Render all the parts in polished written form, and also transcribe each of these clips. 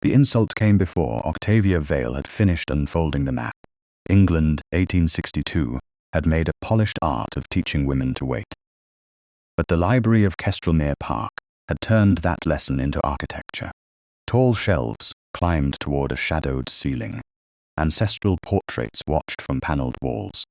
The insult came before Octavia Vale had finished unfolding the map. England, 1862, had made a polished art of teaching women to wait. But the library of Kestrelmere Park had turned that lesson into architecture. Tall shelves climbed toward a shadowed ceiling. Ancestral portraits watched from paneled walls.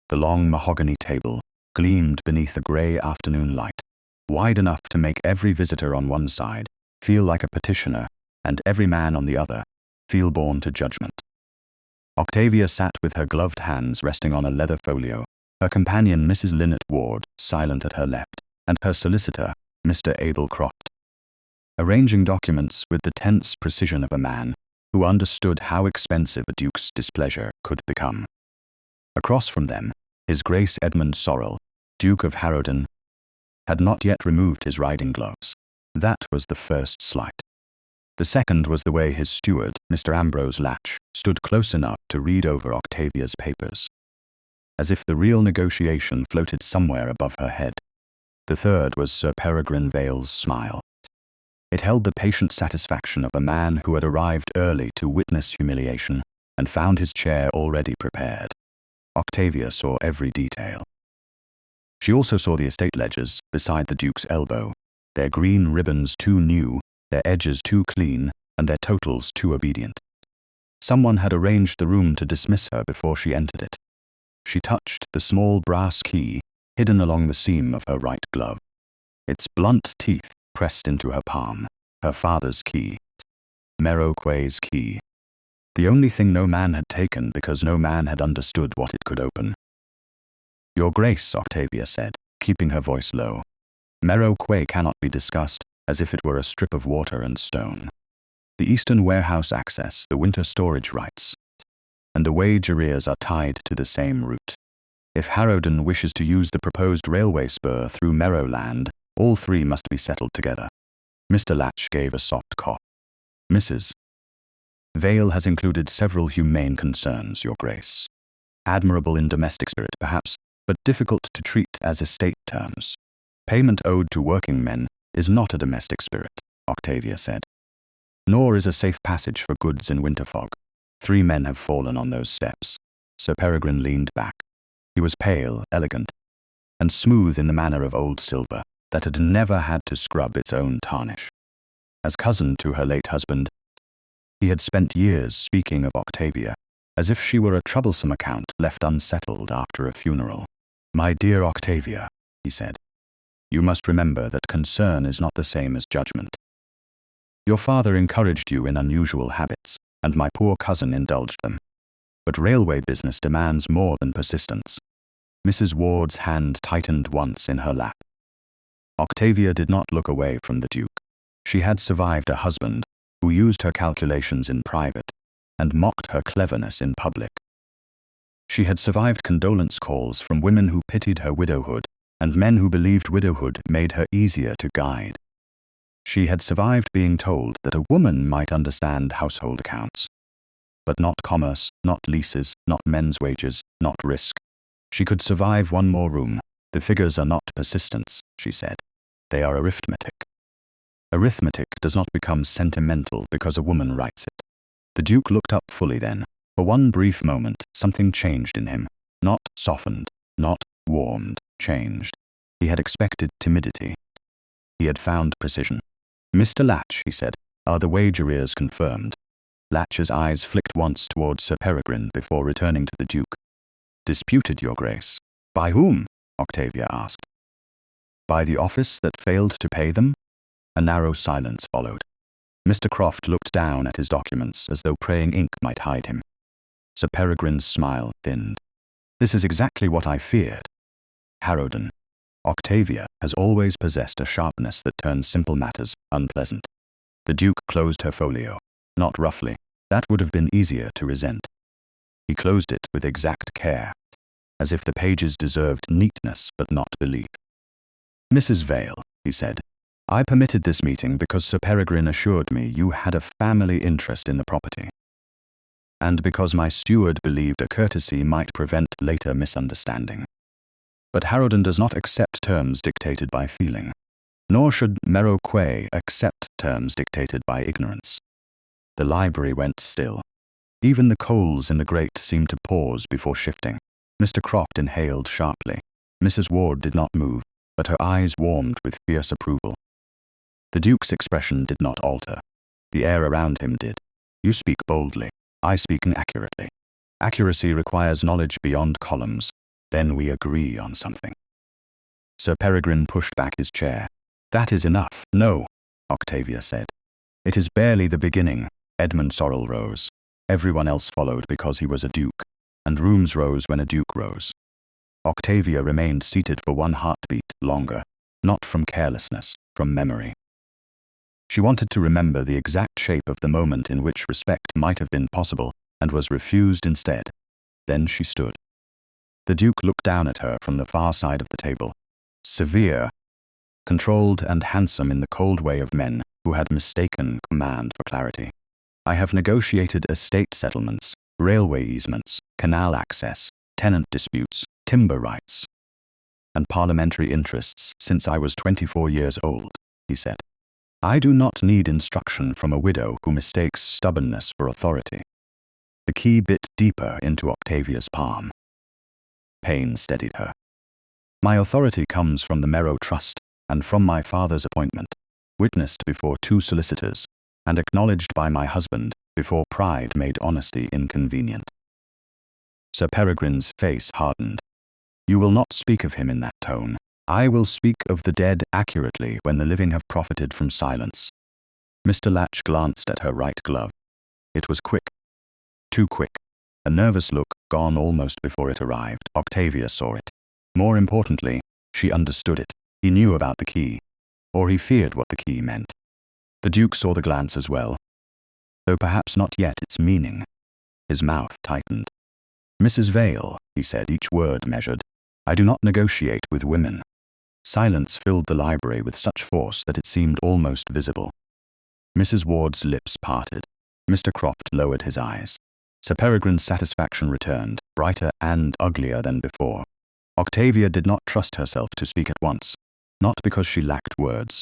The long mahogany table gleamed beneath the grey afternoon light, wide enough to make every visitor on one side feel like a petitioner and every man on the other feel born to judgment. Octavia sat with her gloved hands resting on a leather folio, her companion Mrs. Linnet Ward silent at her left, and her solicitor, Mr. Abel Croft, arranging documents with the tense precision of a man who understood how expensive a duke's displeasure could become. Across from them, His Grace Edmund Sorrel, Duke of Harrowden, had not yet removed his riding gloves. That was the first slight. The second was the way his steward, Mr. Ambrose Latch, stood close enough to read over Octavia's papers, as if the real negotiation floated somewhere above her head. The third was Sir Peregrine Vale's smile. It held the patient satisfaction of a man who had arrived early to witness humiliation and found his chair already prepared. Octavia saw every detail. She also saw the estate ledgers beside the Duke's elbow, their green ribbons too new, their edges too clean, and their totals too obedient. Someone had arranged the room to dismiss her before she entered it. She touched the small brass key hidden along the seam of her right glove. Its blunt teeth pressed into her palm, her father's key, Merrow Quay's key. The only thing no man had taken because no man had understood what it could open. "Your Grace," Octavia said, keeping her voice low. "Merrow Quay cannot be discussed as if it were a strip of water and stone. The eastern warehouse access, the winter storage rights, and the wage arrears are tied to the same route. If Harrowden wishes to use the proposed railway spur through Merrowland, all three must be settled together." Mr. Latch gave a soft cough. "Mrs. Vale has included several humane concerns, Your Grace. Admirable in domestic spirit, perhaps, but difficult to treat as estate terms. Payment owed to working men is not a domestic spirit," Octavia said. "Nor is a safe passage for goods in winter fog. 3 men have fallen on those steps." Sir Peregrine leaned back. He was pale, elegant, and smooth in the manner of old silver that had never had to scrub its own tarnish. As cousin to her late husband, he had spent years speaking of Octavia as if she were a troublesome account left unsettled after a funeral. "My dear Octavia," he said, "you must remember that concern is not the same as judgment. Your father encouraged you in unusual habits, and my poor cousin indulged them. But railway business demands more than persistence." Mrs. Ward's hand tightened once in her lap. Octavia did not look away from the Duke. She had survived a husband who used her calculations in private and mocked her cleverness in public. She had survived condolence calls from women who pitied her widowhood and men who believed widowhood made her easier to guide. She had survived being told that a woman might understand household accounts, but not commerce, not leases, not men's wages, not risk. She could survive one more room. "The figures are not persistence," she said. "They are arithmetic. Arithmetic does not become sentimental because a woman writes it." The Duke looked up fully then. For one brief moment, something changed in him. Not softened, not warmed, changed. He had expected timidity. He had found precision. "Mr. Latch," he said, "are the wage arrears confirmed?" Latch's eyes flicked once toward Sir Peregrine before returning to the Duke. "Disputed, Your Grace." "By whom?" Octavia asked. "By the office that failed to pay them?" A narrow silence followed. Mr. Croft looked down at his documents as though praying ink might hide him. Sir Peregrine's smile thinned. "This is exactly what I feared. Harrowden. Octavia has always possessed a sharpness that turns simple matters unpleasant." The Duke closed her folio. Not roughly. That would have been easier to resent. He closed it with exact care, as if the pages deserved neatness but not belief. "Mrs. Vale," he said, "I permitted this meeting because Sir Peregrine assured me you had a family interest in the property, and because my steward believed a courtesy might prevent later misunderstanding. But Harrowden does not accept terms dictated by feeling, nor should Merrow Quay accept terms dictated by ignorance. The library went still. Even the coals in the grate seemed to pause before shifting. Mr. Croft inhaled sharply. Mrs. Ward did not move, but her eyes warmed with fierce approval. The Duke's expression did not alter. The air around him did. You speak boldly. I speak accurately. Accuracy requires knowledge beyond columns. Then we agree on something. Sir Peregrine pushed back his chair. That is enough. No, Octavia said. It is barely the beginning. Edmund Sorrel rose. Everyone else followed because he was a duke, and rooms rose when a duke rose. Octavia remained seated for one heartbeat longer, not from carelessness, from memory. She wanted to remember the exact shape of the moment in which respect might have been possible, and was refused instead. Then she stood. The Duke looked down at her from the far side of the table, severe, controlled and handsome in the cold way of men who had mistaken command for clarity. I have negotiated estate settlements, railway easements, canal access, tenant disputes, timber rights, and parliamentary interests since I was 24 years old, he said. I do not need instruction from a widow who mistakes stubbornness for authority. The key bit deeper into Octavia's palm. Pain steadied her. My authority comes from the Merrow Trust and from my father's appointment, witnessed before 2 solicitors, and acknowledged by my husband before pride made honesty inconvenient. Sir Peregrine's face hardened. You will not speak of him in that tone. I will speak of the dead accurately when the living have profited from silence. Mr. Latch glanced at her right glove. It was quick. Too quick. A nervous look gone almost before it arrived. Octavia saw it. More importantly, she understood it. He knew about the key, or he feared what the key meant. The Duke saw the glance as well, though perhaps not yet its meaning. His mouth tightened. Mrs. Vale, he said, each word measured, I do not negotiate with women. Silence filled the library with such force that it seemed almost visible. Mrs. Ward's lips parted. Mr. Croft lowered his eyes. Sir Peregrine's satisfaction returned, brighter and uglier than before. Octavia did not trust herself to speak at once, not because she lacked words.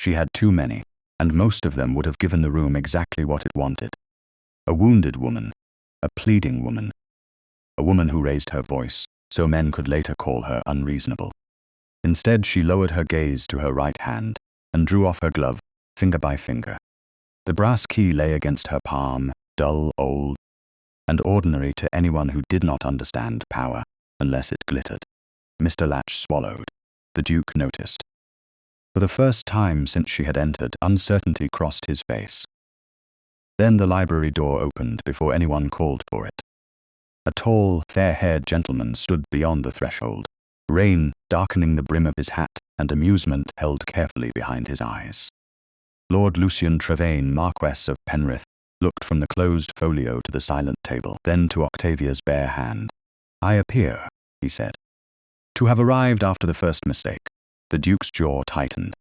She had too many, and most of them would have given the room exactly what it wanted. A wounded woman, a pleading woman, a woman who raised her voice, so men could later call her unreasonable. Instead, she lowered her gaze to her right hand and drew off her glove, finger by finger. The brass key lay against her palm, dull, old, and ordinary to anyone who did not understand power, unless it glittered. Mr. Latch swallowed. The Duke noticed. For the first time since she had entered, uncertainty crossed his face. Then the library door opened before anyone called for it. A tall, fair-haired gentleman stood beyond the threshold, rain darkening the brim of his hat and amusement held carefully behind his eyes. Lord Lucian Trevane, Marquess of Penrith, looked from the closed folio to the silent table, then to Octavia's bare hand. I appear, he said, to have arrived after the first mistake. The Duke's jaw tightened.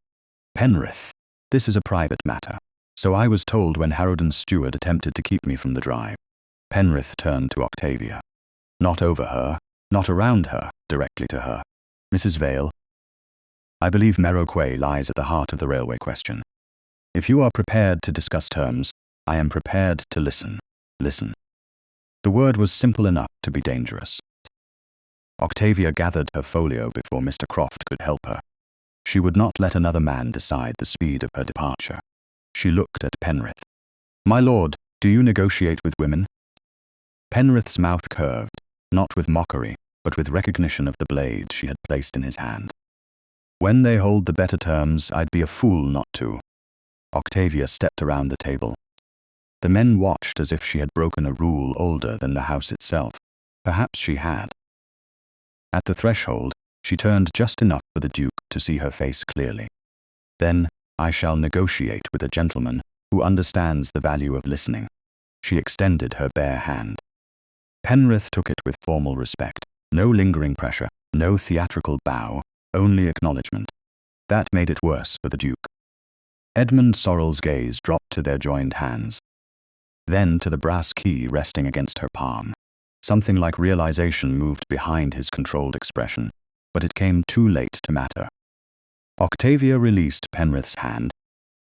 Penrith, this is a private matter. So I was told when Harrowden's steward attempted to keep me from the drive. Penrith turned to Octavia. Not over her, not around her, directly to her. Mrs. Vale, I believe Merrow Quay lies at the heart of the railway question. If you are prepared to discuss terms, I am prepared to listen. Listen. The word was simple enough to be dangerous. Octavia gathered her folio before Mr. Croft could help her. She would not let another man decide the speed of her departure. She looked at Penrith. My lord, do you negotiate with women? Penrith's mouth curved, not with mockery, but with recognition of the blade she had placed in his hand. When they hold the better terms, I'd be a fool not to. Octavia stepped around the table. The men watched as if she had broken a rule older than the house itself. Perhaps she had. At the threshold, she turned just enough for the Duke to see her face clearly. Then, I shall negotiate with a gentleman who understands the value of listening. She extended her bare hand. Penrith took it with formal respect. No lingering pressure, no theatrical bow, only acknowledgement. That made it worse for the Duke. Edmund Sorrel's gaze dropped to their joined hands, then to the brass key resting against her palm. Something like realization moved behind his controlled expression, but it came too late to matter. Octavia released Penrith's hand,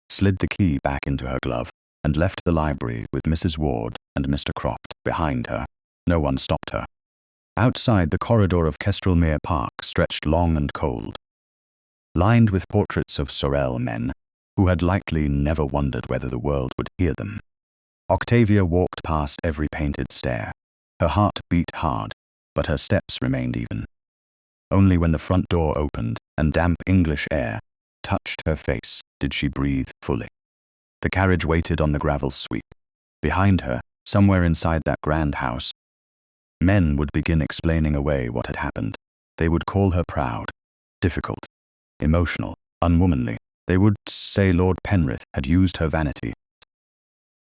slid the key back into her glove, and left the library with Mrs. Ward and Mr. Croft behind her. No one stopped her. Outside, the corridor of Kestrelmere Park stretched long and cold, lined with portraits of sorrel men who had likely never wondered whether the world would hear them. Octavia walked past every painted stair. Her heart beat hard, but her steps remained even. Only when the front door opened and damp English air touched her face did she breathe fully. The carriage waited on the gravel sweep. Behind her, somewhere inside that grand house, men would begin explaining away what had happened. They would call her proud, difficult, emotional, unwomanly. They would say Lord Penrith had used her vanity,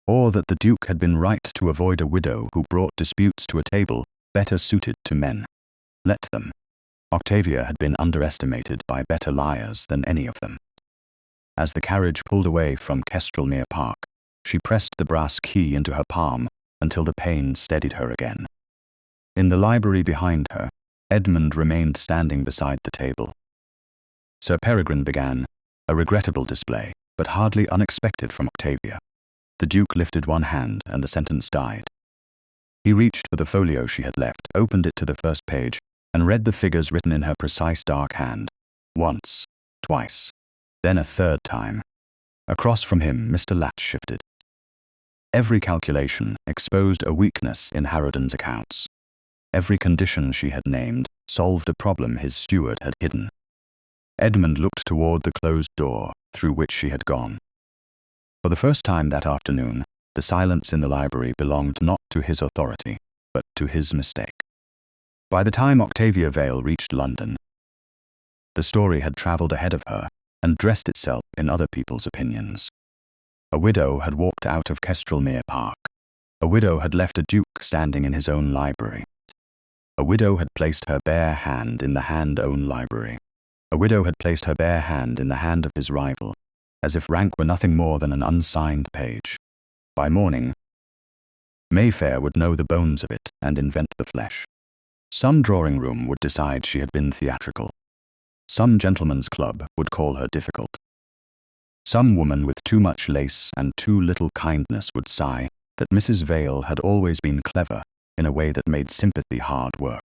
or that the Duke had been right to avoid a widow who brought disputes to a table better suited to men. Let them. Octavia had been underestimated by better liars than any of them. As the carriage pulled away from Kestrelmere Park, she pressed the brass key into her palm until the pain steadied her again. In the library behind her, Edmund remained standing beside the table. Sir Peregrine began, a regrettable display, but hardly unexpected from Octavia. The Duke lifted one hand and the sentence died. He reached for the folio she had left, opened it to the first page, and read the figures written in her precise dark hand. Once, twice, then a third time. Across from him, Mr. Latch shifted. Every calculation exposed a weakness in Harrowden's accounts. Every condition she had named solved a problem his steward had hidden. Edmund looked toward the closed door through which she had gone. For the first time that afternoon, the silence in the library belonged not to his authority, but to his mistake. By the time Octavia Vale reached London, the story had travelled ahead of her and dressed itself in other people's opinions. A widow had walked out of Kestrelmere Park. A widow had left a duke standing in his own library. A widow had placed her bare hand in the hand-owned library. A widow had placed her bare hand in the hand of his rival, as if rank were nothing more than an unsigned page. By morning, Mayfair would know the bones of it and invent the flesh. Some drawing room would decide she had been theatrical. Some gentleman's club would call her difficult. Some woman with too much lace and too little kindness would sigh that Mrs. Vale had always been clever in a way that made sympathy hard work.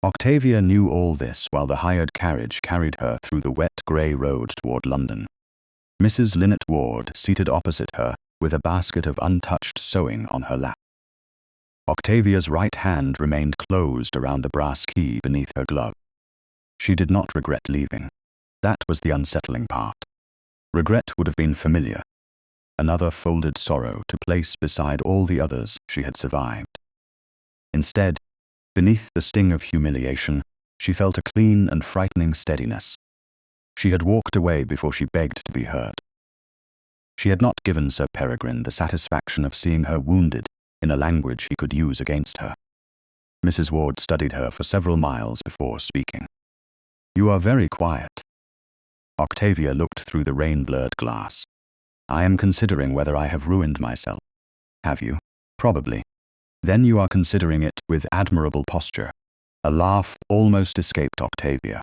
Octavia knew all this while the hired carriage carried her through the wet grey road toward London. Mrs. Lynette Ward seated opposite her with a basket of untouched sewing on her lap. Octavia's right hand remained closed around the brass key beneath her glove. She did not regret leaving. That was the unsettling part. Regret would have been familiar, another folded sorrow to place beside all the others she had survived. Instead, beneath the sting of humiliation, she felt a clean and frightening steadiness. She had walked away before she begged to be heard. She had not given Sir Peregrine the satisfaction of seeing her wounded in a language he could use against her. Mrs. Ward studied her for several miles before speaking. "You are very quiet." Octavia looked through the rain-blurred glass. "I am considering whether I have ruined myself." "Have you?" "Probably." "Then you are considering it with admirable posture." A laugh almost escaped Octavia.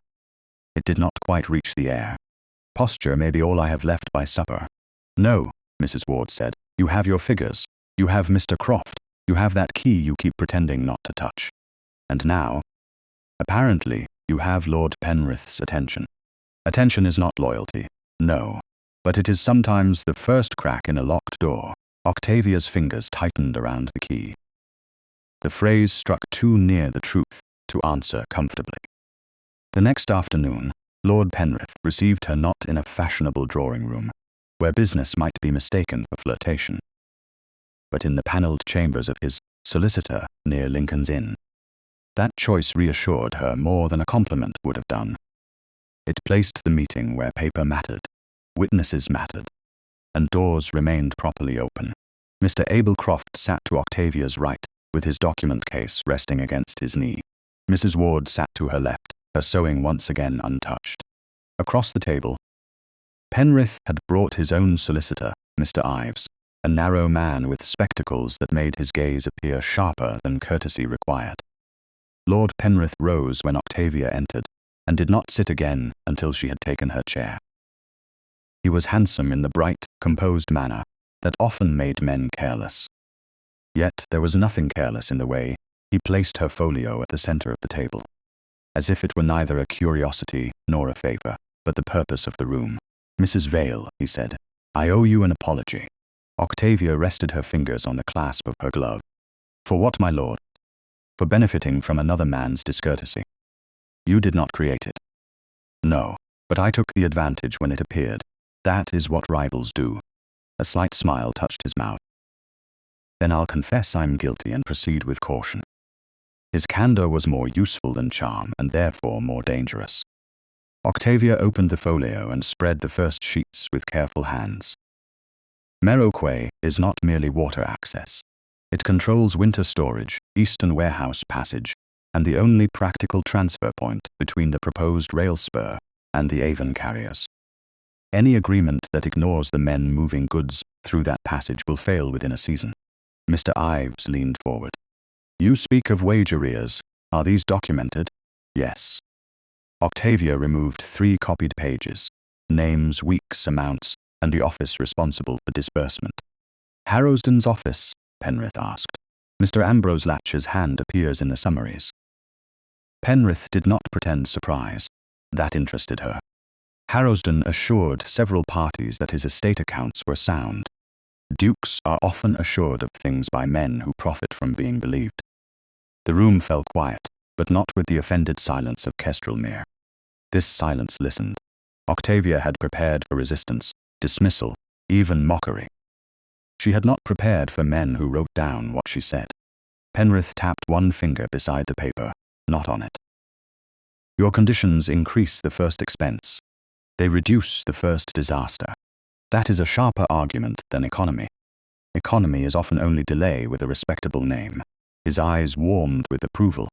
It did not quite reach the air. "Posture may be all I have left by supper." "No," Mrs. Ward said. "You have your figures. You have Mr. Croft. You have that key you keep pretending not to touch. And now, apparently, you have Lord Penrith's attention. Attention is not loyalty, no, but it is sometimes the first crack in a locked door." Octavia's fingers tightened around the key. The phrase struck too near the truth to answer comfortably. The next afternoon, Lord Penrith received her not in a fashionable drawing room, where business might be mistaken for flirtation, but in the panelled chambers of his solicitor near Lincoln's Inn. That choice reassured her more than a compliment would have done. It placed the meeting where paper mattered, witnesses mattered, and doors remained properly open. Mr. Abel Croft sat to Octavia's right, with his document case resting against his knee. Mrs. Ward sat to her left, her sewing once again untouched. Across the table, Penrith had brought his own solicitor, Mr. Ives, a narrow man with spectacles that made his gaze appear sharper than courtesy required. Lord Penrith rose when Octavia entered, and did not sit again until she had taken her chair. He was handsome in the bright, composed manner that often made men careless. Yet there was nothing careless in the way he placed her folio at the center of the table, as if it were neither a curiosity nor a favor, but the purpose of the room. "Mrs. Vale," he said, "I owe you an apology." Octavia rested her fingers on the clasp of her glove. "For what, my lord?" "For benefiting from another man's discourtesy. You did not create it." "No, but I took the advantage when it appeared. That is what rivals do." A slight smile touched his mouth. "Then I'll confess I'm guilty and proceed with caution." His candor was more useful than charm, and therefore more dangerous. Octavia opened the folio and spread the first sheets with careful hands. Merrow Quay is not merely water access. It controls winter storage, eastern warehouse passage, and the only practical transfer point between the proposed rail spur and the Avon carriers. Any agreement that ignores the men moving goods through that passage will fail within a season. Mr. Ives leaned forward. "You speak of wage arrears. Are these documented?" "Yes." Octavia removed 3 copied pages, names, weeks, amounts, and the office responsible for disbursement. "Harrowden's office?" Penrith asked. Mr. Ambrose Latch's hand appears in the summaries. Penrith did not pretend surprise. That interested her. Harrowden assured several parties that his estate accounts were sound. Dukes are often assured of things by men who profit from being believed. The room fell quiet, but not with the offended silence of Kestrelmere. This silence listened. Octavia had prepared for resistance, dismissal, even mockery. She had not prepared for men who wrote down what she said. Penrith tapped one finger beside the paper, not on it. "Your conditions increase the first expense. They reduce the first disaster. That is a sharper argument than economy. Economy is often only delay with a respectable name." His eyes warmed with approval.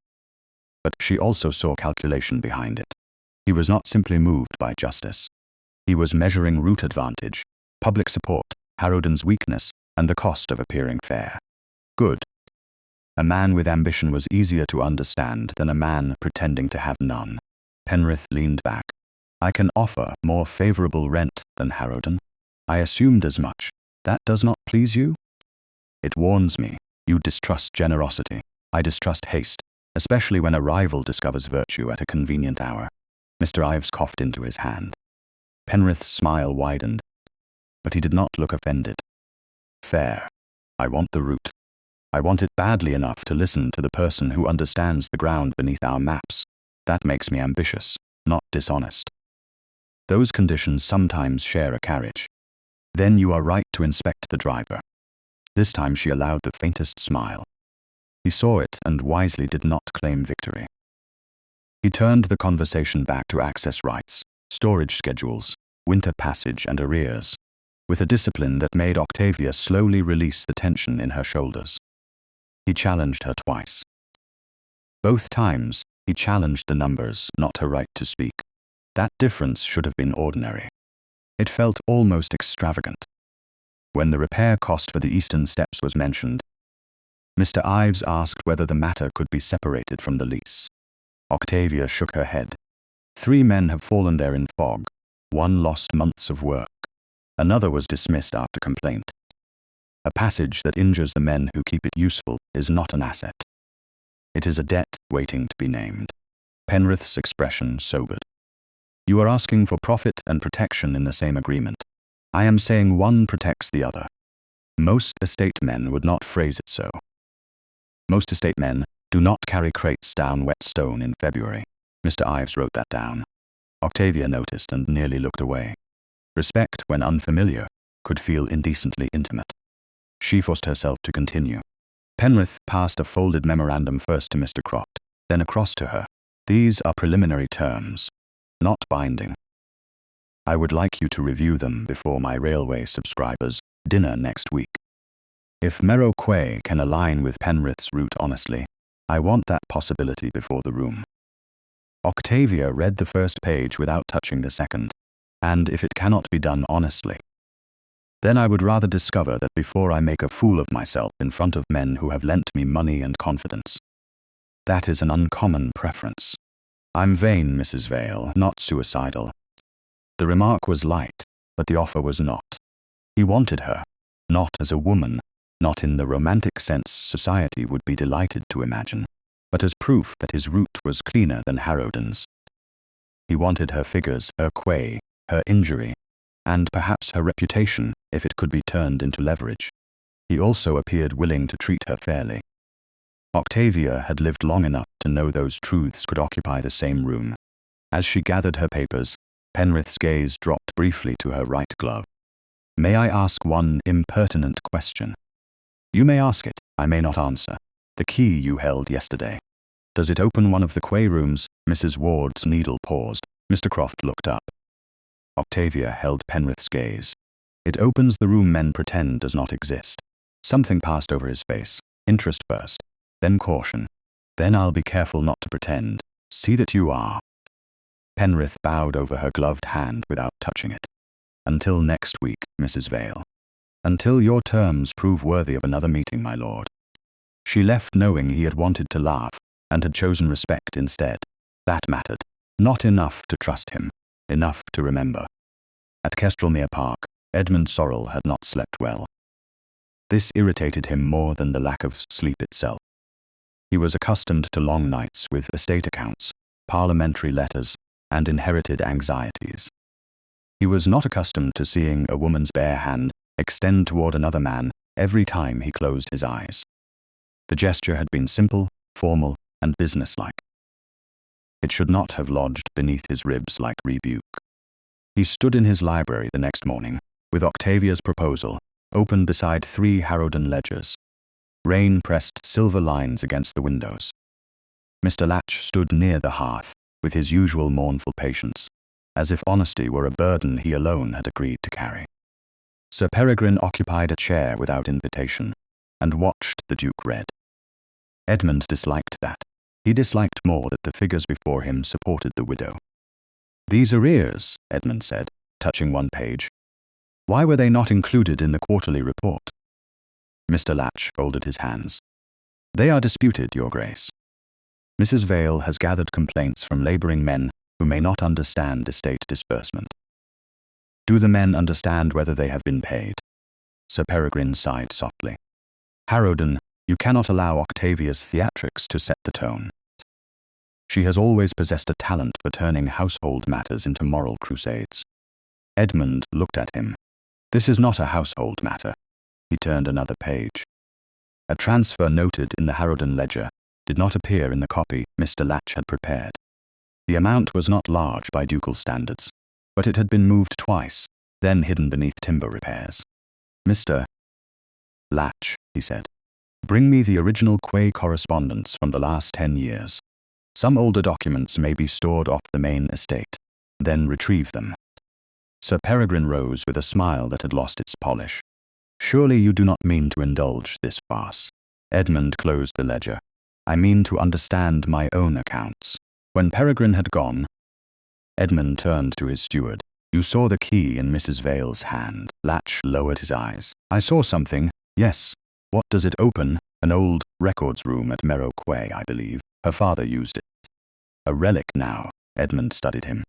But she also saw calculation behind it. He was not simply moved by justice. He was measuring route advantage, public support, Harrowden's weakness, and the cost of appearing fair. Good. A man with ambition was easier to understand than a man pretending to have none. Penrith leaned back. "I can offer more favorable rent than Harrowden. I assumed as much. That does not please you?" "It warns me. You distrust generosity. I distrust haste, especially when a rival discovers virtue at a convenient hour." Mr. Ives coughed into his hand. Penrith's smile widened, but he did not look offended. "Fair. I want the route. I want it badly enough to listen to the person who understands the ground beneath our maps. That makes me ambitious, not dishonest. Those conditions sometimes share a carriage. Then you are right to inspect the driver." This time she allowed the faintest smile. He saw it and wisely did not claim victory. He turned the conversation back to access rights, storage schedules, winter passage, and arrears, with a discipline that made Octavia slowly release the tension in her shoulders. He challenged her twice. Both times, he challenged the numbers, not her right to speak. That difference should have been ordinary. It felt almost extravagant. When the repair cost for the eastern steps was mentioned, Mr. Ives asked whether the matter could be separated from the lease. Octavia shook her head. 3 men have fallen there in fog. 1 lost months of work. Another was dismissed after complaint. A passage that injures the men who keep it useful is not an asset. It is a debt waiting to be named. Penrith's expression sobered. "You are asking for profit and protection in the same agreement. I am saying one protects the other. Most estate men would not phrase it so. Most estate men do not carry crates down wet stone in February." Mr. Ives wrote that down. Octavia noticed and nearly looked away. Respect, when unfamiliar, could feel indecently intimate. She forced herself to continue. Penrith passed a folded memorandum first to Mr. Croft, then across to her. "These are preliminary terms, not binding. I would like you to review them before my railway subscribers' dinner next week. If Merrow Quay can align with Penrith's route honestly, I want that possibility before the room." Octavia read the first page without touching the second. "And if it cannot be done honestly, then I would rather discover that before I make a fool of myself in front of men who have lent me money and confidence. That is an uncommon preference. I'm vain, Mrs. Vale, not suicidal." The remark was light, but the offer was not. He wanted her. not as a woman, not in the romantic sense society would be delighted to imagine, but as proof that his route was cleaner than Harrowden's. He wanted her figures, her quay, her injury, and perhaps her reputation if it could be turned into leverage. He also appeared willing to treat her fairly. Octavia had lived long enough to know those truths could occupy the same room. As she gathered her papers, Penrith's gaze dropped briefly to her right glove. "May I ask one impertinent question?" "You may ask it, I may not answer. The key you held yesterday. Does it open one of the quay rooms?" Mrs. Ward's needle paused. Mr. Croft looked up. Octavia held Penrith's gaze. "It opens the room men pretend does not exist." Something passed over his face. Interest first, then caution. "Then I'll be careful not to pretend. See that you are." Penrith bowed over her gloved hand without touching it. "Until next week, Mrs. Vale. Until your terms prove worthy of another meeting, my lord." She left knowing he had wanted to laugh, and had chosen respect instead. That mattered. Not enough to trust him, enough to remember. At Kestrelmere Park, Edmund Sorrel had not slept well. This irritated him more than the lack of sleep itself. He was accustomed to long nights with estate accounts, parliamentary letters, and inherited anxieties. He was not accustomed to seeing a woman's bare hand extend toward another man every time he closed his eyes. The gesture had been simple, formal, and businesslike. It should not have lodged beneath his ribs like rebuke. He stood in his library the next morning, with Octavia's proposal, open beside 3 Harrowden ledgers. Rain pressed silver lines against the windows. Mr. Latch stood near the hearth, with his usual mournful patience, as if honesty were a burden he alone had agreed to carry. Sir Peregrine occupied a chair without invitation, and watched the Duke read. Edmund disliked that. He disliked more that the figures before him supported the widow. "These arrears," Edmund said, touching one page. "Why were they not included in the quarterly report?" Mr. Latch folded his hands. "They are disputed, Your Grace. Mrs. Vale has gathered complaints from labouring men who may not understand estate disbursement." "Do the men understand whether they have been paid?" Sir Peregrine sighed softly. "Harrowden, you cannot allow Octavia's theatrics to set the tone. She has always possessed a talent for turning household matters into moral crusades." Edmund looked at him. "This is not a household matter." He turned another page. A transfer noted in the Harrowden ledger did not appear in the copy Mr. Latch had prepared. The amount was not large by ducal standards, but it had been moved twice, then hidden beneath timber repairs. "Mr. Latch," he said, "bring me the original Quay correspondence from the last 10 years. Some older documents may be stored off the main estate. Then retrieve them." Sir Peregrine rose with a smile that had lost its polish. "Surely you do not mean to indulge this farce." Edmund closed the ledger. "I mean to understand my own accounts." When Peregrine had gone, Edmund turned to his steward. "You saw the key in Mrs. Vale's hand." Latch lowered his eyes. "I saw something, yes. What does it open? An old records room at Merrow Quay, I believe. Her father used it." "A relic now." Edmund studied him.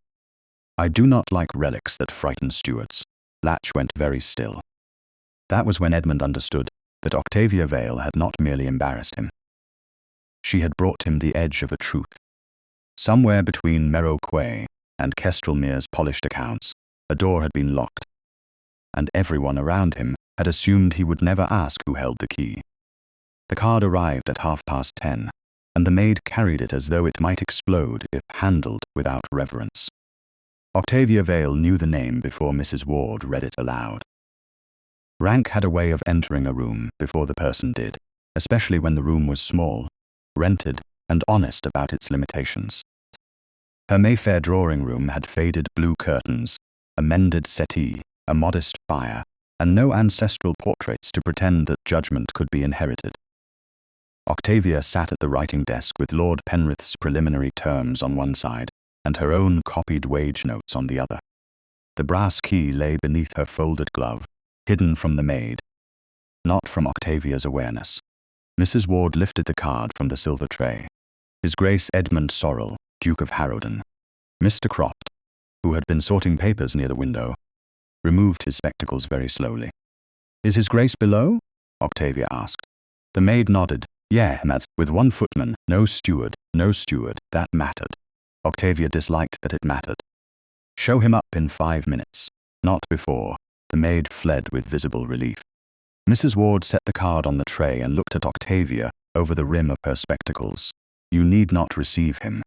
"I do not like relics that frighten stewards." Latch went very still. That was when Edmund understood that Octavia Vale had not merely embarrassed him. She had brought him the edge of a truth. Somewhere between Merrow Quay and Kestrelmere's polished accounts, a door had been locked, and everyone around him had assumed he would never ask who held the key. The card arrived at 10:30, and the maid carried it as though it might explode if handled without reverence. Octavia Vale knew the name before Mrs. Ward read it aloud. Rank had a way of entering a room before the person did, especially when the room was small, rented, and honest about its limitations. Her Mayfair drawing-room had faded blue curtains, a mended settee, a modest fire, and no ancestral portraits to pretend that judgment could be inherited. Octavia sat at the writing desk with Lord Penrith's preliminary terms on one side and her own copied wage notes on the other. The brass key lay beneath her folded glove, hidden from the maid, not from Octavia's awareness. Mrs. Ward lifted the card from the silver tray. His Grace Edmund Sorrel, Duke of Harrowden. Mr. Croft, who had been sorting papers near the window, removed his spectacles very slowly. Is his grace below? Octavia asked. The maid nodded. Yeah, with one footman, no steward, that mattered. Octavia disliked that it mattered. Show him up in 5 minutes. Not before. The maid fled with visible relief. Mrs. Ward set the card on the tray and looked at Octavia over the rim of her spectacles. You need not receive him.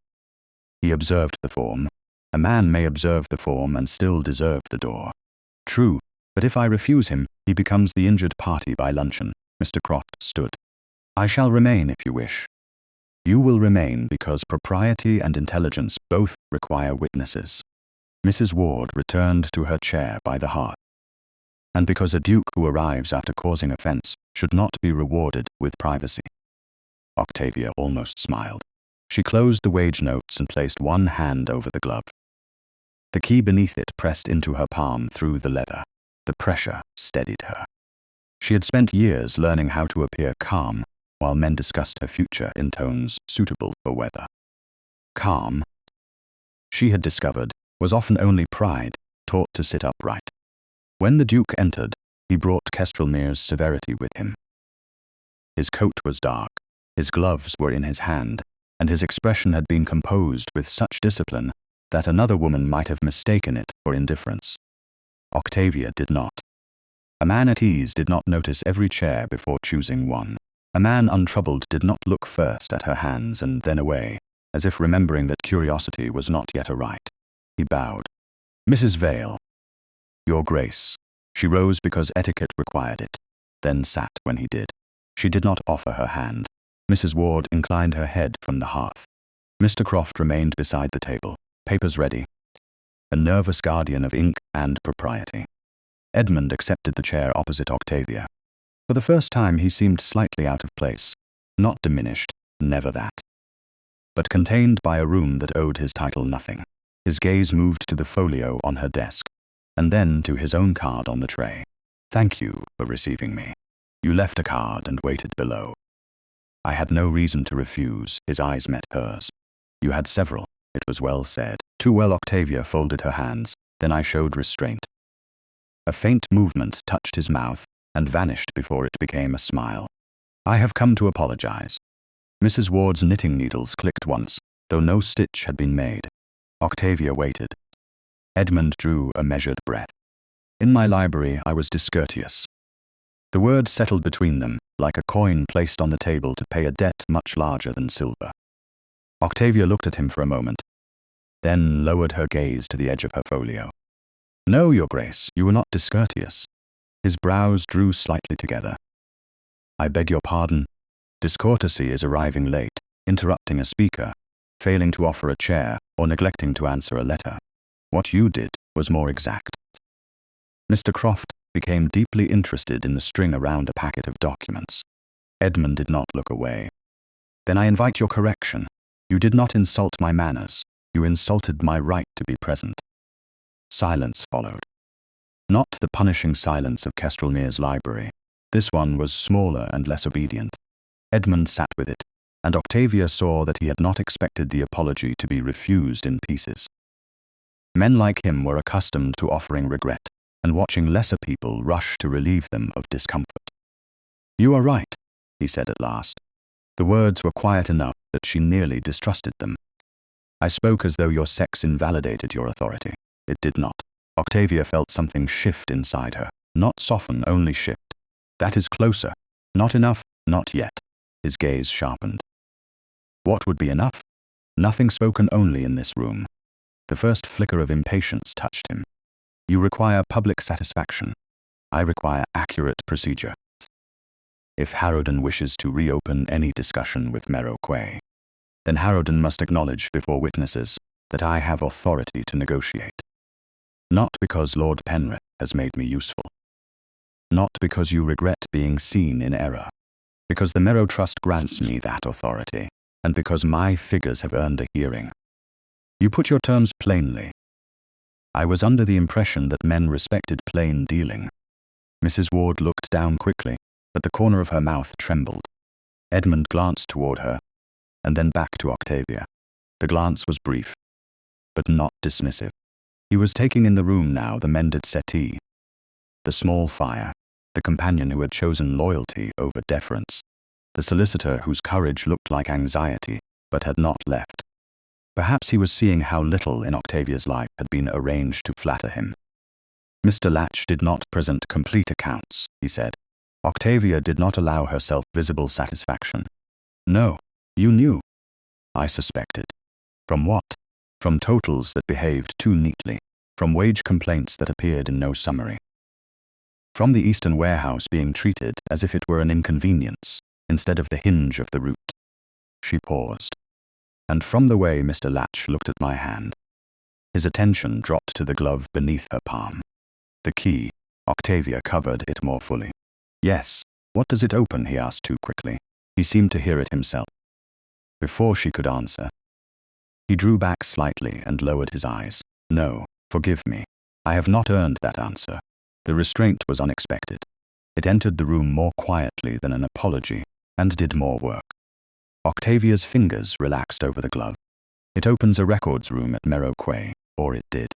He observed the form. A man may observe the form and still deserve the door. True, but if I refuse him, he becomes the injured party by luncheon. Mr. Croft stood. I shall remain if you wish. You will remain because propriety and intelligence both require witnesses. Mrs. Ward returned to her chair by the hearth. And because a duke who arrives after causing offence should not be rewarded with privacy. Octavia almost smiled. She closed the wage notes and placed one hand over the glove. The key beneath it pressed into her palm through the leather. The pressure steadied her. She had spent years learning how to appear calm while men discussed her future in tones suitable for weather. Calm, she had discovered, was often only pride, taught to sit upright. When the Duke entered, he brought Kestrelmere's severity with him. His coat was dark, his gloves were in his hand, and his expression had been composed with such discipline that another woman might have mistaken it for indifference. Octavia did not. A man at ease did not notice every chair before choosing one. A man untroubled did not look first at her hands and then away, as if remembering that curiosity was not yet a right. He bowed. Mrs. Vale. Your Grace. She rose because etiquette required it, then sat when he did. She did not offer her hand. Mrs. Ward inclined her head from the hearth. Mr. Croft remained beside the table, papers ready, a nervous guardian of ink and propriety. Edmund accepted the chair opposite Octavia. For the first time he seemed slightly out of place, not diminished, never that, but contained by a room that owed his title nothing. His gaze moved to the folio on her desk, and then to his own card on the tray. Thank you for receiving me. You left a card and waited below. I had no reason to refuse. His eyes met hers. You had several. It was well said. Too well. Octavia folded her hands. Then I showed restraint. A faint movement touched his mouth and vanished before it became a smile. I have come to apologize. Mrs. Ward's knitting needles clicked once, though no stitch had been made. Octavia waited. Edmund drew a measured breath. In my library, I was discourteous. The words settled between them, like a coin placed on the table to pay a debt much larger than silver. Octavia looked at him for a moment, then lowered her gaze to the edge of her folio. No, Your Grace, you were not discourteous. His brows drew slightly together. I beg your pardon. Discourtesy is arriving late, interrupting a speaker, failing to offer a chair, or neglecting to answer a letter. What you did was more exact. Mr. Croft became deeply interested in the string around a packet of documents. Edmund did not look away. Then I invite your correction. You did not insult my manners. You insulted my right to be present. Silence followed. Not the punishing silence of Kestrelmere's library. This one was smaller and less obedient. Edmund sat with it, and Octavia saw that he had not expected the apology to be refused in pieces. Men like him were accustomed to offering regret, and watching lesser people rush to relieve them of discomfort. You are right, he said at last. The words were quiet enough that she nearly distrusted them. I spoke as though your sex invalidated your authority. It did not. Octavia felt something shift inside her. Not soften, only shift. That is closer. Not enough, not yet. His gaze sharpened. What would be enough? Nothing spoken only in this room. The first flicker of impatience touched him. You require public satisfaction. I require accurate procedure. If Harrowden wishes to reopen any discussion with Merrow Quay, then Harrowden must acknowledge before witnesses that I have authority to negotiate. Not because Lord Penrith has made me useful. Not because you regret being seen in error. Because the Merrow Trust grants me that authority, and because my figures have earned a hearing. You put your terms plainly. I was under the impression that men respected plain dealing. Mrs. Ward looked down quickly, but the corner of her mouth trembled. Edmund glanced toward her, and then back to Octavia. The glance was brief, but not dismissive. He was taking in the room now, the mended settee, the small fire, the the companion who had chosen loyalty over deference, the solicitor whose courage looked like anxiety but had not left. Perhaps he was seeing how little in Octavia's life had been arranged to flatter him. Mr. Latch did not present complete accounts, he said. Octavia did not allow herself visible satisfaction. No, you knew. I suspected. From what? From totals that behaved too neatly, from wage complaints that appeared in no summary. From the Eastern warehouse being treated as if it were an inconvenience, instead of the hinge of the route. She paused. And from the way Mr. Latch looked at my hand. His attention dropped to the glove beneath her palm. The key. Octavia covered it more fully. Yes. What does it open? He asked too quickly. He seemed to hear it himself. Before she could answer, he drew back slightly and lowered his eyes. No, forgive me. I have not earned that answer. The restraint was unexpected. It entered the room more quietly than an apology and did more work. Octavia's fingers relaxed over the glove. It opens a records room at Merrow Quay, or it did.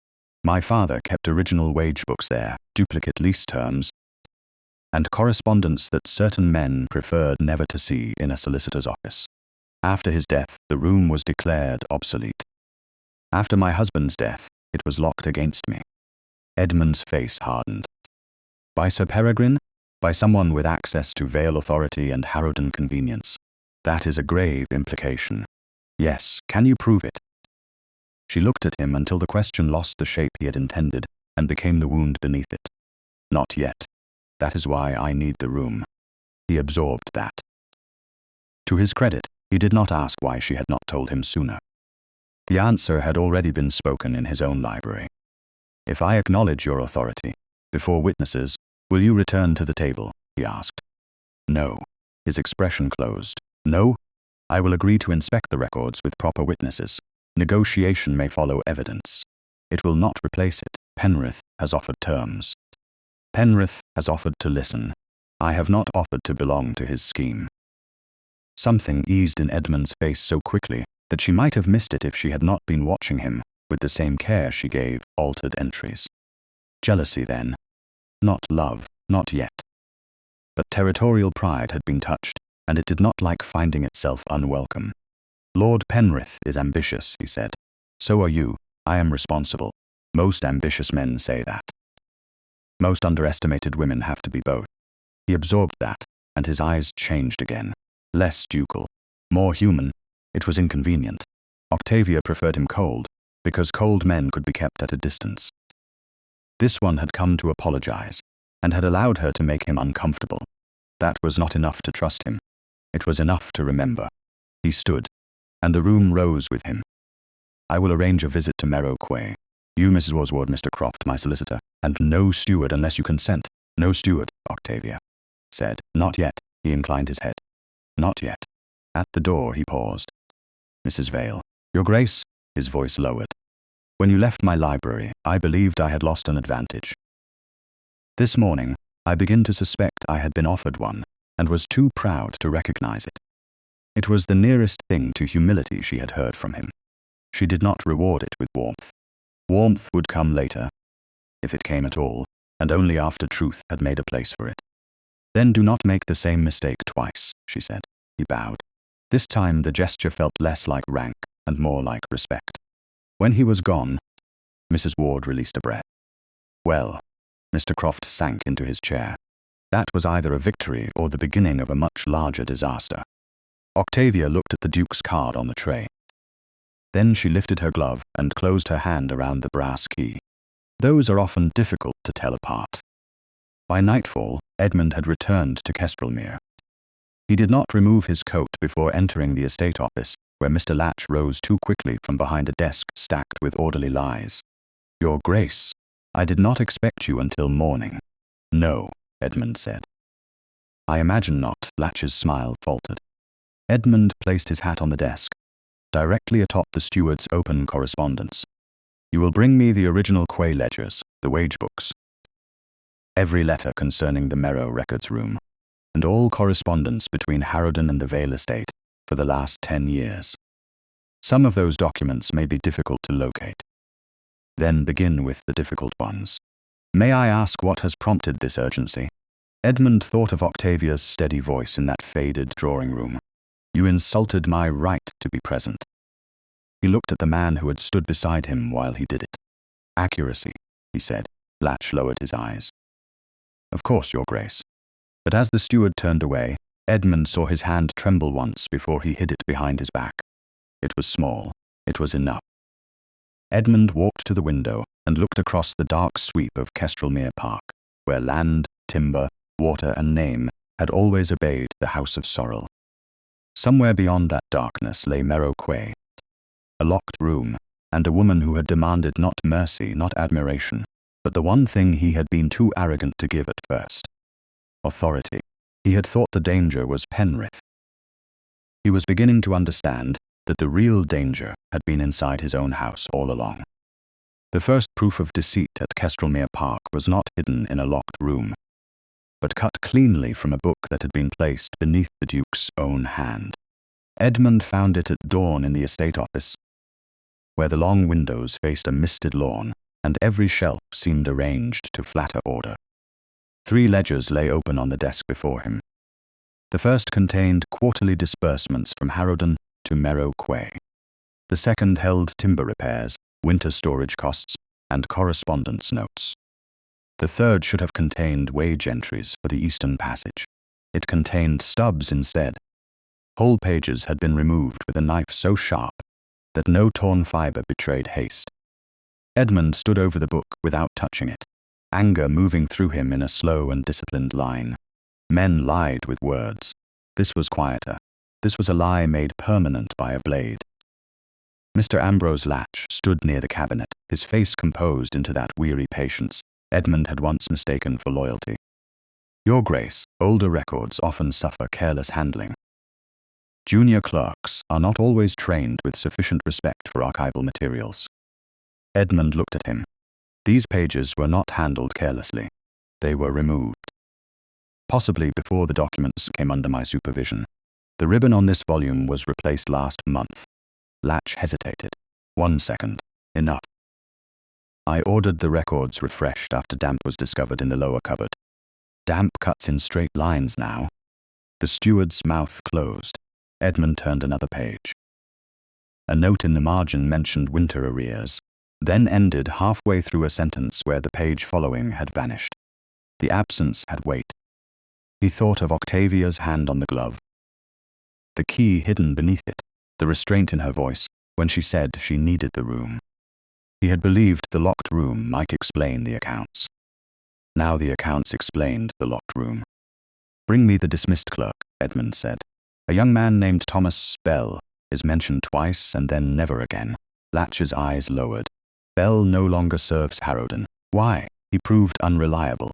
My father kept original wage books there, duplicate lease terms, and correspondence that certain men preferred never to see in a solicitor's office. After his death, the room was declared obsolete. After my husband's death, it was locked against me. Edmund's face hardened. By Sir Peregrine? By someone with access to Vale authority and Harrowden convenience. That is a grave implication. Yes, can you prove it? She looked at him until the question lost the shape he had intended and became the wound beneath it. Not yet. That is why I need the room. He absorbed that. To his credit, he did not ask why she had not told him sooner. The answer had already been spoken in his own library. If I acknowledge your authority, before witnesses, will you return to the table? He asked. No. His expression closed. No? I will agree to inspect the records with proper witnesses. Negotiation may follow evidence. It will not replace it. Penrith has offered terms. Penrith has offered to listen. I have not offered to belong to his scheme. Something eased in Edmund's face so quickly that she might have missed it if she had not been watching him with the same care she gave altered entries. Jealousy then. Not love, not yet. But territorial pride had been touched, and it did not like finding itself unwelcome. Lord Penrith is ambitious, he said. So are you. I am responsible. Most ambitious men say that. Most underestimated women have to be both. He absorbed that, and his eyes changed again. Less ducal. More human. It was inconvenient. Octavia preferred him cold, because cold men could be kept at a distance. This one had come to apologize, and had allowed her to make him uncomfortable. That was not enough to trust him. It was enough to remember. He stood, and the room rose with him. I will arrange a visit to Merrow Quay. You, Mrs. Oswald, Mr. Croft, my solicitor, and no steward unless you consent. No steward, Octavia said. Not yet. He inclined his head. Not yet. At the door he paused. Mrs. Vale. Your Grace, his voice lowered. When you left my library, I believed I had lost an advantage. This morning, I begin to suspect I had been offered one, and was too proud to recognize it. It was the nearest thing to humility she had heard from him. She did not reward it with warmth. Warmth would come later, if it came at all, and only after truth had made a place for it. Then do not make the same mistake twice, she said. He bowed. This time the gesture felt less like rank and more like respect. When he was gone, Mrs. Ward released a breath. Well, Mr. Croft sank into his chair. That was either a victory or the beginning of a much larger disaster. Octavia looked at the Duke's card on the tray. Then she lifted her glove and closed her hand around the brass key. Those are often difficult to tell apart. By nightfall, Edmund had returned to Kestrelmere. He did not remove his coat before entering the estate office, where Mr. Latch rose too quickly from behind a desk stacked with orderly lies. Your Grace, I did not expect you until morning. No, Edmund said. I imagine not, Latch's smile faltered. Edmund placed his hat on the desk, directly atop the steward's open correspondence. You will bring me the original Quay ledgers, the wage books. Every letter concerning the Merrow records room, and all correspondence between Harrowden and the Vale estate for the last 10 years. Some of those documents may be difficult to locate. Then begin with the difficult ones. May I ask what has prompted this urgency? Edmund thought of Octavia's steady voice in that faded drawing room. "You insulted my right to be present." He looked at the man who had stood beside him while he did it. "Accuracy," he said. Latch lowered his eyes. "Of course, Your Grace." But as the steward turned away, Edmund saw his hand tremble once before he hid it behind his back. It was small. It was enough. Edmund walked to the window and looked across the dark sweep of Kestrelmere Park, where land, timber, water, and name had always obeyed the House of Sorrel. Somewhere beyond that darkness lay Merrow Quay, a locked room, and a woman who had demanded not mercy, not admiration, but the one thing he had been too arrogant to give at first: authority. He had thought the danger was Penrith. He was beginning to understand that the real danger had been inside his own house all along. The first proof of deceit at Kestrelmere Park was not hidden in a locked room, but cut cleanly from a book that had been placed beneath the Duke's own hand. Edmund found it at dawn in the estate office, where the long windows faced a misted lawn, and every shelf seemed arranged to flatter order. 3 ledgers lay open on the desk before him. The first contained quarterly disbursements from Harrowden to Merrow Quay. The second held timber repairs, winter storage costs, and correspondence notes. The third should have contained wage entries for the Eastern Passage. It contained stubs instead. Whole pages had been removed with a knife so sharp that no torn fibre betrayed haste. Edmund stood over the book without touching it, anger moving through him in a slow and disciplined line. Men lied with words. This was quieter. This was a lie made permanent by a blade. Mr. Ambrose Latch stood near the cabinet, his face composed into that weary patience Edmund had once mistaken for loyalty. "Your Grace, older records often suffer careless handling. Junior clerks are not always trained with sufficient respect for archival materials." Edmund looked at him. These pages were not handled carelessly. They were removed. Possibly before the documents came under my supervision. The ribbon on this volume was replaced last month. Latch hesitated. 1 second. Enough. I ordered the records refreshed after damp was discovered in the lower cupboard. Damp cuts in straight lines now. The steward's mouth closed. Edmund turned another page. A note in the margin mentioned winter arrears, then ended halfway through a sentence where the page following had vanished. The absence had weight. He thought of Octavia's hand on the glove, the key hidden beneath it, the restraint in her voice when she said she needed the room. He had believed the locked room might explain the accounts. Now the accounts explained the locked room. "Bring me the dismissed clerk," Edmund said. "A young man named Thomas Bell is mentioned twice and then never again." Latch's eyes lowered. "Bell no longer serves Harrowden. Why?" He proved unreliable.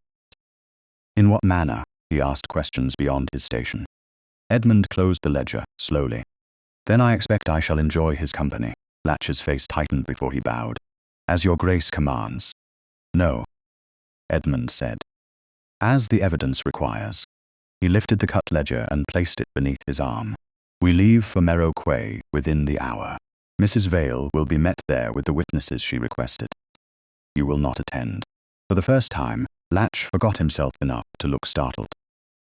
"In what manner?" He asked questions beyond his station. Edmund closed the ledger, slowly. "Then I expect I shall enjoy his company." Latch's face tightened before he bowed. "As your Grace commands." "No," Edmund said. "As the evidence requires." He lifted the cut ledger and placed it beneath his arm. "We leave for Merrow Quay within the hour. Mrs. Vale will be met there with the witnesses she requested. You will not attend." For the first time, Latch forgot himself enough to look startled.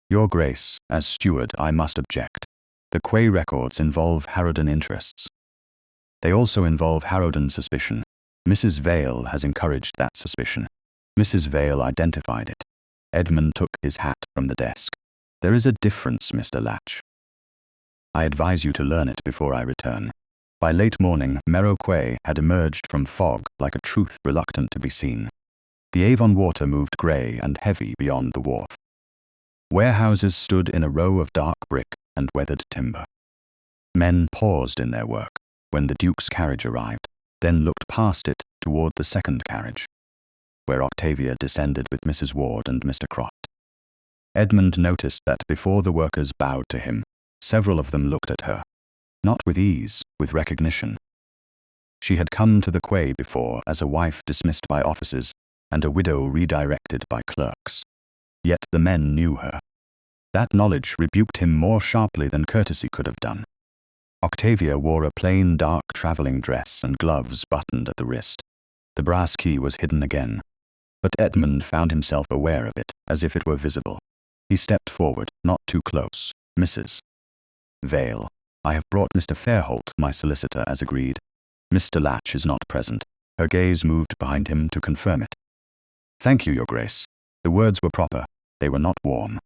"Your Grace, as steward, I must object. The Quay records involve Harrowden interests. They also involve Harrowden suspicion. Mrs. Vale has encouraged that suspicion." Mrs. Vale identified it. Edmund took his hat from the desk. "There is a difference, Mr. Latch. I advise you to learn it before I return." By late morning, Merrow Quay had emerged from fog like a truth reluctant to be seen. The Avon water moved grey and heavy beyond the wharf. Warehouses stood in a row of dark brick and weathered timber. Men paused in their work when the Duke's carriage arrived, then looked past it toward the second carriage, where Octavia descended with Mrs. Ward and Mr. Croft. Edmund noticed that before the workers bowed to him, several of them looked at her, not with ease, with recognition. She had come to the Quay before as a wife dismissed by officers and a widow redirected by clerks. Yet the men knew her. That knowledge rebuked him more sharply than courtesy could have done. Octavia wore a plain dark travelling dress and gloves buttoned at the wrist. The brass key was hidden again, but Edmund found himself aware of it, as if it were visible. He stepped forward, not too close. Mrs. Vale, I have brought Mr. Fairholt, my solicitor, as agreed. Mr. Latch is not present. Her gaze moved behind him to confirm it. Thank you, Your Grace. The words were proper. They were not warm.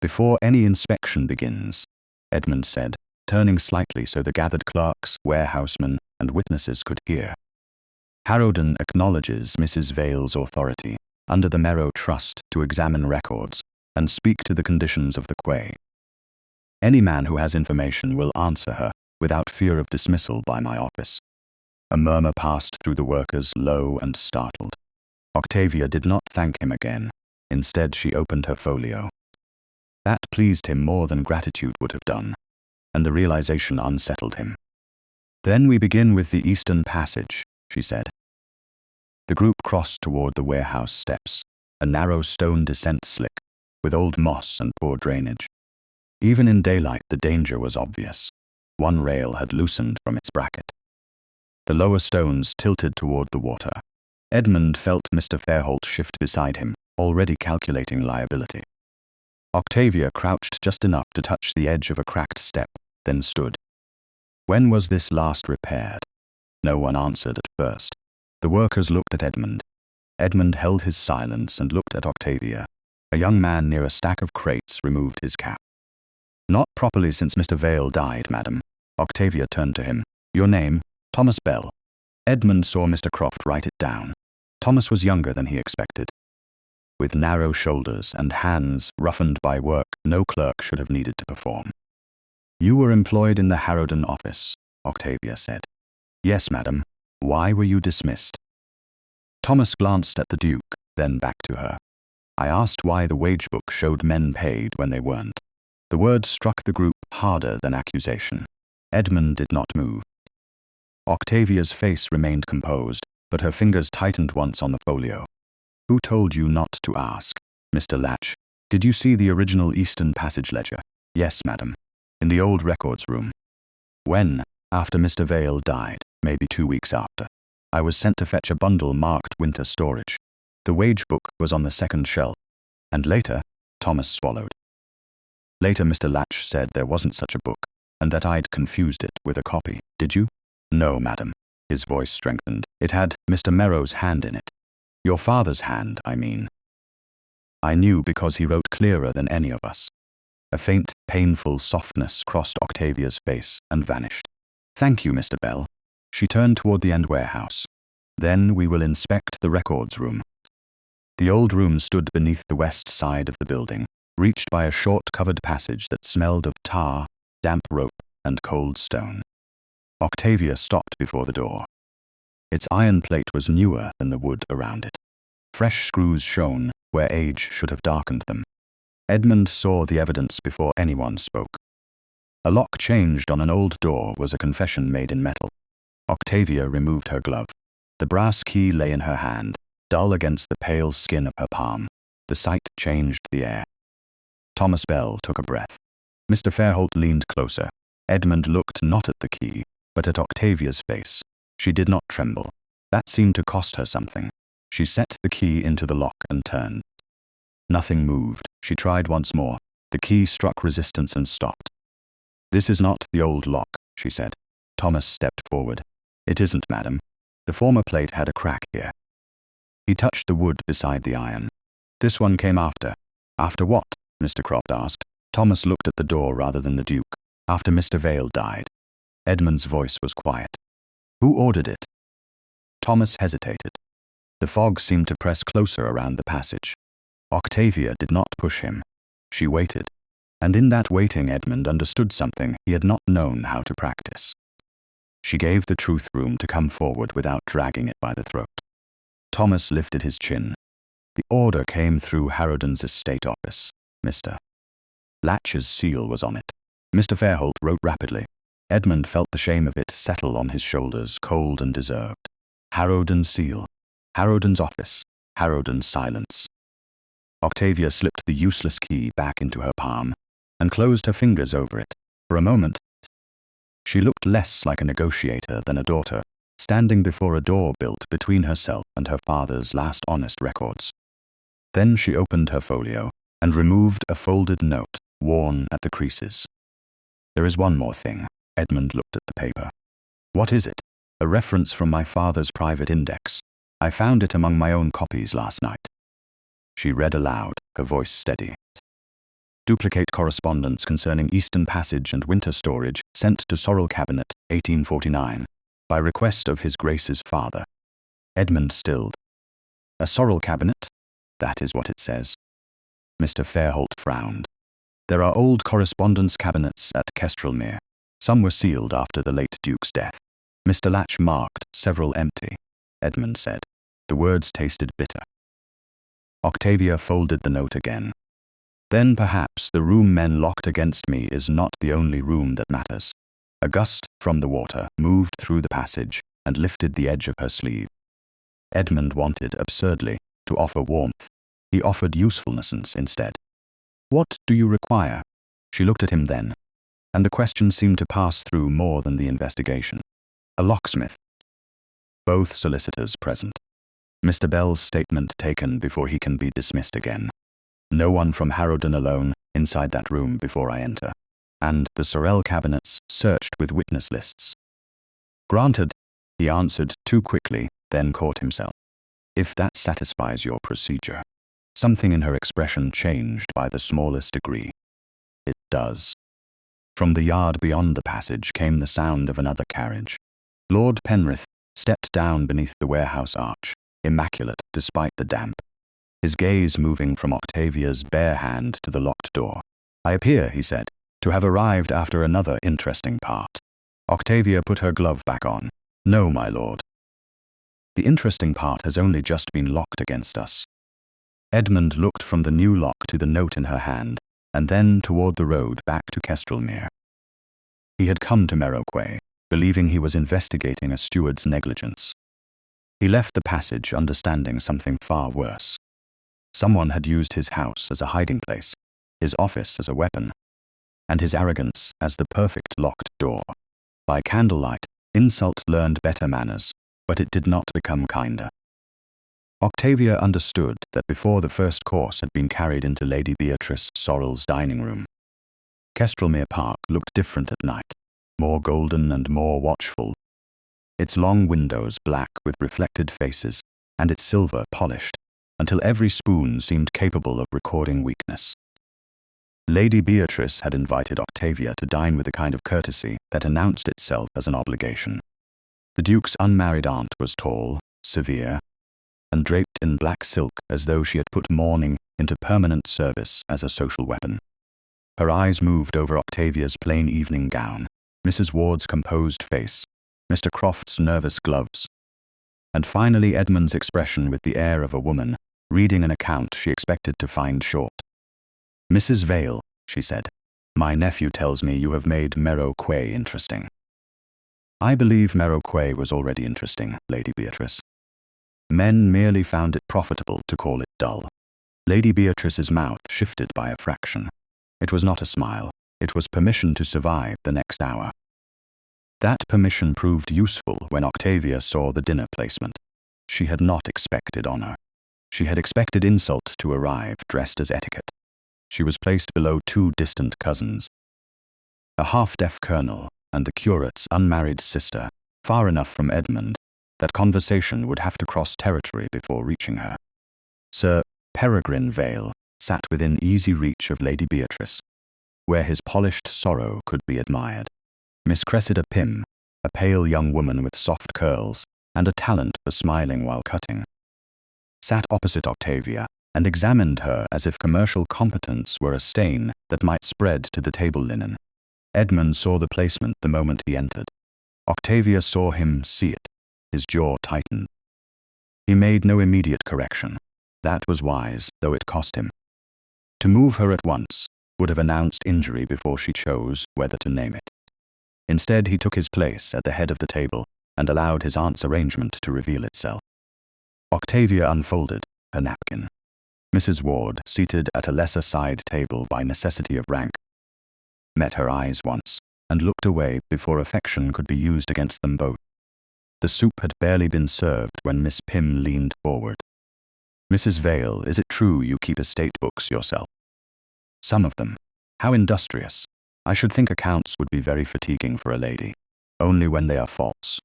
Before any inspection begins, Edmund said, turning slightly so the gathered clerks, warehousemen, and witnesses could hear. Harrowden acknowledges Mrs. Vale's authority under the Merrow Trust to examine records and speak to the conditions of the quay. Any man who has information will answer her without fear of dismissal by my office. A murmur passed through the workers, low and startled. Octavia did not thank him again. Instead, she opened her folio. That pleased him more than gratitude would have done, and the realization unsettled him. Then we begin with the Eastern Passage, she said. The group crossed toward the warehouse steps, a narrow stone descent slick, with old moss and poor drainage. Even in daylight, the danger was obvious. One rail had loosened from its bracket. The lower stones tilted toward the water. Edmund felt Mr. Fairholt shift beside him, already calculating liability. Octavia crouched just enough to touch the edge of a cracked step, then stood. When was this last repaired? No one answered at first. The workers looked at Edmund. Edmund held his silence and looked at Octavia. A young man near a stack of crates removed his cap. Not properly since Mr. Vale died, madam. Octavia turned to him. Your name? Thomas Bell. Edmund saw Mr. Croft write it down. Thomas was younger than he expected. With narrow shoulders and hands roughened by work no clerk should have needed to perform. You were employed in the Harrowden office, Octavia said. Yes, madam. Why were you dismissed? Thomas glanced at the Duke, then back to her. I asked why the wage book showed men paid when they weren't. The word struck the group harder than accusation. Edmund did not move. Octavia's face remained composed, but her fingers tightened once on the folio. Who told you not to ask? Mr. Latch. Did you see the original Eastern Passage ledger? Yes, madam. In the old records room. When? After Mr. Vale died, maybe 2 weeks after. I was sent to fetch a bundle marked winter storage. The wage book was on the second shelf. And later, Thomas swallowed. Later, Mr. Latch said there wasn't such a book, and that I'd confused it with a copy. Did you? No, madam. His voice strengthened. It had Mr. Merrow's hand in it. Your father's hand, I mean. I knew because he wrote clearer than any of us. A faint, painful softness crossed Octavia's face and vanished. Thank you, Mr. Bell. She turned toward the end warehouse. Then we will inspect the records room. The old room stood beneath the west side of the building, reached by a short covered passage that smelled of tar, damp rope, and cold stone. Octavia stopped before the door. Its iron plate was newer than the wood around it. Fresh screws shone where age should have darkened them. Edmund saw the evidence before anyone spoke. A lock changed on an old door was a confession made in metal. Octavia removed her glove. The brass key lay in her hand, dull against the pale skin of her palm. The sight changed the air. Thomas Bell took a breath. Mr. Fairholt leaned closer. Edmund looked not at the key, but at Octavia's face. She did not tremble. That seemed to cost her something. She set the key into the lock and turned. Nothing moved. She tried once more. The key struck resistance and stopped. This is not the old lock, she said. Thomas stepped forward. It isn't, madam. The former plate had a crack here. He touched the wood beside the iron. This one came after. After what? Mr. Croft asked. Thomas looked at the door rather than the Duke. After Mr. Vale died. Edmund's voice was quiet. Who ordered it? Thomas hesitated. The fog seemed to press closer around the passage. Octavia did not push him. She waited. And in that waiting, Edmund understood something he had not known how to practice. She gave the truth room to come forward without dragging it by the throat. Thomas lifted his chin. The order came through Harrowden's estate office, Mr. Latch's seal was on it. Mr. Fairholt wrote rapidly. Edmund felt the shame of it settle on his shoulders, cold and deserved. Harrowden's seal. Harrowden's office. Harrowden's silence. Octavia slipped the useless key back into her palm and closed her fingers over it. For a moment, she looked less like a negotiator than a daughter, standing before a door built between herself and her father's last honest records. Then she opened her folio, and removed a folded note, worn at the creases. "There is one more thing." Edmund looked at the paper. "What is it?" "A reference from my father's private index. I found it among my own copies last night." She read aloud, her voice steady. "Duplicate correspondence concerning Eastern Passage and winter storage sent to Sorrel Cabinet, 1849, by request of His Grace's father." Edmund stilled. "A Sorrel Cabinet? That is what it says." Mr. Fairholt frowned. "There are old correspondence cabinets at Kestrelmere. Some were sealed after the late Duke's death. Mr. Latch marked several empty," Edmund said. The words tasted bitter. Octavia folded the note again. "Then perhaps the room men locked against me is not the only room that matters." A gust from the water moved through the passage and lifted the edge of her sleeve. Edmund wanted, absurdly, to offer warmth. He offered usefulness instead. "What do you require?" She looked at him then, and the question seemed to pass through more than the investigation. "A locksmith." Both solicitors present. Mr. Bell's statement taken before he can be dismissed again. No one from Harrowden alone inside that room before I enter. And the Sorrel cabinets searched with witness lists. "Granted," he answered too quickly, then caught himself. "If that satisfies your procedure." Something in her expression changed by the smallest degree. "It does." From the yard beyond the passage came the sound of another carriage. Lord Penrith stepped down beneath the warehouse arch, immaculate despite the damp, his gaze moving from Octavia's bare hand to the locked door. "I appear," he said, "to have arrived after another interesting part." Octavia put her glove back on. "No, my lord. The interesting part has only just been locked against us." Edmund looked from the new lock to the note in her hand, and then toward the road back to Kestrelmere. He had come to Merrow Quay, believing he was investigating a steward's negligence. He left the passage understanding something far worse. Someone had used his house as a hiding place, his office as a weapon, and his arrogance as the perfect locked door. By candlelight, insult learned better manners, but it did not become kinder. Octavia understood that before the first course had been carried into Lady Beatrice Sorrel's dining room. Kestrelmere Park looked different at night, more golden and more watchful, its long windows black with reflected faces and its silver polished, until every spoon seemed capable of recording weakness. Lady Beatrice had invited Octavia to dine with a kind of courtesy that announced itself as an obligation. The Duke's unmarried aunt was tall, severe, and draped in black silk as though she had put mourning into permanent service as a social weapon. Her eyes moved over Octavia's plain evening gown, Mrs. Ward's composed face, Mr. Croft's nervous gloves, and finally Edmund's expression with the air of a woman reading an account she expected to find short. "Mrs. Vale," she said, "my nephew tells me you have made Merrow Quay interesting." "I believe Merrow Quay was already interesting, Lady Beatrice. Men merely found it profitable to call it dull." Lady Beatrice's mouth shifted by a fraction. It was not a smile. It was permission to survive the next hour. That permission proved useful when Octavia saw the dinner placement. She had not expected honor. She had expected insult to arrive dressed as etiquette. She was placed below two distant cousins, a half-deaf colonel and the curate's unmarried sister, far enough from Edmund that conversation would have to cross territory before reaching her. Sir Peregrine Vale sat within easy reach of Lady Beatrice, where his polished sorrow could be admired. Miss Cressida Pym, a pale young woman with soft curls and a talent for smiling while cutting, sat opposite Octavia and examined her as if commercial competence were a stain that might spread to the table linen. Edmund saw the placement the moment he entered. Octavia saw him see it. His jaw tightened. He made no immediate correction. That was wise, though it cost him. To move her at once would have announced injury before she chose whether to name it. Instead, he took his place at the head of the table and allowed his aunt's arrangement to reveal itself. Octavia unfolded her napkin. Mrs. Ward, seated at a lesser side table by necessity of rank, met her eyes once and looked away before affection could be used against them both. The soup had barely been served when Miss Pym leaned forward. "Mrs. Vale, is it true you keep estate books yourself?" Some of them. How industrious. I should think accounts would be very fatiguing for a lady. Only when they are false.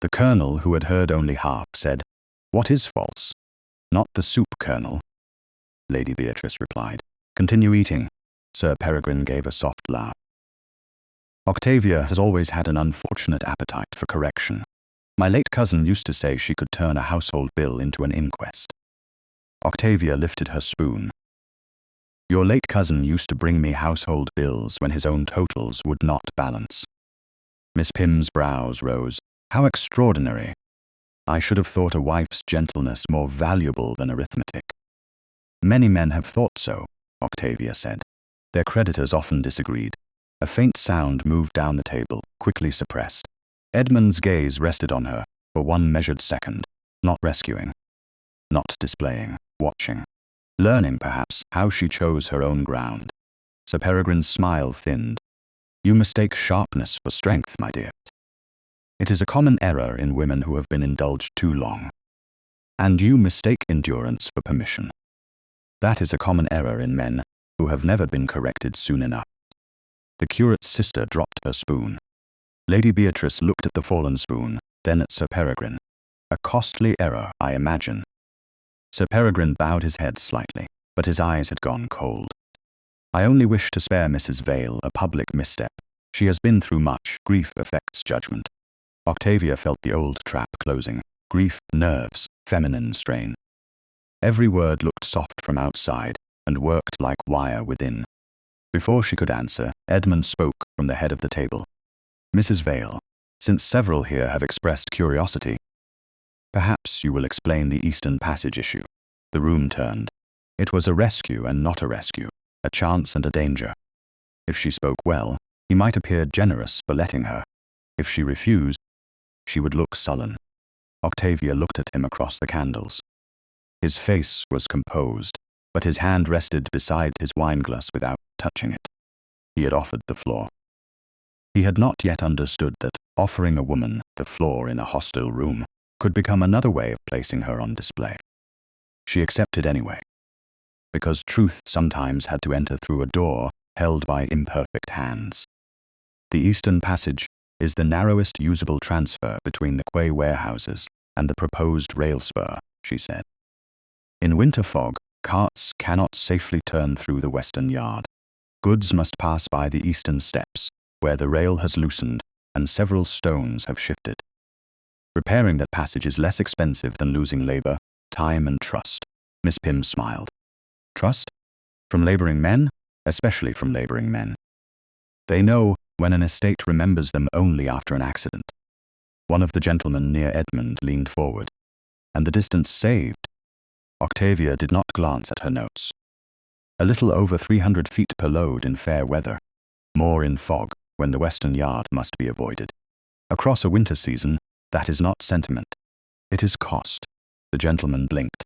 The colonel, who had heard only half, said, "What is false?" "Not the soup, Colonel," Lady Beatrice replied. "Continue eating." Sir Peregrine gave a soft laugh. Octavia has always had an unfortunate appetite for correction. My late cousin used to say she could turn a household bill into an inquest. Octavia lifted her spoon. Your late cousin used to bring me household bills when his own totals would not balance. Miss Pym's brows rose. How extraordinary. I should have thought a wife's gentleness more valuable than arithmetic. Many men have thought so, Octavia said. Their creditors often disagreed. A faint sound moved down the table, quickly suppressed. Edmund's gaze rested on her for one measured second, not rescuing, not displaying, watching, learning, perhaps, how she chose her own ground. Sir Peregrine's smile thinned. You mistake sharpness for strength, my dear. It is a common error in women who have been indulged too long. And you mistake endurance for permission. That is a common error in men who have never been corrected soon enough. The curate's sister dropped her spoon. Lady Beatrice looked at the fallen spoon, then at Sir Peregrine. A costly error, I imagine. Sir Peregrine bowed his head slightly, but his eyes had gone cold. I only wish to spare Mrs. Vale a public misstep. She has been through much. Grief affects judgment. Octavia felt the old trap closing. Grief, nerves, feminine strain. Every word looked soft from outside and worked like wire within. Before she could answer, Edmund spoke from the head of the table. Mrs. Vale, since several here have expressed curiosity, perhaps you will explain the Eastern Passage issue. The room turned. It was a rescue and not a rescue, a chance and a danger. If she spoke well, he might appear generous for letting her. If she refused, she would look sullen. Octavia looked at him across the candles. His face was composed, but his hand rested beside his wineglass without touching it. He had offered the floor. He had not yet understood that offering a woman the floor in a hostile room could become another way of placing her on display. She accepted anyway, because truth sometimes had to enter through a door held by imperfect hands. The Eastern Passage is the narrowest usable transfer between the Quay warehouses and the proposed rail spur, she said. In winter fog, carts cannot safely turn through the western yard. Goods must pass by the eastern steps, where the rail has loosened and several stones have shifted. Repairing that passage is less expensive than losing labor, time, and trust. Miss Pym smiled. Trust? From laboring men? Especially from laboring men. They know when an estate remembers them only after an accident. One of the gentlemen near Edmund leaned forward. And the distance saved. Octavia did not glance at her notes. A little over 300 feet per load in fair weather. More in fog, when the western yard must be avoided. Across a winter season, that is not sentiment. It is cost. The gentleman blinked.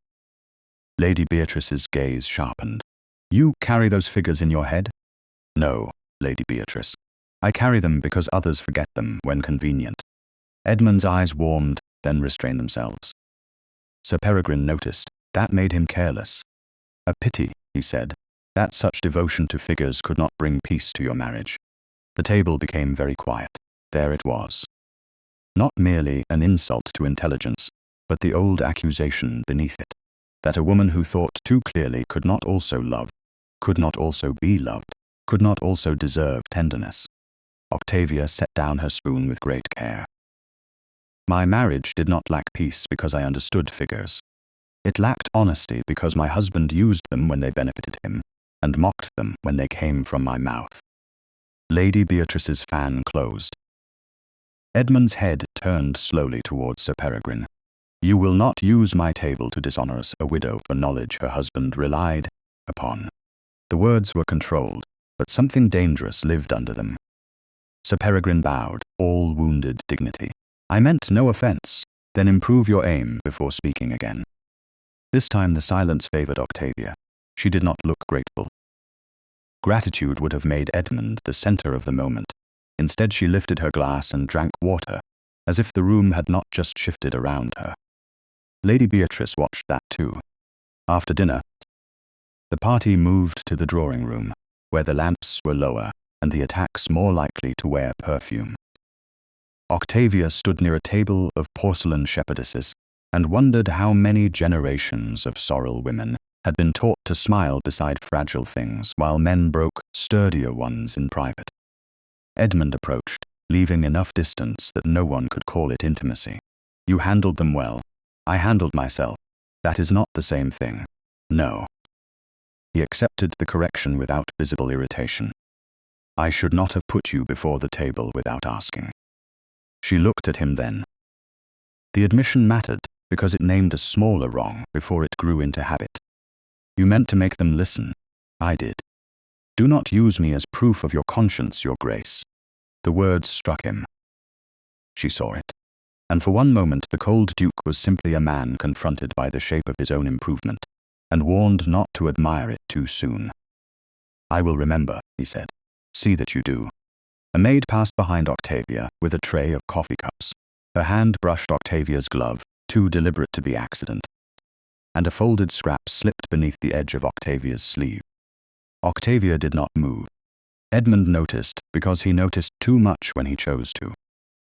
Lady Beatrice's gaze sharpened. You carry those figures in your head? No, Lady Beatrice. I carry them because others forget them when convenient. Edmund's eyes warmed, then restrained themselves. Sir Peregrine noticed. That made him careless. A pity, he said, that such devotion to figures could not bring peace to your marriage. The table became very quiet. There it was. Not merely an insult to intelligence, but the old accusation beneath it, that a woman who thought too clearly could not also love, could not also be loved, could not also deserve tenderness. Octavia set down her spoon with great care. My marriage did not lack peace because I understood figures. It lacked honesty because my husband used them when they benefited him, and mocked them when they came from my mouth. Lady Beatrice's fan closed. Edmund's head turned slowly towards Sir Peregrine. You will not use my table to dishonor a widow for knowledge her husband relied upon. The words were controlled, but something dangerous lived under them. Sir Peregrine bowed, all wounded dignity. I meant no offense. Then improve your aim before speaking again. This time the silence favored Octavia. She did not look grateful. Gratitude would have made Edmund the center of the moment. Instead she lifted her glass and drank water, as if the room had not just shifted around her. Lady Beatrice watched that too. After dinner, The party moved to the drawing room, where the lamps were lower and the attacks more likely to wear perfume. Octavia stood near a table of porcelain shepherdesses and wondered how many generations of sorrel women had been taught to smile beside fragile things while men broke sturdier ones in private. Edmund approached, leaving enough distance that no one could call it intimacy. You handled them well. I handled myself. That is not the same thing. No. He accepted the correction without visible irritation. I should not have put you before the table without asking. She looked at him then. The admission mattered because it named a smaller wrong before it grew into habit. You meant to make them listen. I did. Do not use me as proof of your conscience, Your Grace. The words struck him. She saw it. And for one moment the cold Duke was simply a man confronted by the shape of his own improvement, and warned not to admire it too soon. I will remember, he said. See that you do. A maid passed behind Octavia with a tray of coffee cups. Her hand brushed Octavia's glove, too deliberate to be accident, and a folded scrap slipped beneath the edge of Octavia's sleeve. Octavia did not move. Edmund noticed because he noticed too much when he chose to.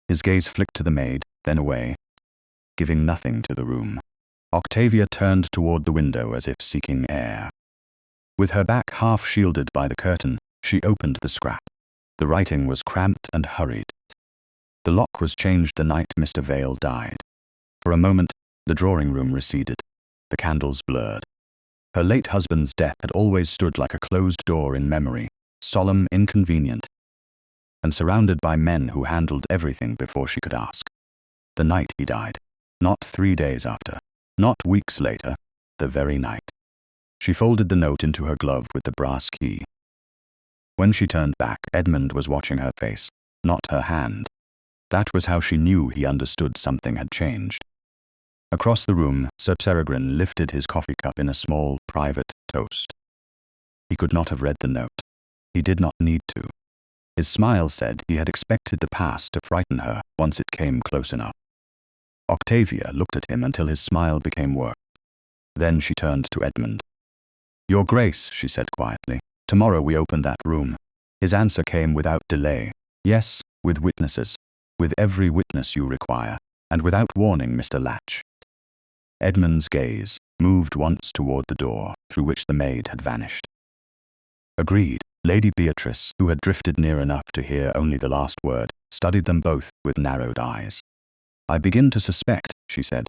His gaze flicked to the maid, then away, giving nothing to the room. Octavia turned toward the window as if seeking air. With her back half shielded by the curtain, she opened the scrap. The writing was cramped and hurried. The lock was changed the night Mr. Vale died. For a moment, the drawing room receded. The candles blurred. Her late husband's death had always stood like a closed door in memory, solemn, inconvenient, and surrounded by men who handled everything before she could ask. The night he died. Not 3 days after. Not weeks later. The very night. She folded the note into her glove with the brass key. When she turned back, Edmund was watching her face, not her hand. That was how she knew he understood something had changed. Across the room, Sir Peregrine lifted his coffee cup in a small, private toast. He could not have read the note. He did not need to. His smile said he had expected the past to frighten her once it came close enough. Octavia looked at him until his smile became worse. Then she turned to Edmund. Your Grace, she said quietly, tomorrow we open that room. His answer came without delay. Yes, with witnesses. With every witness you require, and without warning, Mr. Latch. Edmund's gaze moved once toward the door through which the maid had vanished. Agreed. Lady Beatrice, who had drifted near enough to hear only the last word, studied them both with narrowed eyes. I begin to suspect, she said,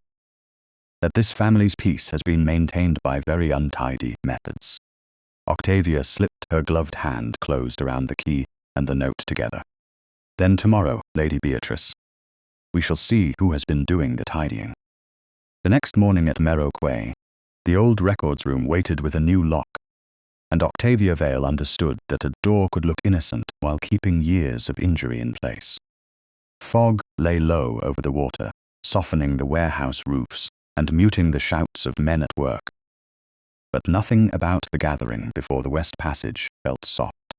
that this family's peace has been maintained by very untidy methods. Octavia slipped her gloved hand closed around the key and the note together. Then tomorrow, Lady Beatrice, we shall see who has been doing the tidying. The next morning at Merrow Quay, the old records room waited with a new lock, and Octavia Vale understood that a door could look innocent while keeping years of injury in place. Fog lay low over the water, softening the warehouse roofs and muting the shouts of men at work. But nothing about the gathering before the West Passage felt soft.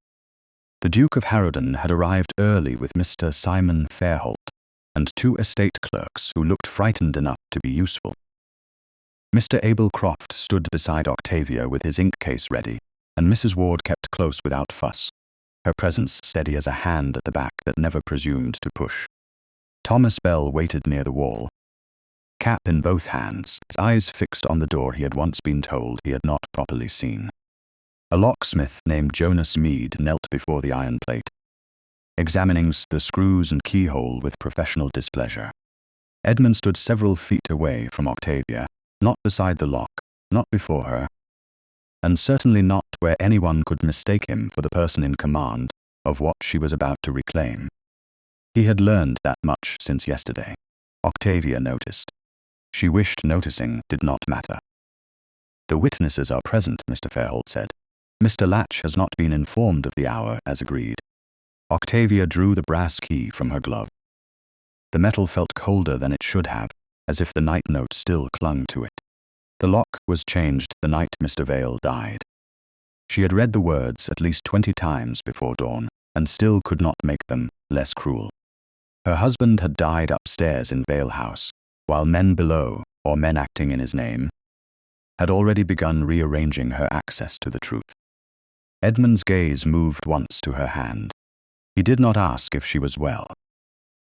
The Duke of Harrowden had arrived early with Mr. Simon Fairholt and 2 estate clerks who looked frightened enough to be useful. Mr. Abel Croft stood beside Octavia with his ink case ready, and Mrs. Ward kept close without fuss, her presence steady as a hand at the back that never presumed to push. Thomas Bell waited near the wall, cap in both hands, his eyes fixed on the door he had once been told he had not properly seen. A locksmith named Jonas Mead knelt before the iron plate, examining the screws and keyhole with professional displeasure. Edmund stood several feet away from Octavia, not beside the lock, not before her, and certainly not where anyone could mistake him for the person in command of what she was about to reclaim. He had learned that much since yesterday. Octavia noticed. She wished noticing did not matter. The witnesses are present, Mr. Fairholt said. Mr. Latch has not been informed of the hour as agreed. Octavia drew the brass key from her glove. The metal felt colder than it should have, as if the night note still clung to it. The lock was changed the night Mr. Vale died. She had read the words at least 20 times before dawn, and still could not make them less cruel. Her husband had died upstairs in Vale House, while men below, or men acting in his name, had already begun rearranging her access to the truth. Edmund's gaze moved once to her hand. He did not ask if she was well.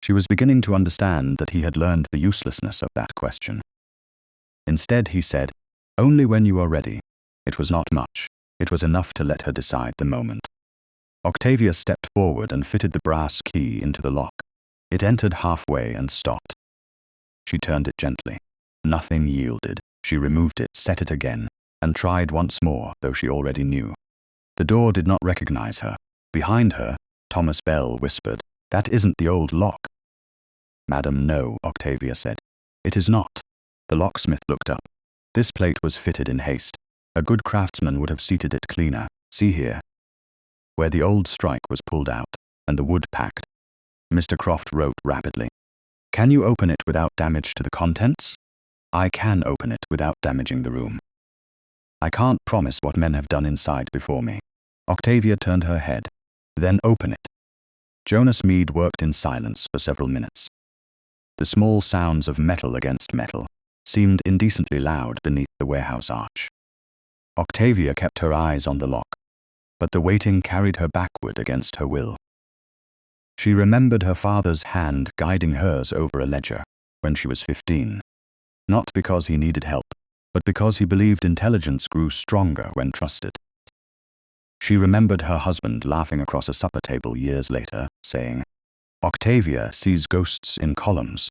She was beginning to understand that he had learned the uselessness of that question. Instead, he said, "Only when you are ready." It was not much. It was enough to let her decide the moment. Octavia stepped forward and fitted the brass key into the lock. It entered halfway and stopped. She turned it gently. Nothing yielded. She removed it, set it again, and tried once more, though she already knew. The door did not recognize her. Behind her, Thomas Bell whispered, "That isn't the old lock." "Madam, no," Octavia said. "It is not." The locksmith looked up. "This plate was fitted in haste. A good craftsman would have seated it cleaner. See here." Where the old strike was pulled out, and the wood packed, Mr. Croft wrote rapidly, "Can you open it without damage to the contents?" "I can open it without damaging the room. I can't promise what men have done inside before me." Octavia turned her head. "Then open it." Jonas Mead worked in silence for several minutes. The small sounds of metal against metal seemed indecently loud beneath the warehouse arch. Octavia kept her eyes on the lock, but the waiting carried her backward against her will. She remembered her father's hand guiding hers over a ledger when she was 15, not because he needed help, but because he believed intelligence grew stronger when trusted. She remembered her husband laughing across a supper table years later, saying, "Octavia sees ghosts in columns,"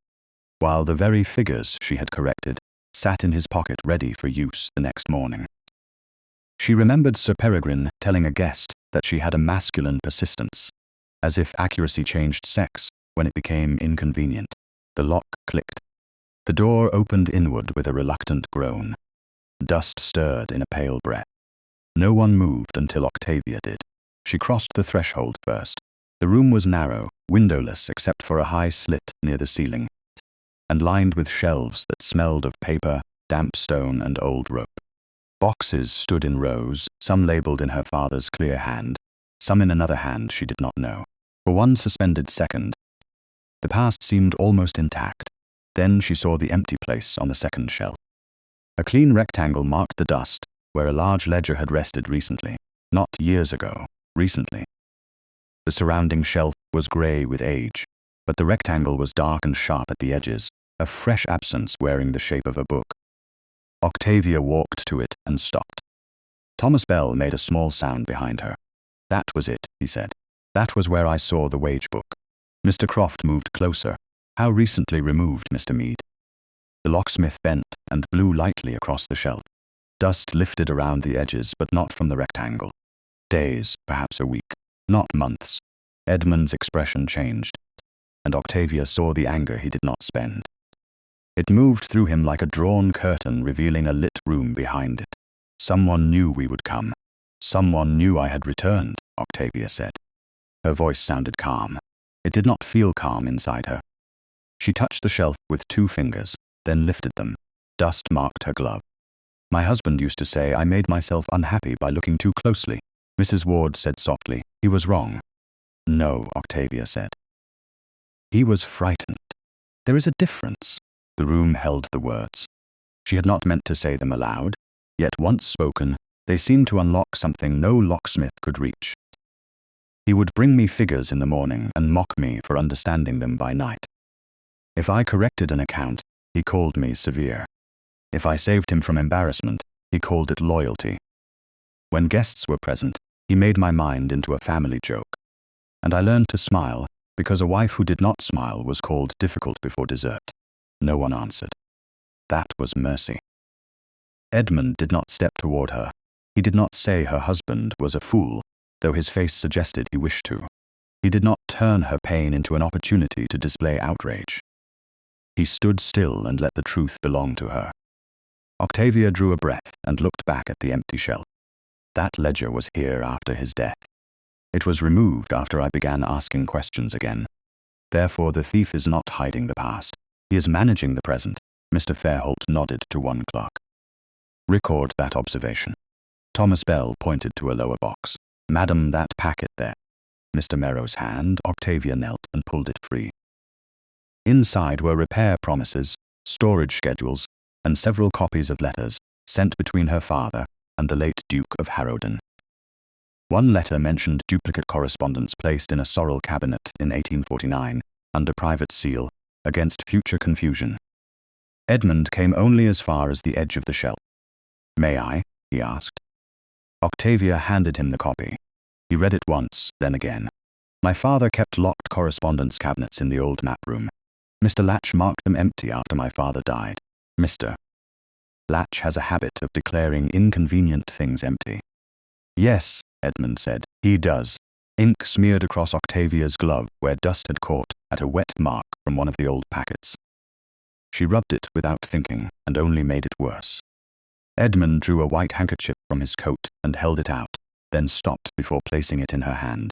while the very figures she had corrected sat in his pocket ready for use the next morning. She remembered Sir Peregrine telling a guest that she had a masculine persistence, as if accuracy changed sex when it became inconvenient. The lock clicked. The door opened inward with a reluctant groan. Dust stirred in a pale breath. No one moved until Octavia did. She crossed the threshold first. The room was narrow, windowless except for a high slit near the ceiling, and lined with shelves that smelled of paper, damp stone, and old rope. Boxes stood in rows, some labeled in her father's clear hand, some in another hand she did not know. For one suspended second, the past seemed almost intact. Then she saw the empty place on the second shelf. A clean rectangle marked the dust where a large ledger had rested recently. Not years ago, recently. The surrounding shelf was grey with age, but the rectangle was dark and sharp at the edges, a fresh absence wearing the shape of a book. Octavia walked to it and stopped. Thomas Bell made a small sound behind her. "That was it," he said. "That was where I saw the wage book." Mr. Croft moved closer. "How recently removed, Mr. Mead?" The locksmith bent and blew lightly across the shelf. Dust lifted around the edges, but not from the rectangle. "Days, perhaps a week, not months." Edmund's expression changed, and Octavia saw the anger he did not spend. It moved through him like a drawn curtain revealing a lit room behind it. "Someone knew we would come. Someone knew I had returned," Octavia said. Her voice sounded calm. It did not feel calm inside her. She touched the shelf with 2 fingers, then lifted them. Dust marked her glove. "My husband used to say I made myself unhappy by looking too closely," Mrs. Ward said softly. "He was wrong." "No," Octavia said. "He was frightened. There is a difference." The room held the words. She had not meant to say them aloud, yet once spoken, they seemed to unlock something no locksmith could reach. "He would bring me figures in the morning and mock me for understanding them by night. If I corrected an account, he called me severe. If I saved him from embarrassment, he called it loyalty. When guests were present, he made my mind into a family joke. And I learned to smile, because a wife who did not smile was called difficult before dessert." No one answered. That was mercy. Edmund did not step toward her. He did not say her husband was a fool, though his face suggested he wished to. He did not turn her pain into an opportunity to display outrage. He stood still and let the truth belong to her. Octavia drew a breath and looked back at the empty shelf. That ledger was here after his death. It was removed after I began asking questions again. Therefore, the thief is not hiding the past. He is managing the present. Mr. Fairholt nodded to one clerk. "Record that observation." Thomas Bell pointed to a lower box. "Madam, that packet there." Mr. Merrow's hand, Octavia knelt and pulled it free. Inside were repair promises, storage schedules, and several copies of letters, sent between her father and the late Duke of Harrowden. One letter mentioned duplicate correspondence placed in a sorrel cabinet in 1849, under private seal, against future confusion. Edmund came only as far as the edge of the shelf. "May I?" he asked. Octavia handed him the copy. He read it once, then again. "My father kept locked correspondence cabinets in the old map room. Mr. Latch marked them empty after my father died. Mr. Latch has a habit of declaring inconvenient things empty." "Yes," Edmund said, "he does." Ink smeared across Octavia's glove where dust had caught at a wet mark from one of the old packets. She rubbed it without thinking, and only made it worse. Edmund drew a white handkerchief from his coat and held it out, then stopped before placing it in her hand.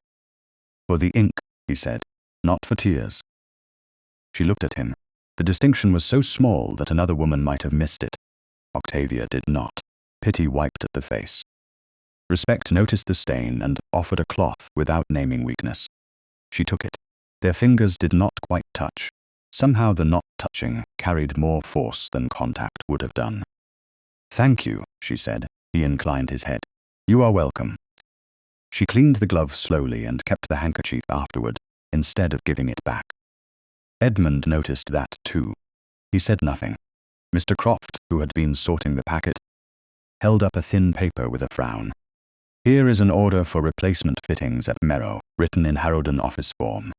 "For the ink," he said, "not for tears." She looked at him. The distinction was so small that another woman might have missed it. Octavia did not. Pity wiped at the face. Respect noticed the stain and offered a cloth without naming weakness. She took it. Their fingers did not quite touch. Somehow the not touching carried more force than contact would have done. "Thank you," she said. He inclined his head. "You are welcome." She cleaned the glove slowly and kept the handkerchief afterward, instead of giving it back. Edmund noticed that too. He said nothing. Mr. Croft, who had been sorting the packet, held up a thin paper with a frown. "Here is an order for replacement fittings at Merrow, written in Harrowden office form.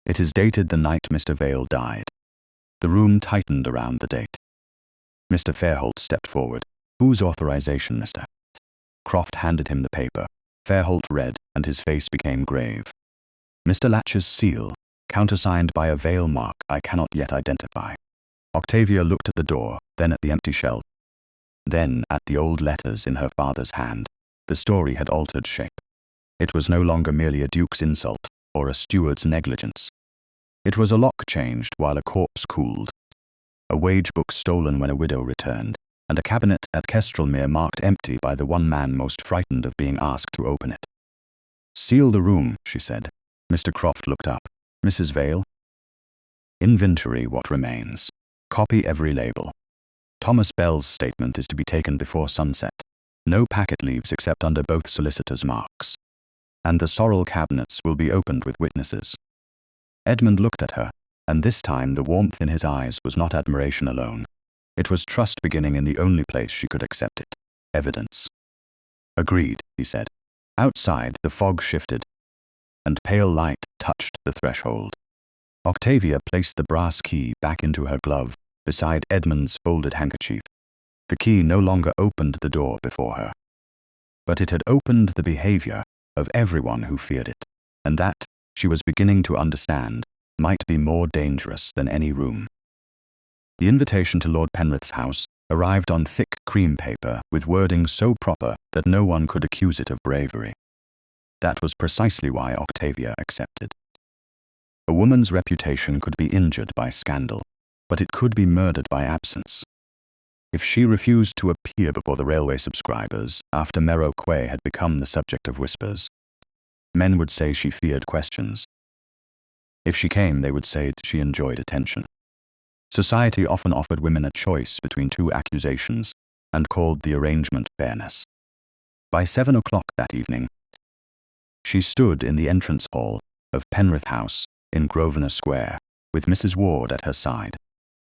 It is dated the night Mr. Vale died." The room tightened around the date. Mr. Fairholt stepped forward. "Whose authorization, Mr.?" Croft handed him the paper. Fairholt read, and his face became grave. "Mr. Latch's seal, countersigned by a Vale mark I cannot yet identify." Octavia looked at the door, then at the empty shelf, then at the old letters in her father's hand. The story had altered shape. It was no longer merely a duke's insult or a steward's negligence. It was a lock changed while a corpse cooled, a wage book stolen when a widow returned, and a cabinet at Kestrelmere marked empty by the one man most frightened of being asked to open it. "Seal the room," she said. Mr. Croft looked up. "Mrs. Vale?" "Inventory what remains. Copy every label. Thomas Bell's statement is to be taken before sunset. No packet leaves except under both solicitors' marks. And the sorrel cabinets will be opened with witnesses." Edmund looked at her, and this time the warmth in his eyes was not admiration alone. It was trust beginning in the only place she could accept it: evidence. "Agreed," he said. Outside, the fog shifted, and pale light touched the threshold. Octavia placed the brass key back into her glove, beside Edmund's folded handkerchief. The key no longer opened the door before her, but it had opened the behavior of everyone who feared it, and that, she was beginning to understand, might be more dangerous than any room. The invitation to Lord Penrith's house arrived on thick cream paper with wording so proper that no one could accuse it of bravery. That was precisely why Octavia accepted. A woman's reputation could be injured by scandal, but it could be murdered by absence. If she refused to appear before the railway subscribers after Merrow Quay had become the subject of whispers, men would say she feared questions. If she came, they would say she enjoyed attention. Society often offered women a choice between two accusations and called the arrangement fairness. By 7 o'clock that evening, she stood in the entrance hall of Penrith House in Grosvenor Square, with Mrs. Ward at her side,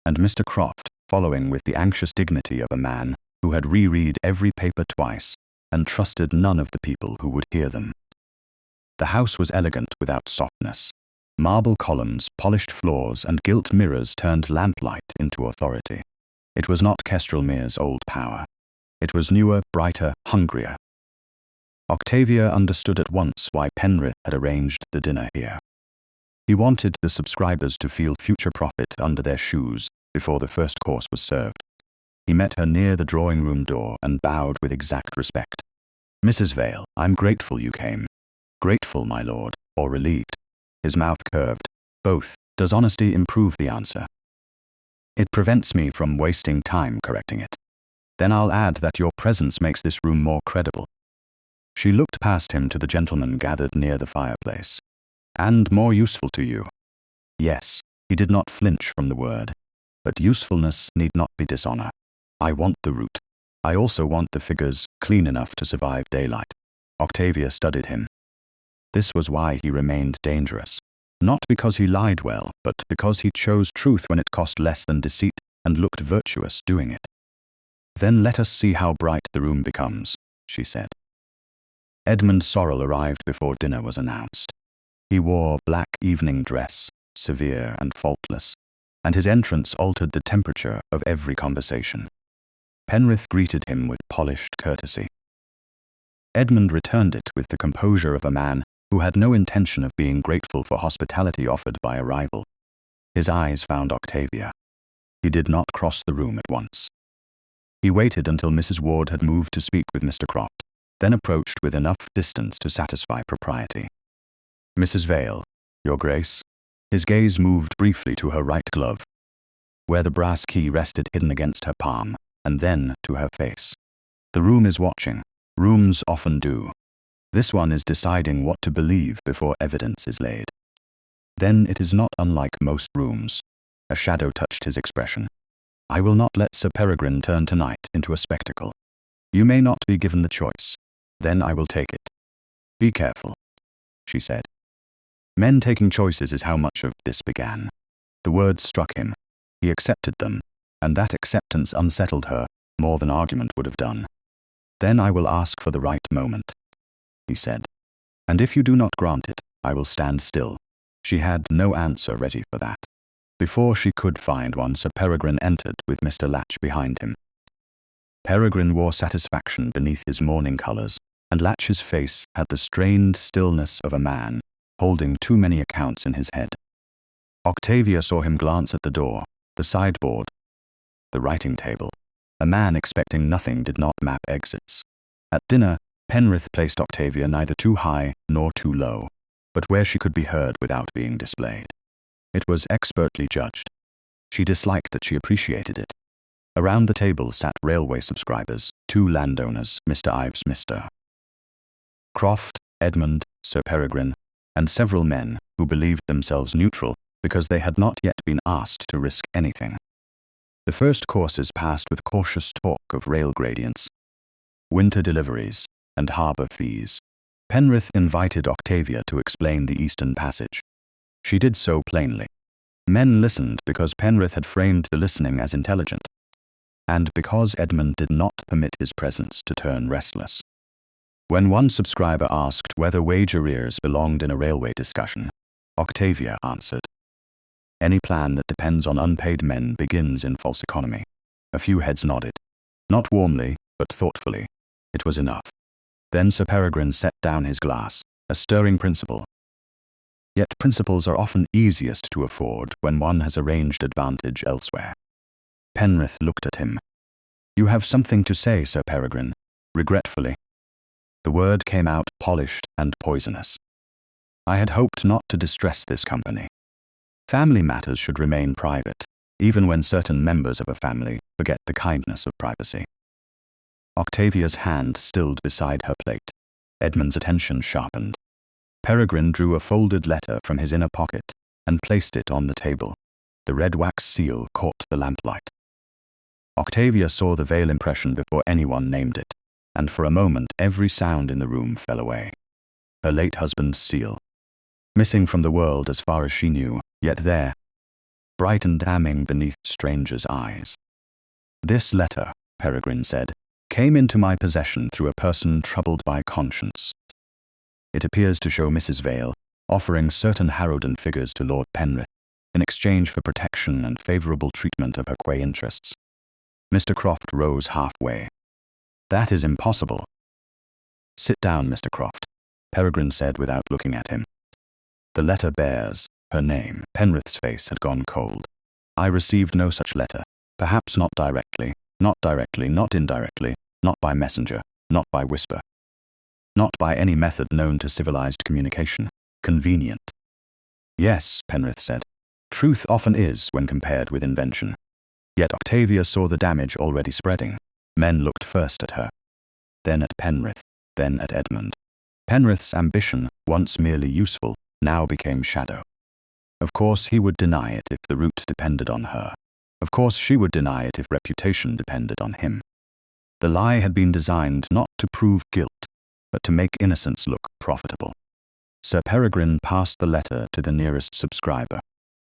and Mr. Croft following with the anxious dignity of a man who had reread every paper twice and trusted none of the people who would hear them. The house was elegant without softness. Marble columns, polished floors, and gilt mirrors turned lamplight into authority. It was not Kestrelmere's old power. It was newer, brighter, hungrier. Octavia understood at once why Penrith had arranged the dinner here. He wanted the subscribers to feel future profit under their shoes before the first course was served. He met her near the drawing-room door and bowed with exact respect. "Mrs. Vale, I'm grateful you came." "Grateful, my lord, or relieved?" His mouth curved. "Both. Does honesty improve the answer?" "It prevents me from wasting time correcting it." "Then I'll add that your presence makes this room more credible." She looked past him to the gentlemen gathered near the fireplace. "And more useful to you." Yes, he did not flinch from the word. But usefulness need not be dishonor. "I want the root." I also want the figures clean enough to survive daylight. Octavia studied him. This was why he remained dangerous. Not because he lied well, but because he chose truth when it cost less than deceit and looked virtuous doing it. Then let us see how bright the room becomes, she said. Edmund Sorrel arrived before dinner was announced. He wore black evening dress, severe and faultless, and his entrance altered the temperature of every conversation. Penrith greeted him with polished courtesy. Edmund returned it with the composure of a man who had no intention of being grateful for hospitality offered by a rival. His eyes found Octavia. He did not cross the room at once. He waited until Mrs. Ward had moved to speak with Mr. Croft, then approached with enough distance to satisfy propriety. Mrs. Vale, Your Grace. His gaze moved briefly to her right glove, where the brass key rested hidden against her palm, and then to her face. The room is watching. Rooms often do. This one is deciding what to believe before evidence is laid. Then it is not unlike most rooms. A shadow touched his expression. I will not let Sir Peregrine turn tonight into a spectacle. You may not be given the choice. Then I will take it. Be careful, she said. Men taking choices is how much of this began. The words struck him. He accepted them, and that acceptance unsettled her more than argument would have done. Then I will ask for the right moment, he said. And if you do not grant it, I will stand still. She had no answer ready for that. Before she could find one, Sir Peregrine entered with Mr. Latch behind him. Peregrine wore satisfaction beneath his mourning colours, and Latch's face had the strained stillness of a man holding too many accounts in his head. Octavia saw him glance at the door, the sideboard, the writing table. A man expecting nothing did not map exits. At dinner, Penrith placed Octavia neither too high nor too low, but where she could be heard without being displayed. It was expertly judged. She disliked that she appreciated it. Around the table sat railway subscribers, 2 landowners, Mr. Ives, Mr. Croft, Edmund, Sir Peregrine, and several men who believed themselves neutral because they had not yet been asked to risk anything. The first courses passed with cautious talk of rail gradients, winter deliveries, and harbour fees. Penrith invited Octavia to explain the Eastern Passage. She did so plainly. Men listened because Penrith had framed the listening as intelligent, and because Edmund did not permit his presence to turn restless. When one subscriber asked whether wage arrears belonged in a railway discussion, Octavia answered, Any plan that depends on unpaid men begins in false economy. A few heads nodded. Not warmly, but thoughtfully. It was enough. Then Sir Peregrine set down his glass, a stirring principle. Yet principles are often easiest to afford when one has arranged advantage elsewhere. Penrith looked at him. You have something to say, Sir Peregrine, regretfully. The word came out polished and poisonous. I had hoped not to distress this company. Family matters should remain private, even when certain members of a family forget the kindness of privacy. Octavia's hand stilled beside her plate. Edmund's attention sharpened. Peregrine drew a folded letter from his inner pocket and placed it on the table. The red wax seal caught the lamplight. Octavia saw the veil impression before anyone named it, and for a moment every sound in the room fell away. Her late husband's seal, missing from the world as far as she knew, yet there, bright and damning beneath strangers' eyes. This letter, Peregrine said, came into my possession through a person troubled by conscience. It appears to show Mrs. Vale offering certain Harrowden figures to Lord Penrith in exchange for protection and favourable treatment of her Quay interests. Mr. Croft rose halfway. That is impossible. Sit down, Mr. Croft, Peregrine said without looking at him. The letter bears her name. Penrith's face had gone cold. I received no such letter. Perhaps not directly, not indirectly, not by messenger, not by whisper. Not by any method known to civilized communication. Convenient. Yes, Penrith said. Truth often is when compared with invention. Yet Octavia saw the damage already spreading. Men looked first at her, then at Penrith, then at Edmund. Penrith's ambition, once merely useful, now became shadow. Of course he would deny it if the route depended on her. Of course she would deny it if reputation depended on him. The lie had been designed not to prove guilt, but to make innocence look profitable. Sir Peregrine passed the letter to the nearest subscriber.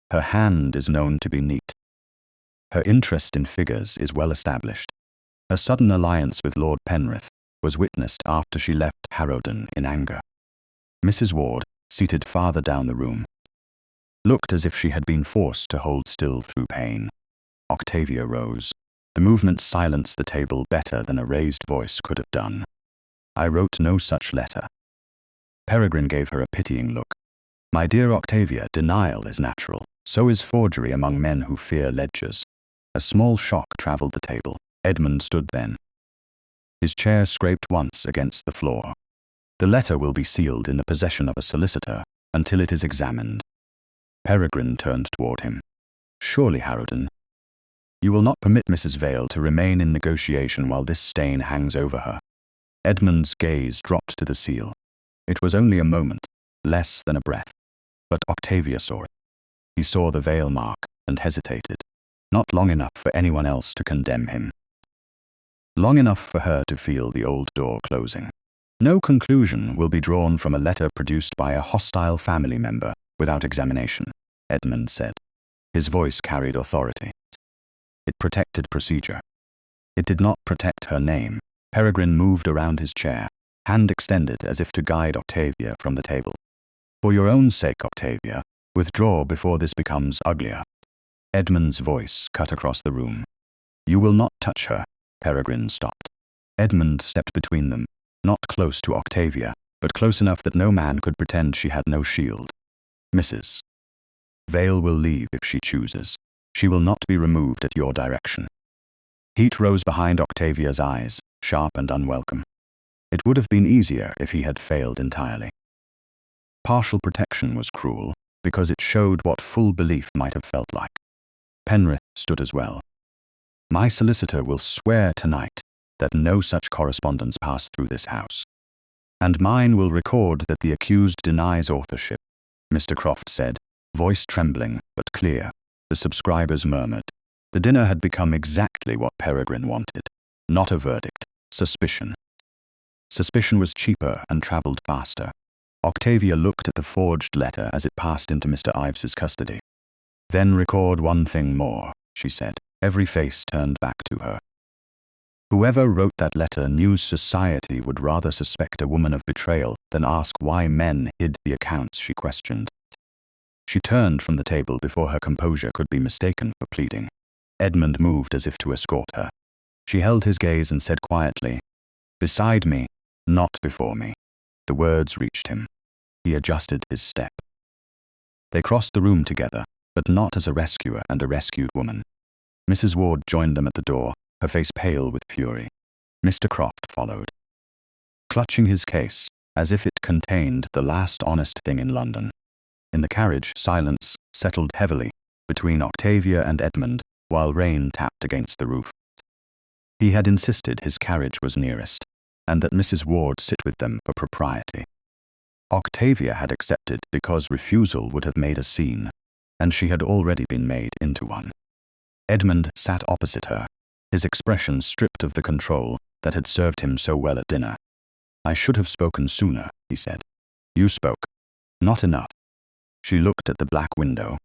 Her hand is known to be neat. Her interest in figures is well established. Her sudden alliance with Lord Penrith was witnessed after she left Harrowden in anger. Mrs. Ward, seated farther down the room, looked as if she had been forced to hold still through pain. Octavia rose. The movement silenced the table better than a raised voice could have done. I wrote no such letter. Peregrine gave her a pitying look. My dear Octavia, denial is natural. So is forgery among men who fear ledgers. A small shock travelled the table. Edmund stood then. His chair scraped once against the floor. The letter will be sealed in the possession of a solicitor until it is examined. Peregrine turned toward him. Surely, Harrowden, you will not permit Mrs. Vale to remain in negotiation while this stain hangs over her. Edmund's gaze dropped to the seal. It was only a moment, less than a breath. But Octavia saw it. He saw the veil mark and hesitated. Not long enough for anyone else to condemn him. Long enough for her to feel the old door closing. No conclusion will be drawn from a letter produced by a hostile family member without examination, Edmund said. His voice carried authority. It protected procedure. It did not protect her name. Peregrine moved around his chair, hand extended as if to guide Octavia from the table. For your own sake, Octavia, withdraw before this becomes uglier. Edmund's voice cut across the room. You will not touch her. Peregrine stopped. Edmund stepped between them, not close to Octavia, but close enough that no man could pretend she had no shield. Mrs. Vale will leave if she chooses. She will not be removed at your direction. Heat rose behind Octavia's eyes, sharp and unwelcome. It would have been easier if he had failed entirely. Partial protection was cruel, because it showed what full belief might have felt like. Penrith stood as well. My solicitor will swear tonight that no such correspondence passed through this house. And mine will record that the accused denies authorship, Mr. Croft said, voice trembling but clear. The subscribers murmured. The dinner had become exactly what Peregrine wanted. Not a verdict, suspicion. Suspicion was cheaper and travelled faster. Octavia looked at the forged letter as it passed into Mr. Ives's custody. Then record one thing more, she said. Every face turned back to her. Whoever wrote that letter knew society would rather suspect a woman of betrayal than ask why men hid the accounts she questioned. She turned from the table before her composure could be mistaken for pleading. Edmund moved as if to escort her. She held his gaze and said quietly, beside me, not before me. The words reached him. He adjusted his step. They crossed the room together, but not as a rescuer and a rescued woman. Mrs. Ward joined them at the door, her face pale with fury. Mr. Croft followed, clutching his case, as if it contained the last honest thing in London. In the carriage, silence settled heavily between Octavia and Edmund, while rain tapped against the roof. He had insisted his carriage was nearest, and that Mrs. Ward sit with them for propriety. Octavia had accepted because refusal would have made a scene, and she had already been made into one. Edmund sat opposite her, his expression stripped of the control that had served him so well at dinner. I should have spoken sooner, he said. You spoke. Not enough. She looked at the black window,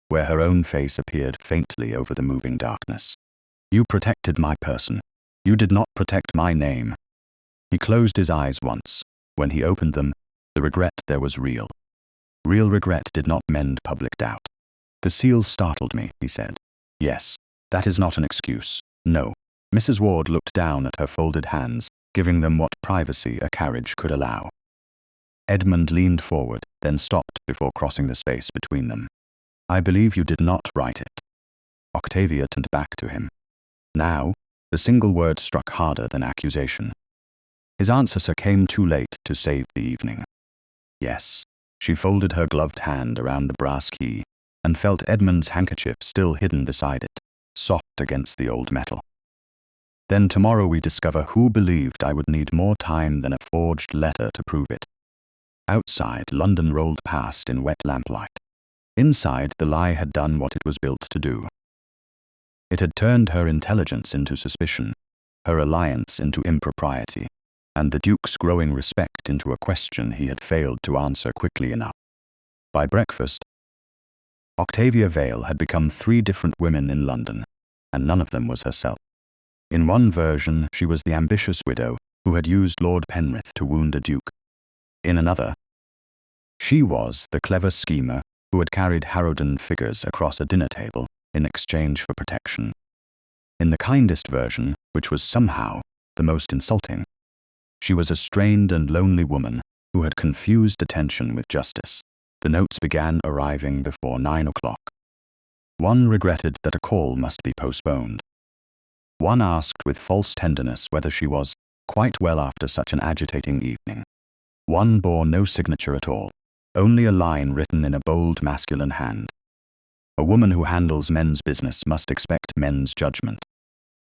where her own face appeared faintly over the moving darkness. You protected my person. You did not protect my name. He closed his eyes once. When he opened them, the regret there was real. Real regret did not mend public doubt. The seal startled me, he said. Yes, that is not an excuse. No. Mrs. Ward looked down at her folded hands, giving them what privacy a carriage could allow. Edmund leaned forward, then stopped before crossing the space between them. I believe you did not write it. Octavia turned back to him. Now, the single word struck harder than accusation. His answer came too late to save the evening. Yes. She folded her gloved hand around the brass key and felt Edmund's handkerchief still hidden beside it, soft against the old metal. Then tomorrow we discover who believed I would need more time than a forged letter to prove it. Outside, London rolled past in wet lamplight. Inside, the lie had done what it was built to do. It had turned her intelligence into suspicion, her alliance into impropriety, and the Duke's growing respect into a question he had failed to answer quickly enough. By breakfast, Octavia Vale had become 3 different women in London, and none of them was herself. In one version, she was the ambitious widow who had used Lord Penrith to wound a duke. In another, she was the clever schemer who had carried Harrowden figures across a dinner table in exchange for protection. In the kindest version, which was somehow the most insulting, she was a strained and lonely woman who had confused attention with justice. The notes began arriving before 9 o'clock. One regretted that a call must be postponed. One asked with false tenderness whether she was quite well after such an agitating evening. One bore no signature at all, only a line written in a bold masculine hand. A woman who handles men's business must expect men's judgment.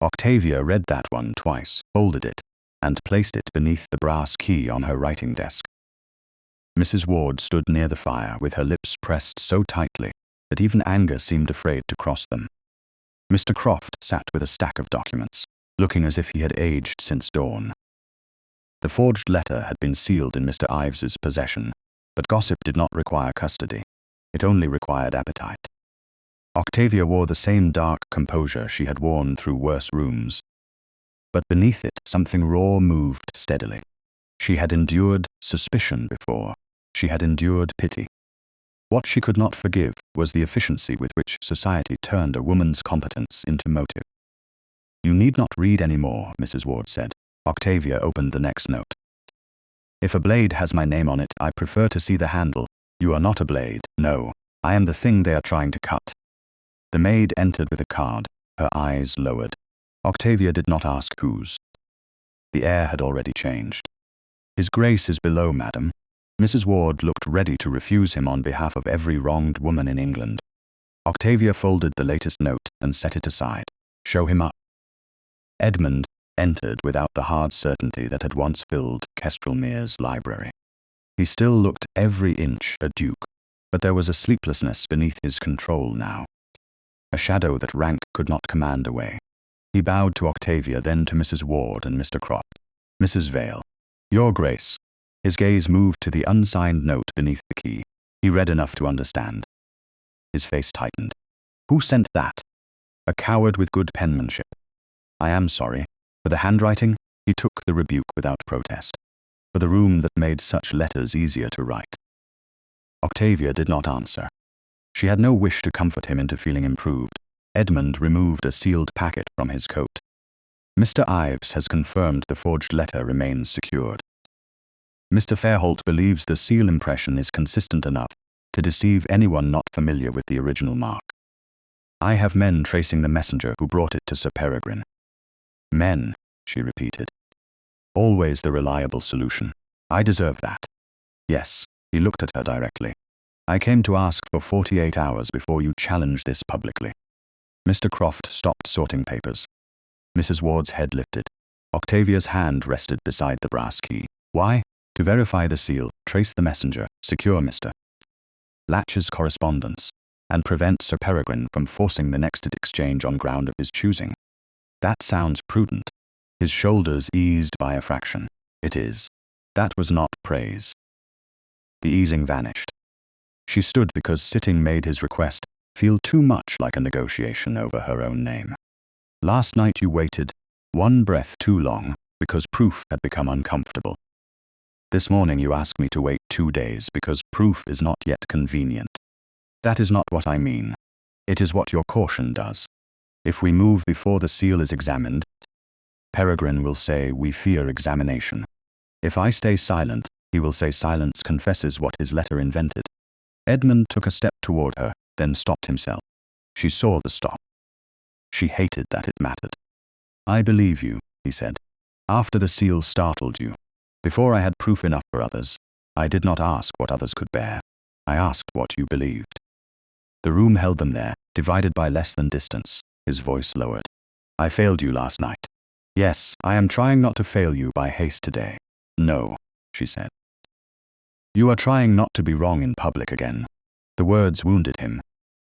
Octavia read that one twice, folded it, and placed it beneath the brass key on her writing desk. Mrs. Ward stood near the fire with her lips pressed so tightly that even anger seemed afraid to cross them. Mr. Croft sat with a stack of documents, looking as if he had aged since dawn. The forged letter had been sealed in Mr. Ives's possession, but gossip did not require custody. It only required appetite. Octavia wore the same dark composure she had worn through worse rooms, but beneath it something raw moved steadily. She had endured suspicion before. She had endured pity. What she could not forgive was the efficiency with which society turned a woman's competence into motive. "You need not read any more," Mrs. Ward said. Octavia opened the next note. "If a blade has my name on it, I prefer to see the handle. You are not a blade. No, I am the thing they are trying to cut." The maid entered with a card, her eyes lowered. Octavia did not ask whose. The air had already changed. "His Grace is below, madam." Mrs. Ward looked ready to refuse him on behalf of every wronged woman in England. Octavia folded the latest note and set it aside. "Show him up." Edmund entered without the hard certainty that had once filled Kestrelmere's library. He still looked every inch a duke, but there was a sleeplessness beneath his control now, a shadow that rank could not command away. He bowed to Octavia, then to Mrs. Ward and Mr. Croft. "Mrs. Vale." "Your Grace." His gaze moved to the unsigned note beneath the key. He read enough to understand. His face tightened. "Who sent that?" "A coward with good penmanship." "I am sorry. For the handwriting?" He took the rebuke without protest. "For the room that made such letters easier to write." Octavia did not answer. She had no wish to comfort him into feeling improved. Edmund removed a sealed packet from his coat. "Mr. Ives has confirmed the forged letter remains secured. Mr. Fairholt believes the seal impression is consistent enough to deceive anyone not familiar with the original mark. I have men tracing the messenger who brought it to Sir Peregrine." "Men," she repeated. "Always the reliable solution. I deserve that." "Yes." He looked at her directly. "I came to ask for 48 hours before you challenge this publicly." Mr. Croft stopped sorting papers. Mrs. Ward's head lifted. Octavia's hand rested beside the brass key. "Why?" "To verify the seal, trace the messenger, secure Mr. Latch's correspondence, and prevent Sir Peregrine from forcing the next exchange on ground of his choosing." "That sounds prudent." His shoulders eased by a fraction. "It is." That was not praise. The easing vanished. She stood because sitting made his request feel too much like a negotiation over her own name. "Last night you waited one breath too long because proof had become uncomfortable. This morning you ask me to wait 2 days because proof is not yet convenient. That is not what I mean. It is what your caution does. If we move before the seal is examined, Peregrine will say we fear examination. If I stay silent, he will say silence confesses what his letter invented." Edmund took a step toward her, then stopped himself. She saw the stop. She hated that it mattered. "I believe you," he said. "After the seal startled you. Before I had proof enough for others, I did not ask what others could bear. I asked what you believed." The room held them there, divided by less than distance. His voice lowered. "I failed you last night. Yes, I am trying not to fail you by haste today." "No," she said. "You are trying not to be wrong in public again." The words wounded him.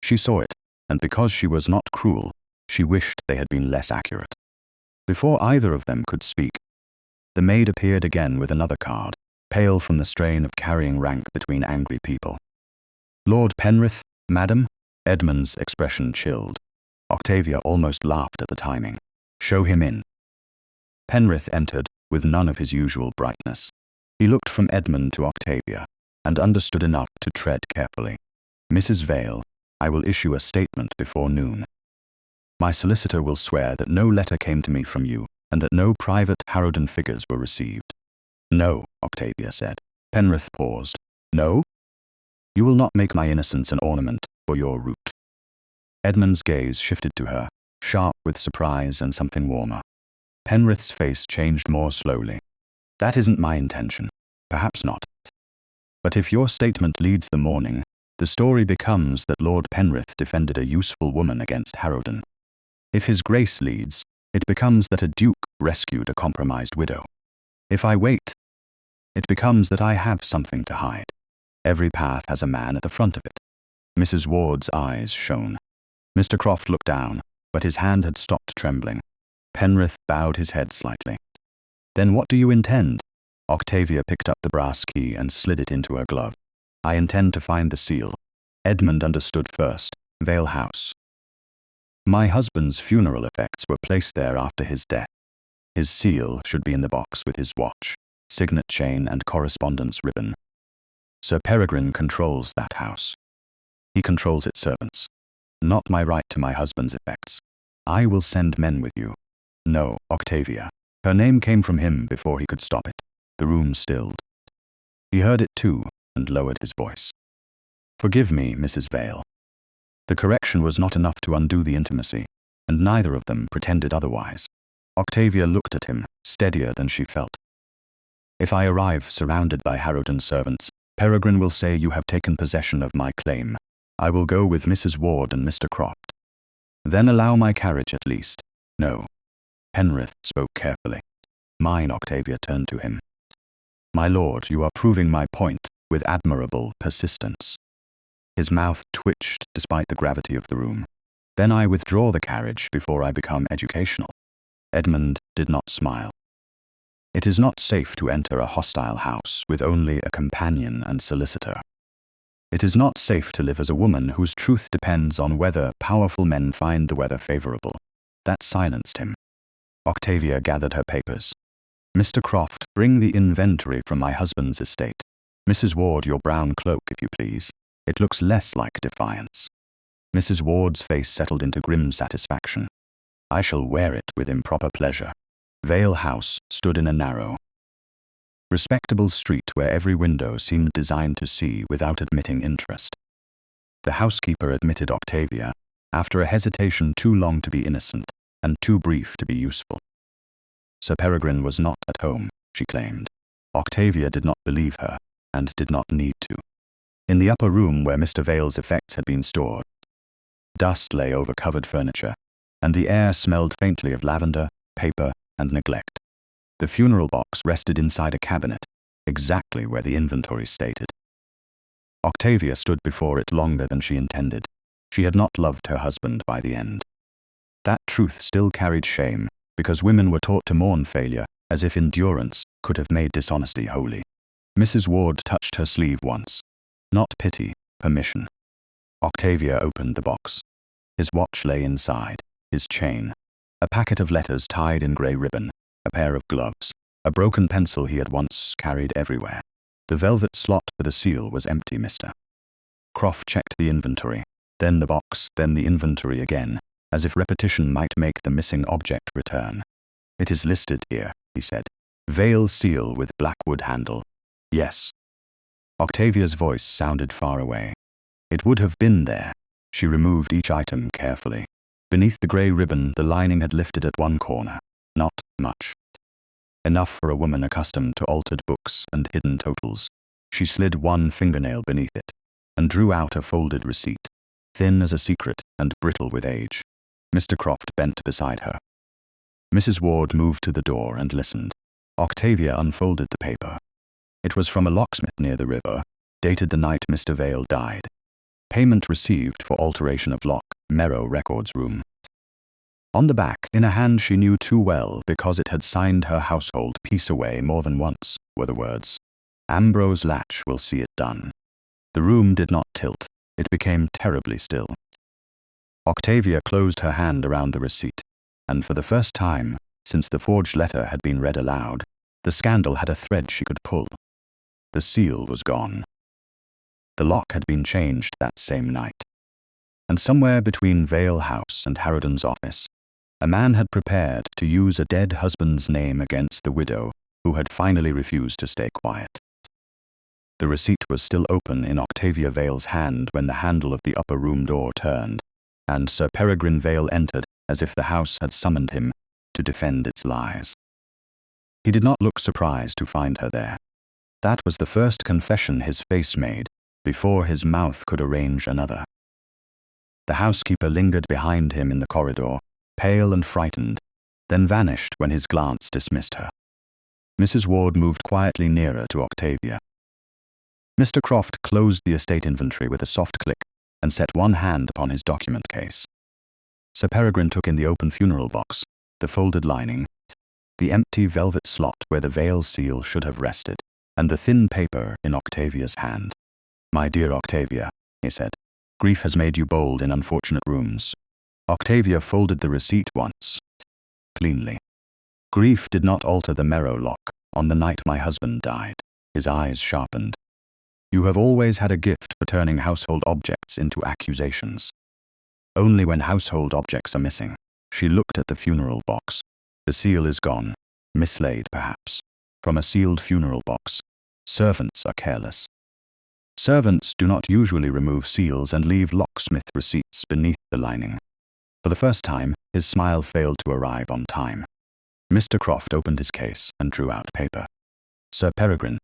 She saw it, and because she was not cruel, she wished they had been less accurate. Before either of them could speak, the maid appeared again with another card, pale from the strain of carrying rank between angry people. "Lord Penrith, madam?" Edmund's expression chilled. Octavia almost laughed at the timing. "Show him in." Penrith entered, with none of his usual brightness. He looked from Edmund to Octavia, and understood enough to tread carefully. "Mrs. Vale, I will issue a statement before noon. My solicitor will swear that no letter came to me from you, and that no private Harrowden figures were received." "No," Octavia said. Penrith paused. "No? You will not make my innocence an ornament for your route." Edmund's gaze shifted to her, sharp with surprise and something warmer. Penrith's face changed more slowly. "That isn't my intention. Perhaps not. But if your statement leads the morning, the story becomes that Lord Penrith defended a useful woman against Harrowden. If his grace leads, it becomes that a duke rescued a compromised widow. If I wait, it becomes that I have something to hide. Every path has a man at the front of it." Mrs. Ward's eyes shone. Mr. Croft looked down, but his hand had stopped trembling. Penrith bowed his head slightly. "Then what do you intend?" Octavia picked up the brass key and slid it into her glove. "I intend to find the seal." Edmund understood first. "Vale House. My husband's funeral effects were placed there after his death. His seal should be in the box with his watch, signet chain and correspondence ribbon. Sir Peregrine controls that house. He controls its servants. Not my right to my husband's effects. I will send men with you." "No, Octavia." Her name came from him before he could stop it. The room stilled. He heard it too, and lowered his voice. "Forgive me, Mrs. Vale." The correction was not enough to undo the intimacy, and neither of them pretended otherwise. Octavia looked at him, steadier than she felt. "If I arrive surrounded by Harrowden servants, Peregrine will say you have taken possession of my claim. I will go with Mrs. Ward and Mr. Croft. Then allow my carriage at least." "No." Penrith spoke carefully. "Mine." Octavia turned to him. "My lord, you are proving my point with admirable persistence." His mouth twitched despite the gravity of the room. "Then I withdraw the carriage before I become educational." Edmund did not smile. It is not safe to enter a hostile house with only a companion and solicitor. It is not safe to live as a woman whose truth depends on whether powerful men find the weather favorable. That silenced him. Octavia gathered her papers. "Mr. Croft, bring the inventory from my husband's estate. Mrs. Ward, your brown cloak, if you please. It looks less like defiance." Mrs. Ward's face settled into grim satisfaction. "I shall wear it with improper pleasure." Vale House stood in a narrow, respectable street where every window seemed designed to see without admitting interest. The housekeeper admitted Octavia, after a hesitation too long to be innocent and too brief to be useful. Sir Peregrine was not at home, she claimed. Octavia did not believe her, and did not need to. In the upper room where Mr. Vale's effects had been stored, dust lay over covered furniture, and the air smelled faintly of lavender, paper, and neglect. The funeral box rested inside a cabinet, exactly where the inventory stated. Octavia stood before it longer than she intended. She had not loved her husband by the end. That truth still carried shame, because women were taught to mourn failure as if endurance could have made dishonesty holy. Mrs. Ward touched her sleeve once. Not pity, permission. Octavia opened the box. His watch lay inside, his chain, a packet of letters tied in grey ribbon, a pair of gloves, a broken pencil he had once carried everywhere. The velvet slot for the seal was empty, Mr. Croft checked the inventory, then the box, then the inventory again, as if repetition might make the missing object return. "It is listed here," he said. "Vale seal with blackwood handle." "Yes." Octavia's voice sounded far away. "It would have been there." She removed each item carefully. Beneath the grey ribbon, the lining had lifted at one corner. Not much. Enough for a woman accustomed to altered books and hidden totals. She slid one fingernail beneath it, and drew out a folded receipt, thin as a secret and brittle with age. Mr. Croft bent beside her. Mrs. Ward moved to the door and listened. Octavia unfolded the paper. It was from a locksmith near the river, dated the night Mr. Vale died. Payment received for alteration of lock, Merrow Records room. On the back, in a hand she knew too well because it had signed her household peace away more than once, were the words, "Ambrose Latch will see it done." The room did not tilt. It became terribly still. Octavia closed her hand around the receipt, and for the first time, since the forged letter had been read aloud, the scandal had a thread she could pull. The seal was gone. The lock had been changed that same night. And somewhere between Vale House and Harrowden's office, a man had prepared to use a dead husband's name against the widow who had finally refused to stay quiet. The receipt was still open in Octavia Vale's hand when the handle of the upper room door turned, and Sir Peregrine Vale entered as if the house had summoned him to defend its lies. He did not look surprised to find her there. That was the first confession his face made before his mouth could arrange another. The housekeeper lingered behind him in the corridor, pale and frightened, then vanished when his glance dismissed her. Mrs. Ward moved quietly nearer to Octavia. Mr. Croft closed the estate inventory with a soft click and set one hand upon his document case. Sir Peregrine took in the open funeral box, the folded lining, the empty velvet slot where the Vale seal should have rested, and the thin paper in Octavia's hand. "My dear Octavia," he said, "grief has made you bold in unfortunate rooms." Octavia folded the receipt once, cleanly. "Grief did not alter the Merrow lock on the night my husband died." His eyes sharpened. "You have always had a gift for turning household objects into accusations. Only when household objects are missing." She looked at the funeral box. "The seal is gone, mislaid perhaps, from a sealed funeral box. Servants are careless. Servants do not usually remove seals and leave locksmith receipts beneath the lining." For the first time, his smile failed to arrive on time. Mr. Croft opened his case and drew out paper. "Sir Peregrine,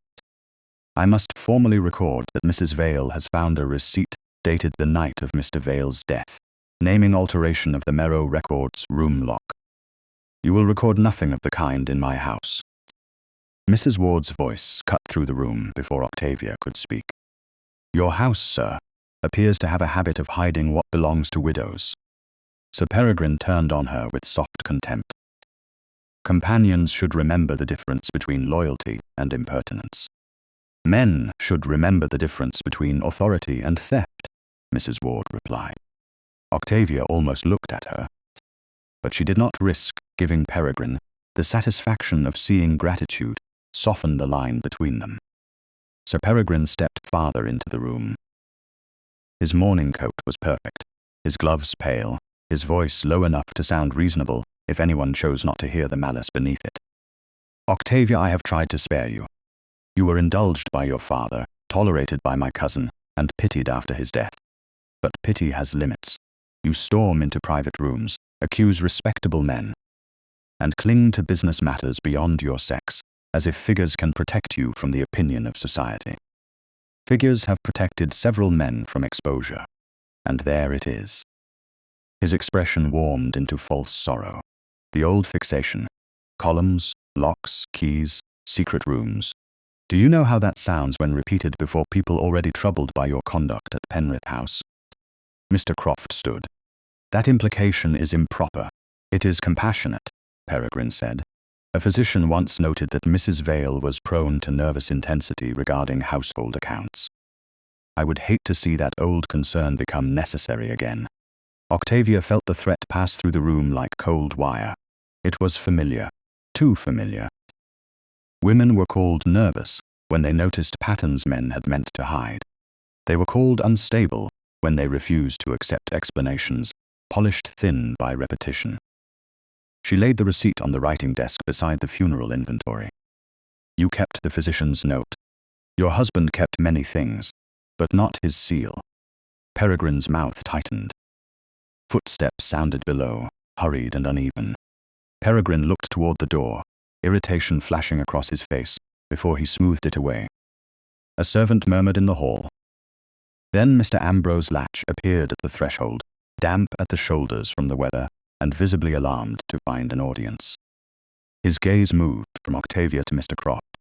I must formally record that Mrs. Vale has found a receipt dated the night of Mr. Vale's death, naming alteration of the Merrow Records room lock. You will record nothing of the kind in my house." Mrs. Ward's voice cut through the room before Octavia could speak. "Your house, sir, appears to have a habit of hiding what belongs to widows." Sir Peregrine turned on her with soft contempt. "Companions should remember the difference between loyalty and impertinence. Men should remember the difference between authority and theft," Mrs. Ward replied. Octavia almost looked at her, but she did not risk giving Peregrine the satisfaction of seeing gratitude soften the line between them. Sir Peregrine stepped farther into the room. His morning coat was perfect, his gloves pale, his voice low enough to sound reasonable if anyone chose not to hear the malice beneath it. "Octavia, I have tried to spare you. You were indulged by your father, tolerated by my cousin, and pitied after his death. But pity has limits. You storm into private rooms, accuse respectable men, and cling to business matters beyond your sex, as if figures can protect you from the opinion of society. Figures have protected several men from exposure, and there it is." His expression warmed into false sorrow. The old fixation: columns, locks, keys, secret rooms. Do you know how that sounds when repeated before people already troubled by your conduct at Penrith House? Mr. Croft stood. "That implication is improper. It is compassionate," Peregrine said. "A physician once noted that Mrs. Vale was prone to nervous intensity regarding household accounts. I would hate to see that old concern become necessary again." Octavia felt the threat pass through the room like cold wire. It was familiar, too familiar. Women were called nervous when they noticed patterns men had meant to hide. They were called unstable when they refused to accept explanations, polished thin by repetition. She laid the receipt on the writing desk beside the funeral inventory. "You kept the physician's note. Your husband kept many things, but not his seal." Peregrine's mouth tightened. Footsteps sounded below, hurried and uneven. Peregrine looked toward the door, irritation flashing across his face before he smoothed it away. A servant murmured in the hall. Then Mr. Ambrose Latch appeared at the threshold, damp at the shoulders from the weather and visibly alarmed to find an audience. His gaze moved from Octavia to Mr. Croft,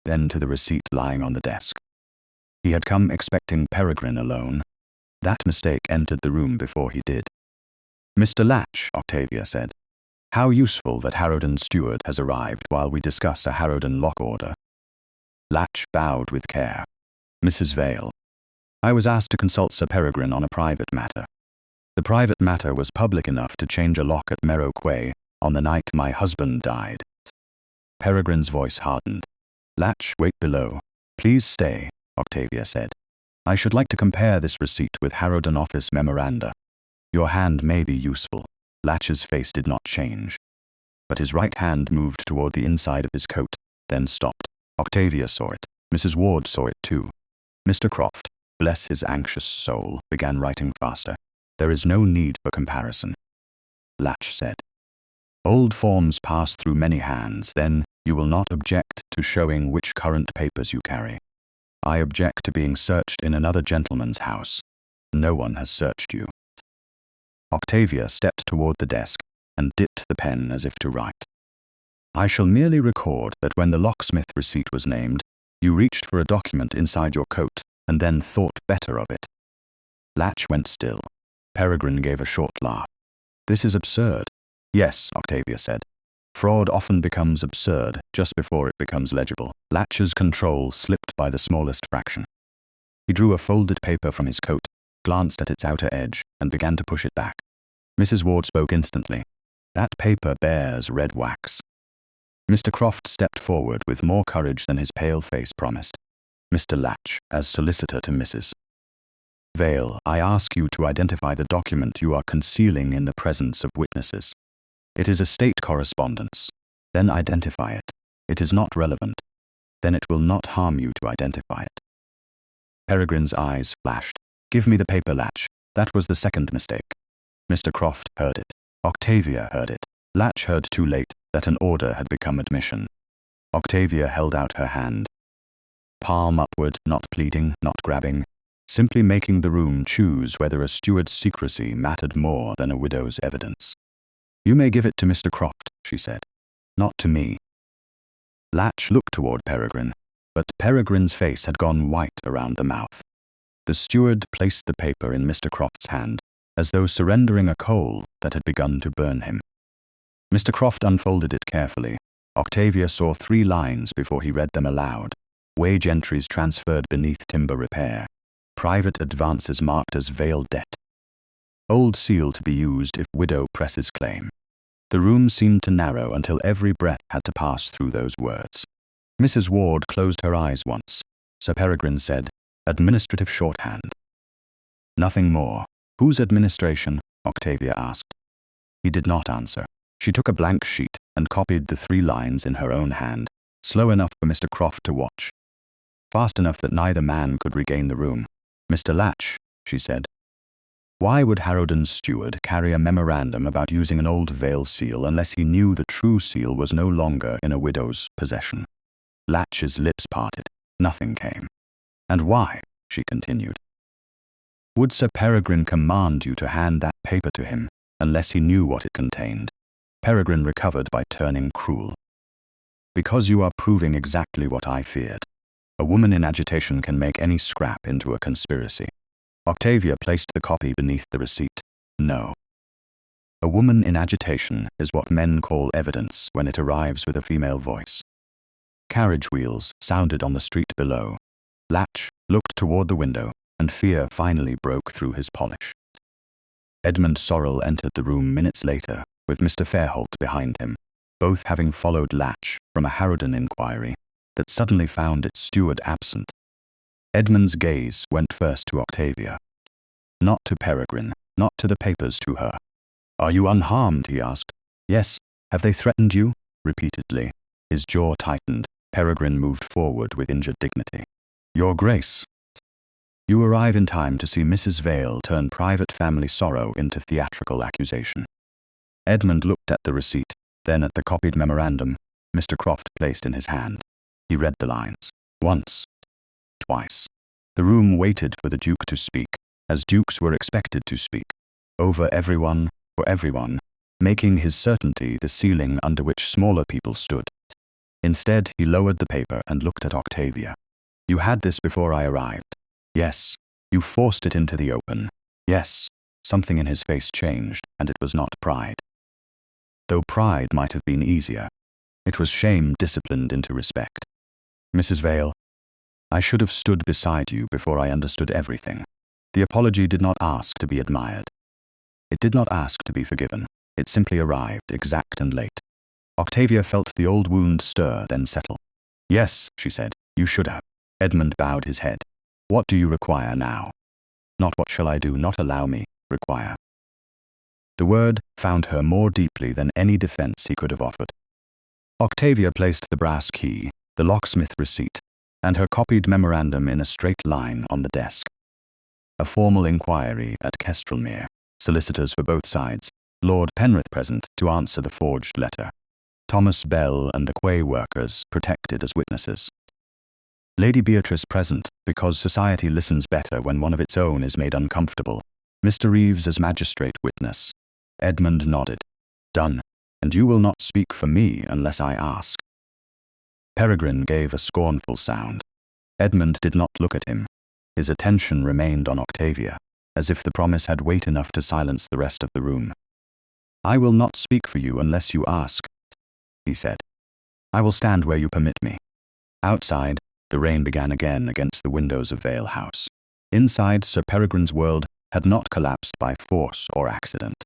then to the receipt lying on the desk. He had come expecting Peregrine alone. That mistake entered the room before he did. Mr. Latch, Octavia said. How useful that Harrowden's steward has arrived while we discuss a Harrowden lock order. Latch bowed with care. Mrs. Vale. I was asked to consult Sir Peregrine on a private matter. The private matter was public enough to change a lock at Merrow Quay on the night my husband died. Peregrine's voice hardened. Latch, wait below. Please stay, Octavia said. I should like to compare this receipt with Harrowden office memoranda. Your hand may be useful. Latch's face did not change, but his right hand moved toward the inside of his coat, then stopped. Octavia saw it. Mrs. Ward saw it too. Mr. Croft, bless his anxious soul, began writing faster. There is no need for comparison. Latch said. Old forms pass through many hands, then you will not object to showing which current papers you carry. I object to being searched in another gentleman's house. No one has searched you. Octavia stepped toward the desk and dipped the pen as if to write. I shall merely record that when the locksmith receipt was named, you reached for a document inside your coat and then thought better of it. Latch went still. Peregrine gave a short laugh. This is absurd. Yes, Octavia said. Fraud often becomes absurd just before it becomes legible. Latch's control slipped by the smallest fraction. He drew a folded paper from his coat, glanced at its outer edge, and began to push it back. Mrs. Ward spoke instantly. That paper bears red wax. Mr. Croft stepped forward with more courage than his pale face promised. Mr. Latch, as solicitor to Mrs. Vale, I ask you to identify the document you are concealing in the presence of witnesses. It is a state correspondence. Then identify it. It is not relevant. Then it will not harm you to identify it. Peregrine's eyes flashed. Give me the paper, Latch. That was the second mistake. Mr. Croft heard it. Octavia heard it. Latch heard too late that an order had become admission. Octavia held out her hand. Palm upward, not pleading, not grabbing, simply making the room choose whether a steward's secrecy mattered more than a widow's evidence. You may give it to Mr. Croft, she said. Not to me. Latch looked toward Peregrine, but Peregrine's face had gone white around the mouth. The steward placed the paper in Mr. Croft's hand, as though surrendering a coal that had begun to burn him. Mr. Croft unfolded it carefully. Octavia saw 3 lines before he read them aloud. Wage entries transferred beneath timber repair. Private advances marked as Vale debt. Old seal to be used if widow presses claim. The room seemed to narrow until every breath had to pass through those words. Mrs. Ward closed her eyes once. Sir Peregrine said, Administrative shorthand. Nothing more. Whose administration? Octavia asked. He did not answer. She took a blank sheet and copied the 3 lines in her own hand, slow enough for Mr. Croft to watch. Fast enough that neither man could regain the room. Mr. Latch, she said. Why would Harrowden's steward carry a memorandum about using an old Vale seal unless he knew the true seal was no longer in a widow's possession? Latch's lips parted. Nothing came. And why? She continued. Would Sir Peregrine command you to hand that paper to him unless he knew what it contained? Peregrine recovered by turning cruel. Because you are proving exactly what I feared. A woman in agitation can make any scrap into a conspiracy. Octavia placed the copy beneath the receipt. No. A woman in agitation is what men call evidence when it arrives with a female voice. Carriage wheels sounded on the street below. Latch looked toward the window, and fear finally broke through his polish. Edmund Sorrel entered the room minutes later, with Mr. Fairholt behind him, both having followed Latch from a Harrowden inquiry that suddenly found its steward absent. Edmund's gaze went first to Octavia. Not to Peregrine, not to the papers to her. Are you unharmed? He asked. Yes. Have they threatened you? Repeatedly. His jaw tightened. Peregrine moved forward with injured dignity. Your Grace. You arrive in time to see Mrs. Vale turn private family sorrow into theatrical accusation. Edmund looked at the receipt, then at the copied memorandum Mr. Croft placed in his hand. He read the lines. Once. Twice. The room waited for the Duke to speak, as dukes were expected to speak. Over everyone, for everyone, making his certainty the ceiling under which smaller people stood. Instead, he lowered the paper and looked at Octavia. You had this before I arrived. Yes. You forced it into the open. Yes. Something in his face changed, and it was not pride. Though pride might have been easier, it was shame disciplined into respect. Mrs. Vale, I should have stood beside you before I understood everything. The apology did not ask to be admired. It did not ask to be forgiven. It simply arrived, exact and late. Octavia felt the old wound stir, then settle. Yes, she said, you should have. Edmund bowed his head. What do you require now? Not what shall I do, not allow me, require. The word found her more deeply than any defense he could have offered. Octavia placed the brass key, the locksmith receipt, and her copied memorandum in a straight line on the desk. A formal inquiry at Kestrelmere, solicitors for both sides, Lord Penrith present to answer the forged letter. Thomas Bell and the Quay workers protected as witnesses. Lady Beatrice present, because society listens better when one of its own is made uncomfortable. Mr. Reeves as magistrate witness. Edmund nodded. Done, and you will not speak for me unless I ask. Peregrine gave a scornful sound. Edmund did not look at him. His attention remained on Octavia, as if the promise had weight enough to silence the rest of the room. I will not speak for you unless you ask, he said. I will stand where you permit me. Outside, the rain began again against the windows of Vale House. Inside, Sir Peregrine's world had not collapsed by force or accident.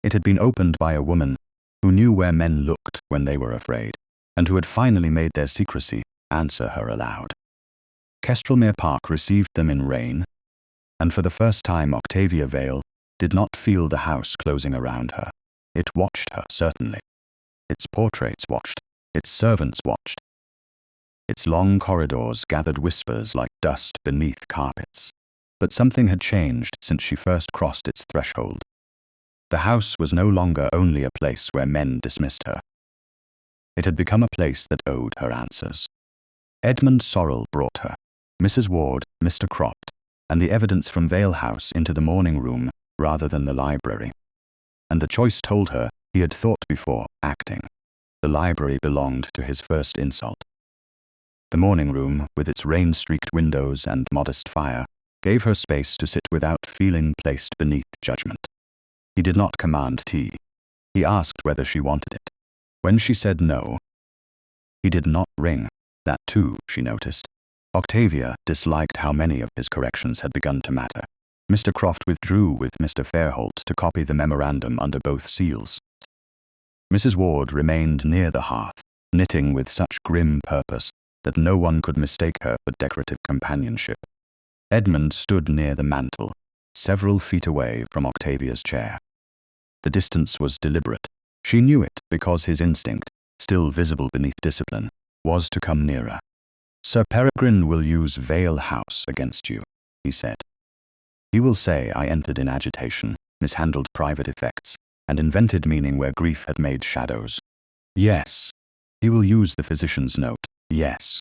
It had been opened by a woman who knew where men looked when they were afraid, and who had finally made their secrecy answer her aloud. Kestrelmere Park received them in rain, and for the first time Octavia Vale did not feel the house closing around her. It watched her, certainly. Its portraits watched. Its servants watched. Its long corridors gathered whispers like dust beneath carpets. But something had changed since she first crossed its threshold. The house was no longer only a place where men dismissed her. It had become a place that owed her answers. Edmund Sorrel brought her, Mrs. Ward, Mr. Croft, and the evidence from Vale House into the morning room rather than the library. And the choice told her he had thought before acting. The library belonged to his first insult. The morning room, with its rain-streaked windows and modest fire, gave her space to sit without feeling placed beneath judgment. He did not command tea. He asked whether she wanted it. When she said no, he did not ring. That too, she noticed. Octavia disliked how many of his corrections had begun to matter. Mr. Croft withdrew with Mr. Fairholt to copy the memorandum under both seals. Mrs. Ward remained near the hearth, knitting with such grim purpose that no one could mistake her for decorative companionship. Edmund stood near the mantel, several feet away from Octavia's chair. The distance was deliberate. She knew it because his instinct, still visible beneath discipline, was to come nearer. Sir Peregrine will use Vale House against you, he said. He will say I entered in agitation, mishandled private effects, and invented meaning where grief had made shadows. Yes. He will use the physician's note, yes.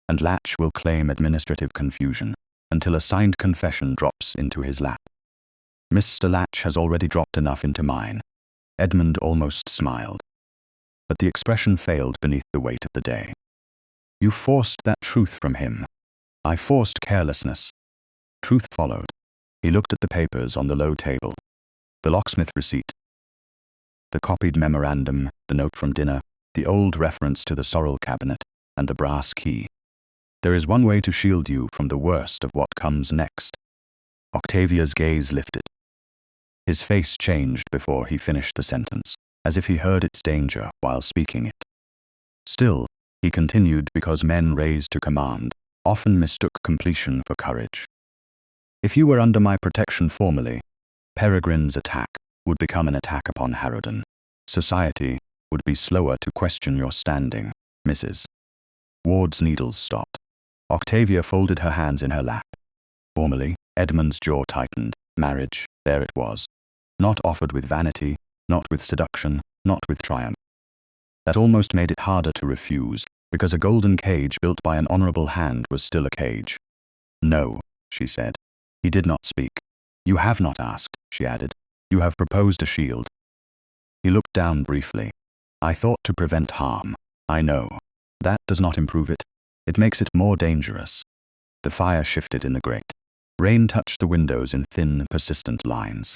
And Latch will claim administrative confusion until a signed confession drops into his lap. Mr. Latch has already dropped enough into mine. Edmund almost smiled. But the expression failed beneath the weight of the day. You forced that truth from him. I forced carelessness. Truth followed. He looked at the papers on the low table. The locksmith receipt, the copied memorandum, the note from dinner, the old reference to the sorrel cabinet, and the brass key. There is one way to shield you from the worst of what comes next. Octavia's gaze lifted. His face changed before he finished the sentence, as if he heard its danger while speaking it. Still, he continued because men raised to command often mistook completion for courage. If you were under my protection formally, Peregrine's attack would become an attack upon Harrowden. Society would be slower to question your standing, Mrs. Ward's needles stopped. Octavia folded her hands in her lap. Formally, Edmund's jaw tightened. Marriage, there it was. Not offered with vanity, not with seduction, not with triumph. That almost made it harder to refuse, because a golden cage built by an honorable hand was still a cage. No, she said. He did not speak. You have not asked, she added. You have proposed a shield. He looked down briefly. I thought to prevent harm. I know. That does not improve it. It makes it more dangerous. The fire shifted in the grate. Rain touched the windows in thin, persistent lines.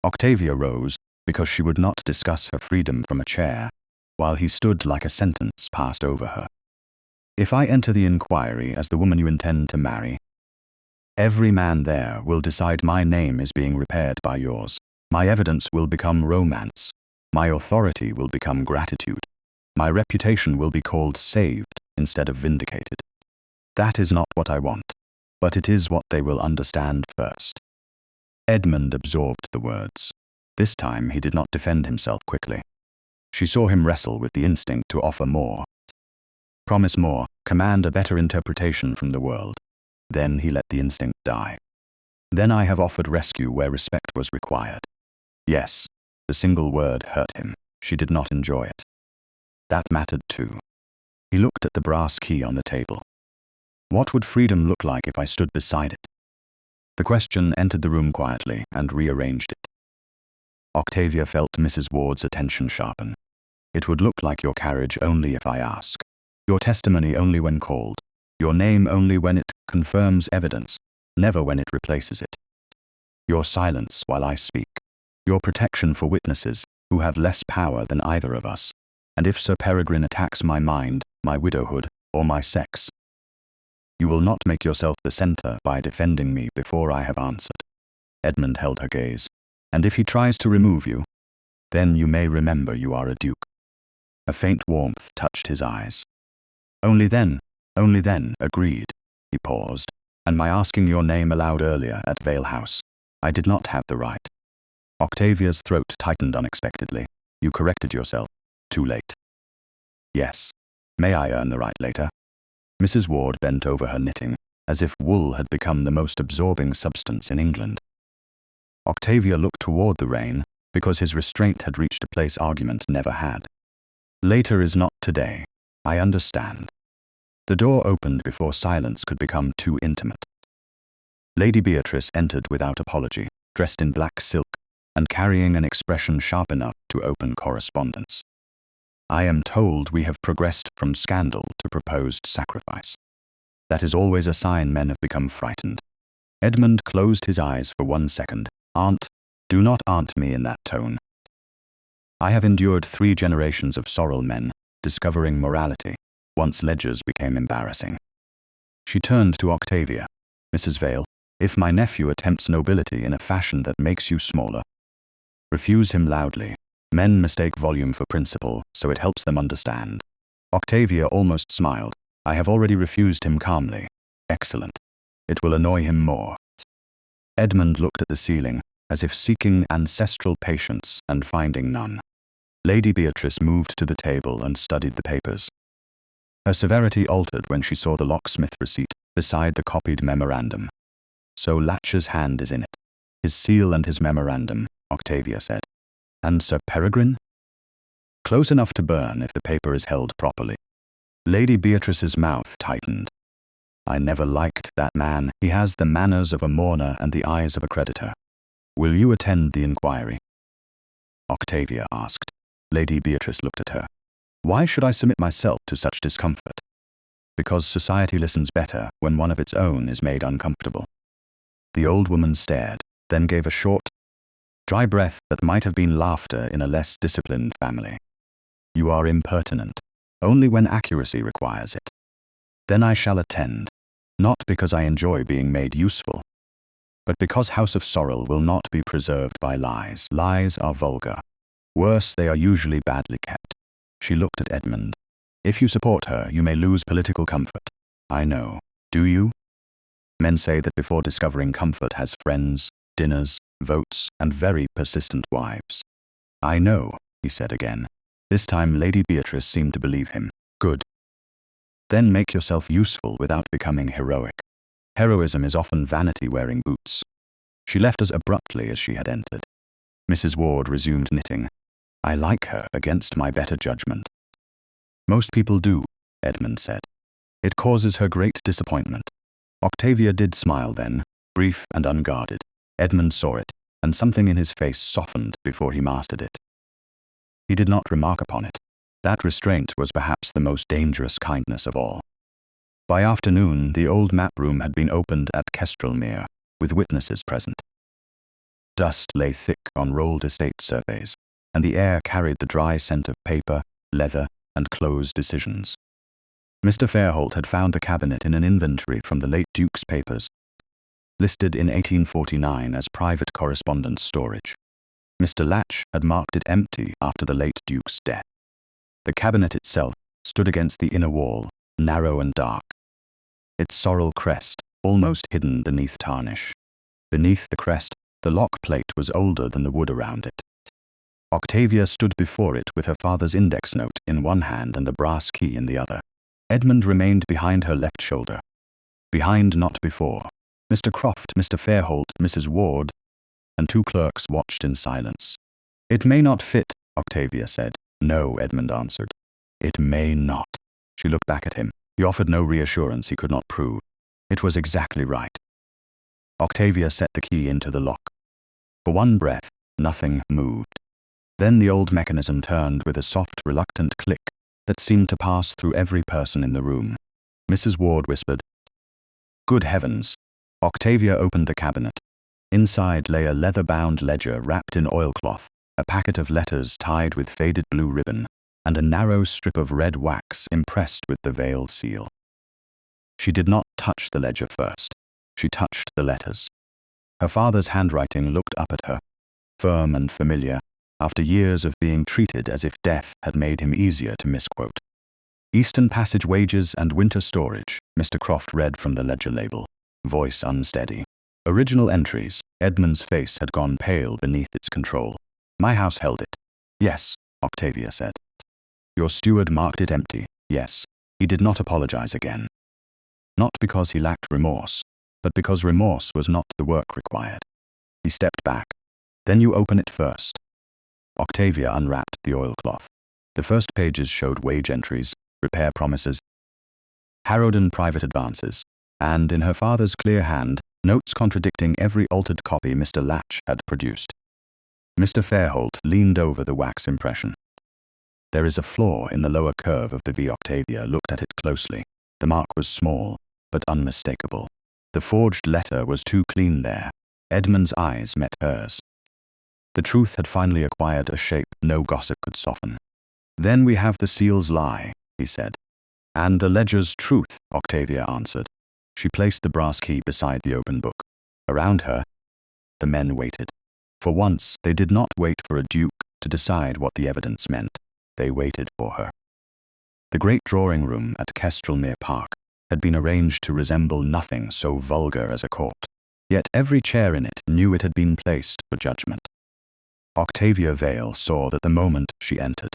Octavia rose because she would not discuss her freedom from a chair, while he stood like a sentence passed over her. If I enter the inquiry as the woman you intend to marry, every man there will decide my name is being repaired by yours. My evidence will become romance. My authority will become gratitude. My reputation will be called saved instead of vindicated. That is not what I want, but it is what they will understand first. Edmund absorbed the words. This time he did not defend himself quickly. She saw him wrestle with the instinct to offer more. Promise more, command a better interpretation from the world. Then he let the instinct die. Then I have offered rescue where respect was required. Yes, the single word hurt him. She did not enjoy it. That mattered too. He looked at the brass key on the table. What would freedom look like if I stood beside it? The question entered the room quietly and rearranged it. Octavia felt Mrs. Ward's attention sharpen. It would look like your carriage only if I ask. Your testimony only when called. Your name only when it confirms evidence, never when it replaces it. Your silence while I speak. Your protection for witnesses who have less power than either of us. And if Sir Peregrine attacks my mind, my widowhood, or my sex, you will not make yourself the center by defending me before I have answered. Edmund held her gaze. And if he tries to remove you, then you may remember you are a duke. A faint warmth touched his eyes. Only then, agreed. He paused. And my asking your name aloud earlier at Vale House, I did not have the right. Octavia's throat tightened unexpectedly. You corrected yourself. Too late. Yes. May I earn the right later? Mrs. Ward bent over her knitting, as if wool had become the most absorbing substance in England. Octavia looked toward the rain, because his restraint had reached a place argument never had. Later is not today. I understand. The door opened before silence could become too intimate. Lady Beatrice entered without apology, dressed in black silk, and carrying an expression sharp enough to open correspondence. I am told we have progressed from scandal to proposed sacrifice. That is always a sign men have become frightened. Edmund closed his eyes for 1 second. Aunt, do not aunt me in that tone. I have endured 3 generations of sorrel men, discovering morality, once ledgers became embarrassing. She turned to Octavia. Mrs. Vale, if my nephew attempts nobility in a fashion that makes you smaller, refuse him loudly. Men mistake volume for principle, so it helps them understand. Octavia almost smiled. I have already refused him calmly. Excellent. It will annoy him more. Edmund looked at the ceiling, as if seeking ancestral patience and finding none. Lady Beatrice moved to the table and studied the papers. Her severity altered when she saw the locksmith receipt beside the copied memorandum. So Latch's hand is in it. His seal and his memorandum, Octavia said. And Sir Peregrine? Close enough to burn if the paper is held properly. Lady Beatrice's mouth tightened. I never liked that man. He has the manners of a mourner and the eyes of a creditor. Will you attend the inquiry? Octavia asked. Lady Beatrice looked at her. Why should I submit myself to such discomfort? Because society listens better when one of its own is made uncomfortable. The old woman stared, then gave a short, dry breath that might have been laughter in a less disciplined family. You are impertinent, only when accuracy requires it. Then I shall attend, not because I enjoy being made useful, but because House of Sorrel will not be preserved by lies. Lies are vulgar. Worse, they are usually badly kept. She looked at Edmund. If you support her, you may lose political comfort. I know. Do you? Men say that before discovering comfort has friends, dinners, votes, and very persistent wives. I know, he said again. This time Lady Beatrice seemed to believe him. Good. Then make yourself useful without becoming heroic. Heroism is often vanity wearing boots. She left as abruptly as she had entered. Mrs. Ward resumed knitting. I like her against my better judgment. Most people do, Edmund said. It causes her great disappointment. Octavia did smile then, brief and unguarded. Edmund saw it, and something in his face softened before he mastered it. He did not remark upon it. That restraint was perhaps the most dangerous kindness of all. By afternoon, the old map room had been opened at Kestrelmere, with witnesses present. Dust lay thick on rolled estate surveys, and the air carried the dry scent of paper, leather, and closed decisions. Mr. Fairholt had found the cabinet in an inventory from the late Duke's papers, listed in 1849 as private correspondence storage. Mr. Latch had marked it empty after the late Duke's death. The cabinet itself stood against the inner wall, narrow and dark, its sorrel crest almost hidden beneath tarnish. Beneath the crest, the lock plate was older than the wood around it. Octavia stood before it with her father's index note in one hand and the brass key in the other. Edmund remained behind her left shoulder. Behind, not before. Mr. Croft, Mr. Fairholt, Mrs. Ward, and two clerks watched in silence. "It may not fit," Octavia said. "No," Edmund answered. "It may not." She looked back at him. He offered no reassurance he could not prove. It was exactly right. Octavia set the key into the lock. For one breath, nothing moved. Then the old mechanism turned with a soft, reluctant click that seemed to pass through every person in the room. Mrs. Ward whispered, "Good heavens!" Octavia opened the cabinet. Inside lay a leather-bound ledger wrapped in oilcloth, a packet of letters tied with faded blue ribbon, and a narrow strip of red wax impressed with the Vale seal. She did not touch the ledger first. She touched the letters. Her father's handwriting looked up at her, firm and familiar, after years of being treated as if death had made him easier to misquote. "Eastern Passage wages and winter storage," Mr. Croft read from the ledger label, voice unsteady. "Original entries." Edmund's face had gone pale beneath its control. "My house held it." "Yes," Octavia said. "Your steward marked it empty." "Yes." He did not apologize again. Not because he lacked remorse, but because remorse was not the work required. He stepped back. "Then you open it first." Octavia unwrapped the oilcloth. The first pages showed wage entries, repair promises, Harrowden private advances, and, in her father's clear hand, notes contradicting every altered copy Mr. Latch had produced. Mr. Fairholt leaned over the wax impression. "There is a flaw in the lower curve of the V." Octavia looked at it closely. The mark was small, but unmistakable. The forged letter was too clean there. Edmund's eyes met hers. The truth had finally acquired a shape no gossip could soften. "Then we have the seal's lie," he said. "And the ledger's truth," Octavia answered. She placed the brass key beside the open book. Around her, the men waited. For once, they did not wait for a duke to decide what the evidence meant. They waited for her. The great drawing room at Kestrelmere Park had been arranged to resemble nothing so vulgar as a court. Yet every chair in it knew it had been placed for judgment. Octavia Vale saw that the moment she entered.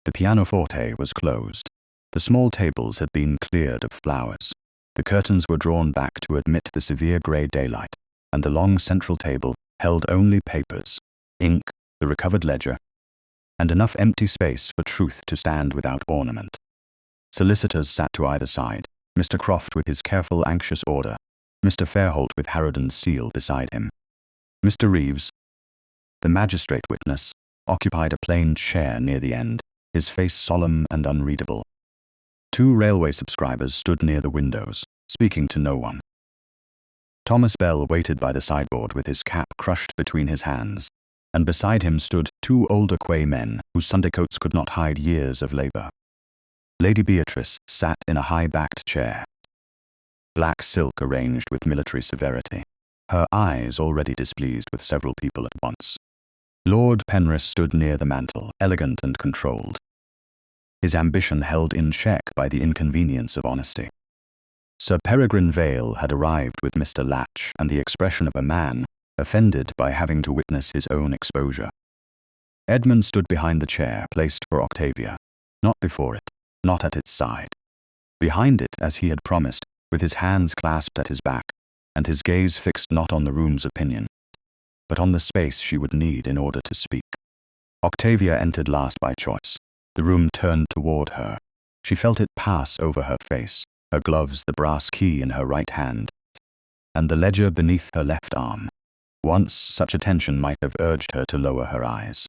The pianoforte was closed. The small tables had been cleared of flowers. The curtains were drawn back to admit the severe grey daylight, and the long central table held only papers, ink, the recovered ledger, and enough empty space for truth to stand without ornament. Solicitors sat to either side, Mr. Croft with his careful, anxious order, Mr. Fairholt with Harrowden's seal beside him. Mr. Reeves, the magistrate witness, occupied a plain chair near the end, his face solemn and unreadable. Two railway subscribers stood near the windows, speaking to no one. Thomas Bell waited by the sideboard with his cap crushed between his hands, and beside him stood two older Quay men whose Sunday coats could not hide years of labor. Lady Beatrice sat in a high-backed chair, black silk arranged with military severity, her eyes already displeased with several people at once. Lord Penrhys stood near the mantel, elegant and controlled, his ambition held in check by the inconvenience of honesty. Sir Peregrine Vale had arrived with Mr. Latch and the expression of a man offended by having to witness his own exposure. Edmund stood behind the chair placed for Octavia, not before it, not at its side. Behind it, as he had promised, with his hands clasped at his back, and his gaze fixed not on the room's opinion, but on the space she would need in order to speak. Octavia entered last by choice. The room turned toward her. She felt it pass over her face, her gloves, the brass key in her right hand, and the ledger beneath her left arm. Once such attention might have urged her to lower her eyes.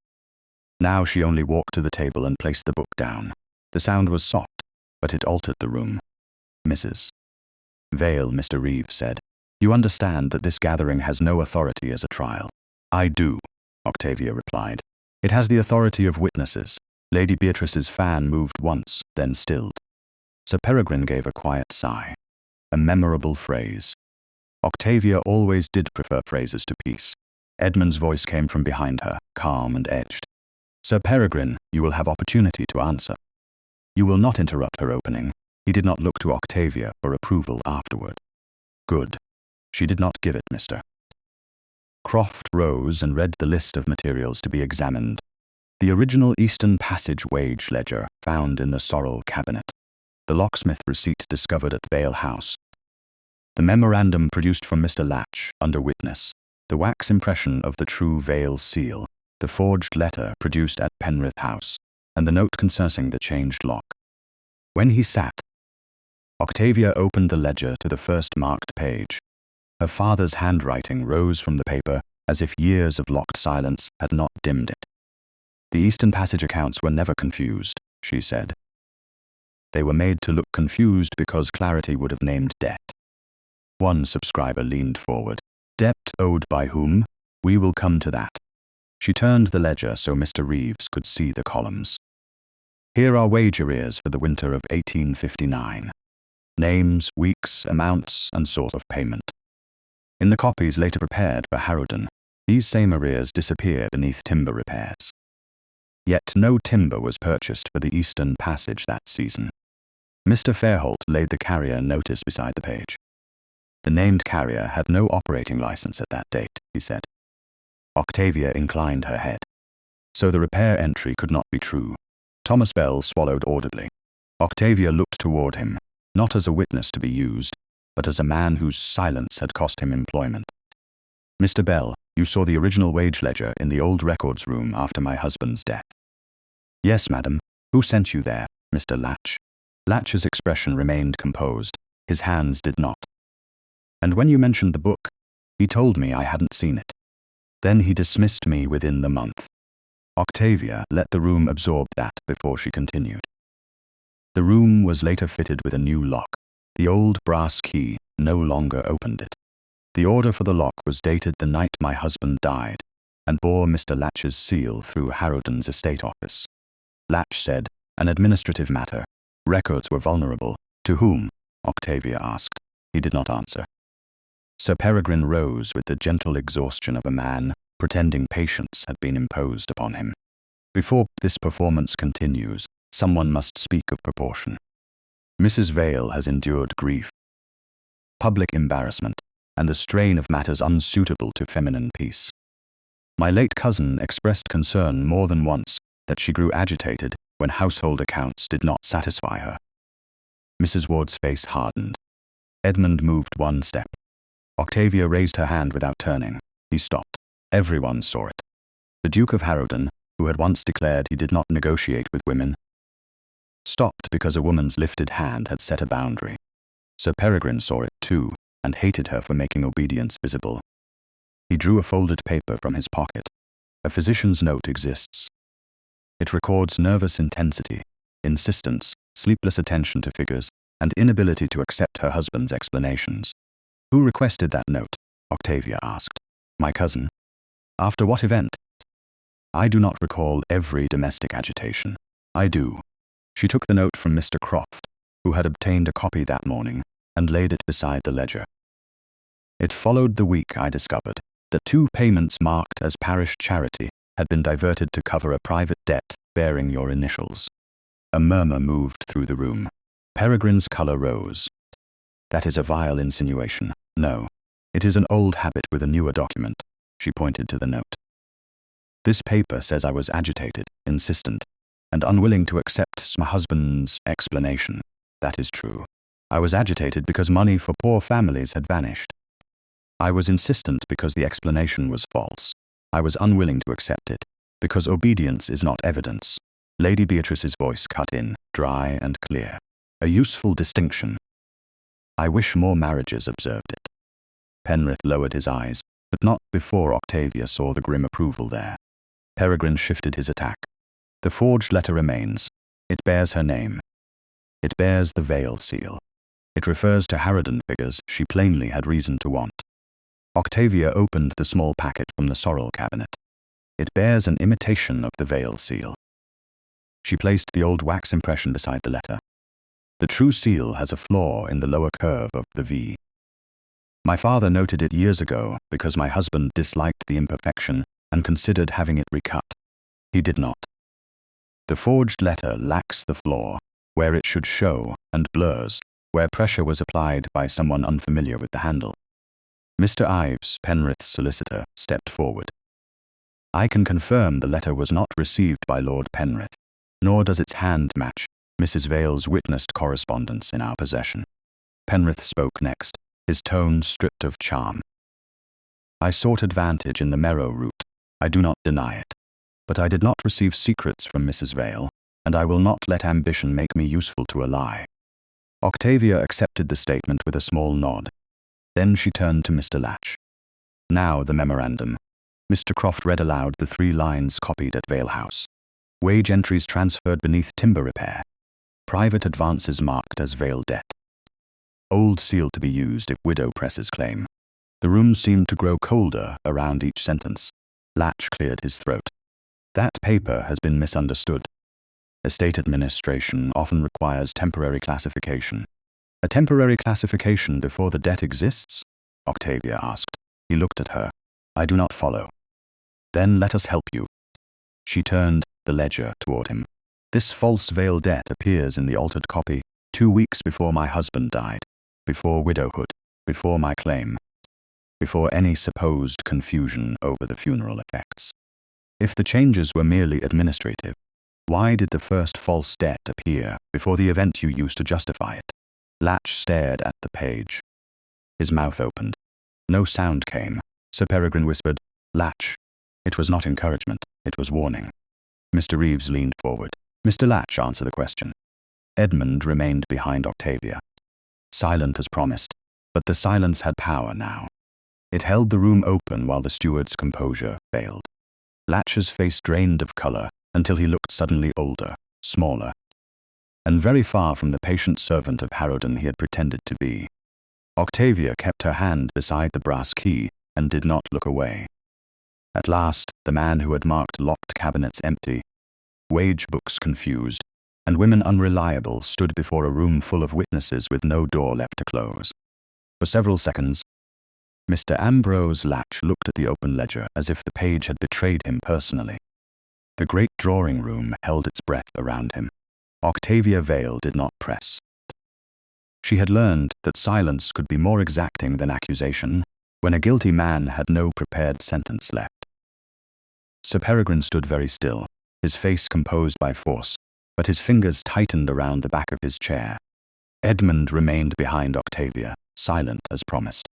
Now she only walked to the table and placed the book down. The sound was soft, but it altered the room. Mrs. Vale, Mr. Reeves said. You understand that this gathering has no authority as a trial. I do, Octavia replied. It has the authority of witnesses. Lady Beatrice's fan moved once, then stilled. Sir Peregrine gave a quiet sigh. A memorable phrase. Octavia always did prefer phrases to peace. Edmund's voice came from behind her, calm and edged. Sir Peregrine, you will have opportunity to answer. You will not interrupt her opening. He did not look to Octavia for approval afterward. Good. She did not give it, Mr. Croft rose and read the list of materials to be examined. The original Eastern Passage wage ledger found in the sorrel cabinet. The locksmith receipt discovered at Vale House. The memorandum produced from Mr. Latch, under witness. The wax impression of the true Vale seal. The forged letter produced at Penrith House. And the note concerning the changed lock. When he sat, Octavia opened the ledger to the first marked page. Her father's handwriting rose from the paper as if years of locked silence had not dimmed it. The Eastern Passage accounts were never confused, she said. They were made to look confused because clarity would have named debt. One subscriber leaned forward. Debt owed by whom? We will come to that. She turned the ledger so Mr. Reeves could see the columns. Here are wage arrears for the winter of 1859. Names, weeks, amounts, and source of payment. In the copies later prepared for Harrowden, these same arrears disappear beneath timber repairs. Yet no timber was purchased for the Eastern Passage that season. Mr. Fairholt laid the carrier notice beside the page. The named carrier had no operating license at that date, he said. Octavia inclined her head. So the repair entry could not be true. Thomas Bell swallowed audibly. Octavia looked toward him, not as a witness to be used, but as a man whose silence had cost him employment. Mr. Bell, you saw the original wage ledger in the old records room after my husband's death. Yes, madam. Who sent you there, Mr. Latch? Latch's expression remained composed. His hands did not. And when you mentioned the book, he told me I hadn't seen it. Then he dismissed me within the month. Octavia let the room absorb that before she continued. The room was later fitted with a new lock. The old brass key no longer opened it. The order for the lock was dated the night my husband died and bore Mr. Latch's seal through Harrowden's estate office. Latch said, an administrative matter. Records were vulnerable. To whom? Octavia asked. He did not answer. Sir Peregrine rose with the gentle exhaustion of a man pretending patience had been imposed upon him. Before this performance continues, someone must speak of proportion. Mrs. Vale has endured grief, public embarrassment, and the strain of matters unsuitable to feminine peace. My late cousin expressed concern more than once that she grew agitated when household accounts did not satisfy her. Mrs. Ward's face hardened. Edmund moved one step. Octavia raised her hand without turning. He stopped. Everyone saw it. The Duke of Harrowden, who had once declared he did not negotiate with women, stopped because a woman's lifted hand had set a boundary. Sir Peregrine saw it too, and hated her for making obedience visible. He drew a folded paper from his pocket. A physician's note exists. It records nervous intensity, insistence, sleepless attention to figures, and inability to accept her husband's explanations. Who requested that note? Octavia asked. My cousin. After what event? I do not recall every domestic agitation. I do. She took the note from Mr. Croft, who had obtained a copy that morning, and laid it beside the ledger. It followed the week I discovered that 2 payments marked as parish charity had been diverted to cover a private debt bearing your initials. A murmur moved through the room. Peregrine's color rose. That is a vile insinuation. No. It is an old habit with a newer document. She pointed to the note. This paper says I was agitated, insistent, and unwilling to accept my husband's explanation. That is true. I was agitated because money for poor families had vanished. I was insistent because the explanation was false. I was unwilling to accept it, because obedience is not evidence. Lady Beatrice's voice cut in, dry and clear. A useful distinction. I wish more marriages observed it. Penrith lowered his eyes, but not before Octavia saw the grim approval there. Peregrine shifted his attack. The forged letter remains. It bears her name. It bears the Vale seal. It refers to Harrowden figures she plainly had reason to want. Octavia opened the small packet from the sorrel cabinet. It bears an imitation of the Vale seal. She placed the old wax impression beside the letter. The true seal has a flaw in the lower curve of the V. My father noted it years ago because my husband disliked the imperfection and considered having it recut. He did not. The forged letter lacks the flaw, where it should show, and blurs, where pressure was applied by someone unfamiliar with the handle. Mr. Ives, Penrith's solicitor, stepped forward. I can confirm the letter was not received by Lord Penrith, nor does its hand match Mrs. Vale's witnessed correspondence in our possession. Penrith spoke next, his tone stripped of charm. I sought advantage in the Merrow route, I do not deny it. But I did not receive secrets from Mrs. Vale, and I will not let ambition make me useful to a lie. Octavia accepted the statement with a small nod. Then she turned to Mr. Latch. Now the memorandum. Mr. Croft read aloud the 3 lines copied at Vale House. Wage entries transferred beneath timber repair. Private advances marked as Vale debt. Old seal to be used if widow presses claim. The room seemed to grow colder around each sentence. Latch cleared his throat. That paper has been misunderstood. Estate administration often requires temporary classification. A temporary classification before the debt exists? Octavia asked. He looked at her. I do not follow. Then let us help you. She turned the ledger toward him. This false Vale debt appears in the altered copy 2 weeks before my husband died, before widowhood, before my claim, before any supposed confusion over the funeral effects. If the changes were merely administrative, why did the first false debt appear before the event you used to justify it? Latch stared at the page. His mouth opened. No sound came. Sir Peregrine whispered, Latch. It was not encouragement, it was warning. Mr. Reeves leaned forward. Mr. Latch, answer the question. Edmund remained behind Octavia. Silent as promised, but the silence had power now. It held the room open while the steward's composure failed. Latch's face drained of colour until he looked suddenly older, smaller, and very far from the patient servant of Harrowden he had pretended to be. Octavia kept her hand beside the brass key and did not look away. At last, the man who had marked locked cabinets empty, wage books confused, and women unreliable stood before a room full of witnesses with no door left to close. For several seconds, Mr. Ambrose Latch looked at the open ledger as if the page had betrayed him personally. The great drawing room held its breath around him. Octavia Vale did not press. She had learned that silence could be more exacting than accusation when a guilty man had no prepared sentence left. Sir Peregrine stood very still, his face composed by force, but his fingers tightened around the back of his chair. Edmund remained behind Octavia, silent as promised.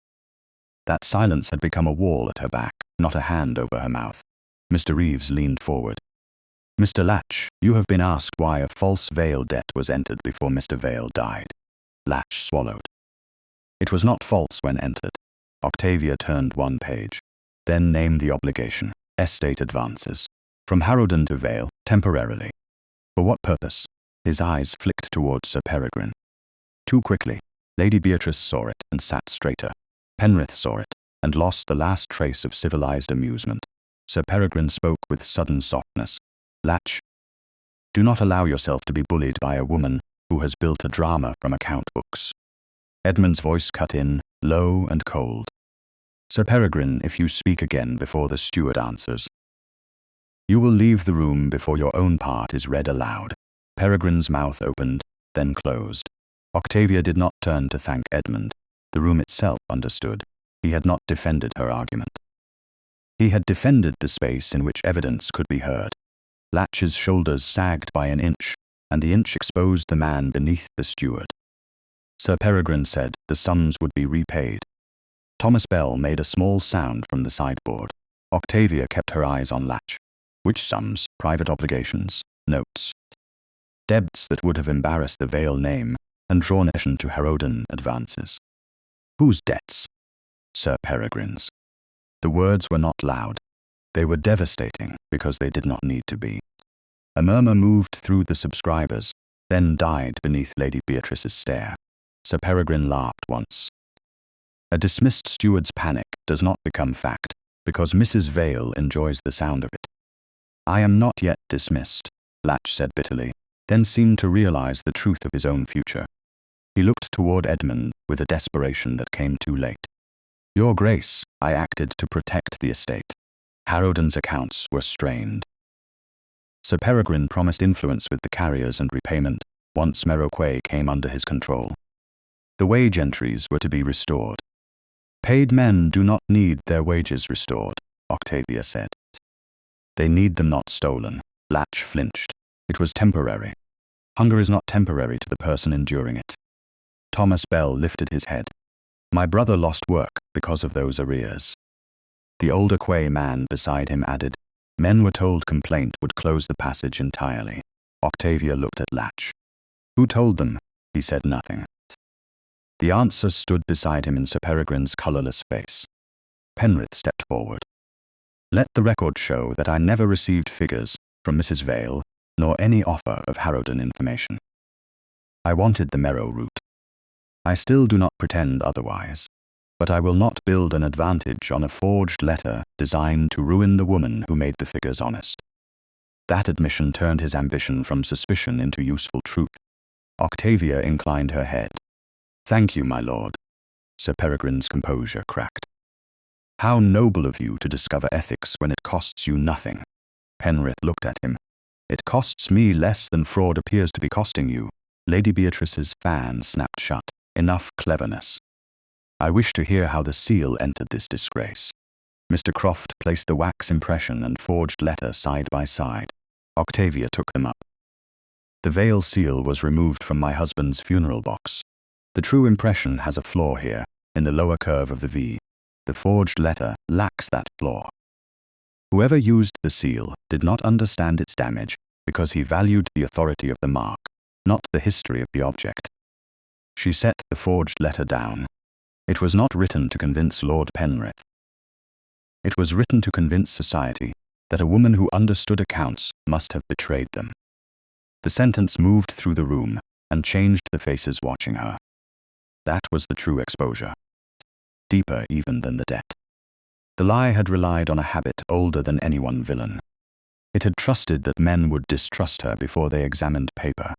That silence had become a wall at her back, not a hand over her mouth. Mr. Reeves leaned forward. Mr. Latch, you have been asked why a false Vale debt was entered before Mr. Vale died. Latch swallowed. It was not false when entered. Octavia turned one page. Then name the obligation. Estate advances. From Harrowden to Vale, temporarily. For what purpose? His eyes flicked towards Sir Peregrine. Too quickly. Lady Beatrice saw it and sat straighter. Penrith saw it and lost the last trace of civilized amusement. Sir Peregrine spoke with sudden softness. Latch, do not allow yourself to be bullied by a woman who has built a drama from account books. Edmund's voice cut in, low and cold. Sir Peregrine, if you speak again before the steward answers, you will leave the room before your own part is read aloud. Peregrine's mouth opened, then closed. Octavia did not turn to thank Edmund. The room itself understood. He had not defended her argument. He had defended the space in which evidence could be heard. Latch's shoulders sagged by an inch, and the inch exposed the man beneath the steward. Sir Peregrine said the sums would be repaid. Thomas Bell made a small sound from the sideboard. Octavia kept her eyes on Latch. Which sums? Private obligations? Notes? Debts that would have embarrassed the Vale name and drawn attention to Harrowden advances. Whose debts? Sir Peregrine's. The words were not loud. They were devastating because they did not need to be. A murmur moved through the subscribers, then died beneath Lady Beatrice's stare. Sir Peregrine laughed once. A dismissed steward's panic does not become fact, because Mrs. Vale enjoys the sound of it. I am not yet dismissed, Latch said bitterly, then seemed to realize the truth of his own future. He looked toward Edmund with a desperation that came too late. Your Grace, I acted to protect the estate. Harrowden's accounts were strained. Sir Peregrine promised influence with the carriers and repayment once Merrow Quay came under his control. The wage entries were to be restored. Paid men do not need their wages restored, Octavia said. They need them not stolen. Latch flinched. It was temporary. Hunger is not temporary to the person enduring it. Thomas Bell lifted his head. My brother lost work because of those arrears. The older Quay man beside him added, men were told complaint would close the passage entirely. Octavia looked at Latch. Who told them? He said nothing. The answer stood beside him in Sir Peregrine's colourless face. Penrith stepped forward. Let the record show that I never received figures from Mrs. Vale, nor any offer of Harrowden information. I wanted the Merrow route. I still do not pretend otherwise, but I will not build an advantage on a forged letter designed to ruin the woman who made the figures honest. That admission turned his ambition from suspicion into useful truth. Octavia inclined her head. Thank you, my lord. Sir Peregrine's composure cracked. How noble of you to discover ethics when it costs you nothing. Penrith looked at him. It costs me less than fraud appears to be costing you. Lady Beatrice's fan snapped shut. Enough cleverness. I wish to hear how the seal entered this disgrace. Mr. Croft placed the wax impression and forged letter side by side. Octavia took them up. The Vale seal was removed from my husband's funeral box. The true impression has a flaw here, in the lower curve of the V. The forged letter lacks that flaw. Whoever used the seal did not understand its damage because he valued the authority of the mark, not the history of the object. She set the forged letter down. It was not written to convince Lord Penrith. It was written to convince society that a woman who understood accounts must have betrayed them. The sentence moved through the room and changed the faces watching her. That was the true exposure. Deeper even than the debt. The lie had relied on a habit older than any one villain. It had trusted that men would distrust her before they examined paper.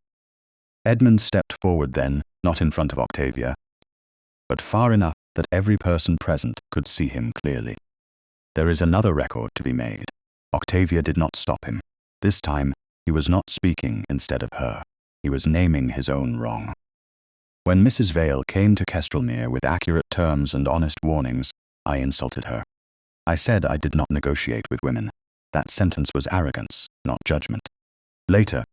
Edmund stepped forward then, not in front of Octavia, but far enough that every person present could see him clearly. There is another record to be made. Octavia did not stop him. This time, he was not speaking instead of her. He was naming his own wrong. When Mrs. Vale came to Kestrelmere with accurate terms and honest warnings, I insulted her. I said I did not negotiate with women. That sentence was arrogance, not judgment. Later,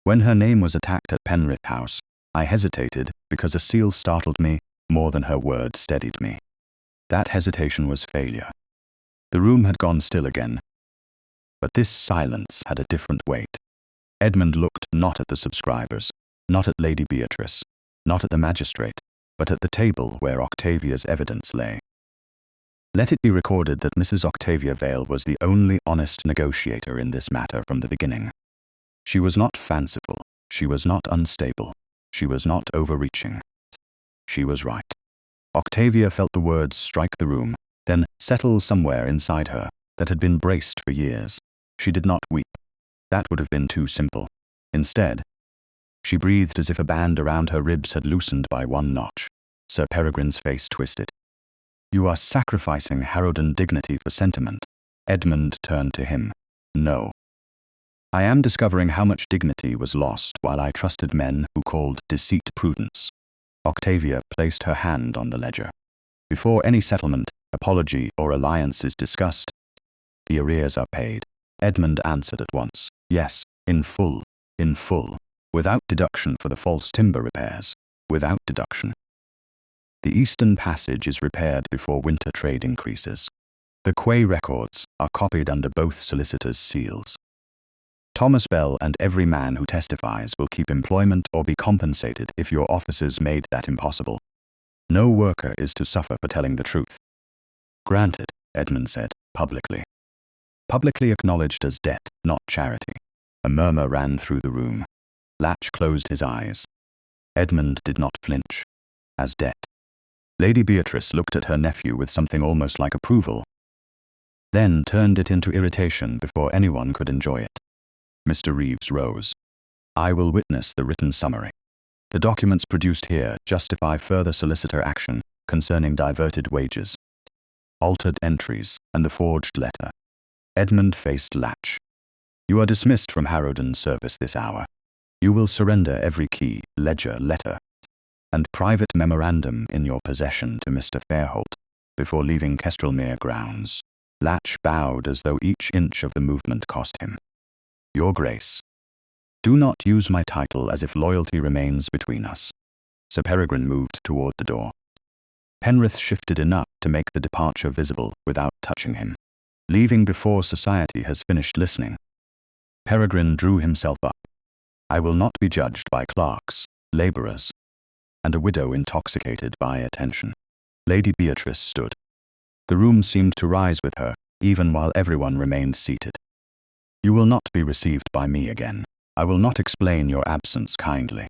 when her name was attacked at Penrith House, I hesitated because a seal startled me more than her word steadied me. That hesitation was failure. The room had gone still again, but this silence had a different weight. Edmund looked not at the subscribers, not at Lady Beatrice, not at the magistrate, but at the table where Octavia's evidence lay. Let it be recorded that Mrs. Octavia Vale was the only honest negotiator in this matter from the beginning. She was not fanciful, she was not unstable, she was not overreaching. She was right. Octavia felt the words strike the room, then settle somewhere inside her that had been braced for years. She did not weep. That would have been too simple. Instead, she breathed as if a band around her ribs had loosened by one notch. Sir Peregrine's face twisted. You are sacrificing Harrowden dignity for sentiment. Edmund turned to him. No. I am discovering how much dignity was lost while I trusted men who called deceit prudence. Octavia placed her hand on the ledger. Before any settlement, apology, or alliance is discussed, the arrears are paid. Edmund answered at once. Yes, in full, without deduction for the false timber repairs, without deduction. The Eastern Passage is repaired before winter trade increases. The Quay records are copied under both solicitors' seals. Thomas Bell and every man who testifies will keep employment or be compensated if your officers made that impossible. No worker is to suffer for telling the truth. Granted, Edmund said, publicly. Publicly acknowledged as debt, not charity. A murmur ran through the room. Latch closed his eyes. Edmund did not flinch. As debt. Lady Beatrice looked at her nephew with something almost like approval, then turned it into irritation before anyone could enjoy it. Mr. Reeves rose. I will witness the written summary. The documents produced here justify further solicitor action concerning diverted wages, altered entries, and the forged letter. Edmund faced Latch. You are dismissed from Harrowden's service this hour. You will surrender every key, ledger, letter, and private memorandum in your possession to Mr. Fairholt before leaving Kestrelmere grounds. Latch bowed as though each inch of the movement cost him. Your Grace, do not use my title as if loyalty remains between us. Sir Peregrine moved toward the door. Penrith shifted enough to make the departure visible without touching him, leaving before society has finished listening. Peregrine drew himself up. I will not be judged by clerks, labourers, and a widow intoxicated by attention. Lady Beatrice stood. The room seemed to rise with her, even while everyone remained seated. You will not be received by me again. I will not explain your absence kindly.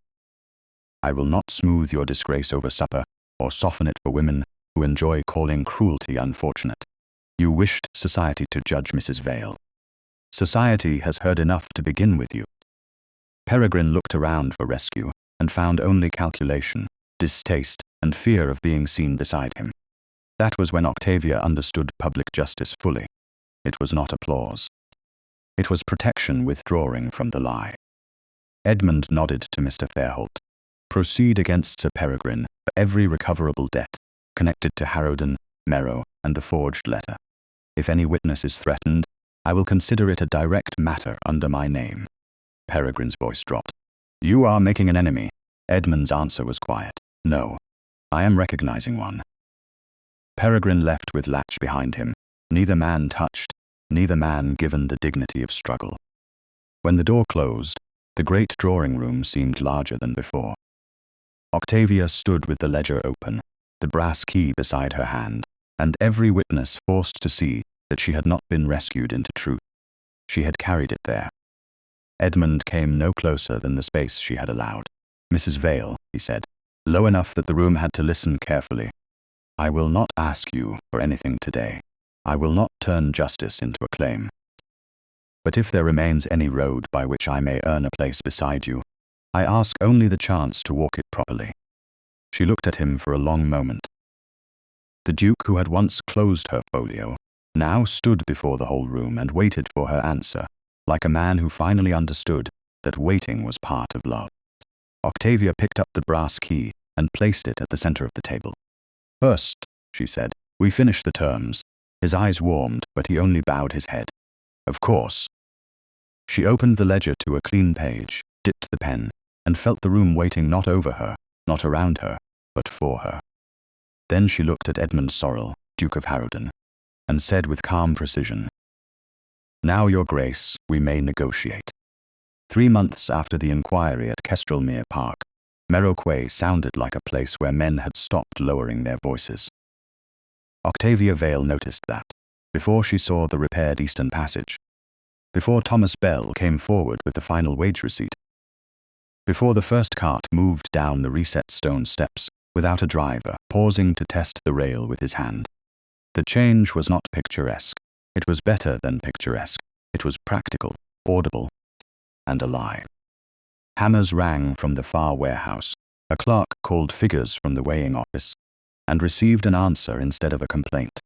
I will not smooth your disgrace over supper, or soften it for women who enjoy calling cruelty unfortunate. You wished society to judge Mrs. Vale. Society has heard enough to begin with you. Peregrine looked around for rescue, and found only calculation, distaste, and fear of being seen beside him. That was when Octavia understood public justice fully. It was not applause. It was protection withdrawing from the lie. Edmund nodded to Mr. Fairholt. Proceed against Sir Peregrine for every recoverable debt connected to Harrowden, Merrow, and the forged letter. If any witness is threatened, I will consider it a direct matter under my name. Peregrine's voice dropped. You are making an enemy. Edmund's answer was quiet. No, I am recognizing one. Peregrine left with Latch behind him, neither man touched, neither man given the dignity of struggle. When the door closed, the great drawing room seemed larger than before. Octavia stood with the ledger open, the brass key beside her hand, and every witness forced to see that she had not been rescued into truth. She had carried it there. Edmund came no closer than the space she had allowed. Mrs. Vale, he said, low enough that the room had to listen carefully. I will not ask you for anything today. I will not turn justice into a claim. But if there remains any road by which I may earn a place beside you, I ask only the chance to walk it properly. She looked at him for a long moment. The Duke, who had once closed her folio, now stood before the whole room and waited for her answer, like a man who finally understood that waiting was part of love. Octavia picked up the brass key and placed it at the center of the table. First, she said, we finish the terms. His eyes warmed, but he only bowed his head. Of course. She opened the ledger to a clean page, dipped the pen, and felt the room waiting not over her, not around her, but for her. Then she looked at Edmund Sorrel, Duke of Harrowden, and said with calm precision, Now, Your Grace, we may negotiate. 3 months after the inquiry at Kestrelmere Park, Merrow Quay sounded like a place where men had stopped lowering their voices. Octavia Vale noticed that, before she saw the repaired Eastern Passage, before Thomas Bell came forward with the final wage receipt, before the first cart moved down the reset stone steps without a driver pausing to test the rail with his hand. The change was not picturesque. It was better than picturesque. It was practical, audible, and alive. Hammers rang from the far warehouse. A clerk called figures from the weighing office and received an answer instead of a complaint.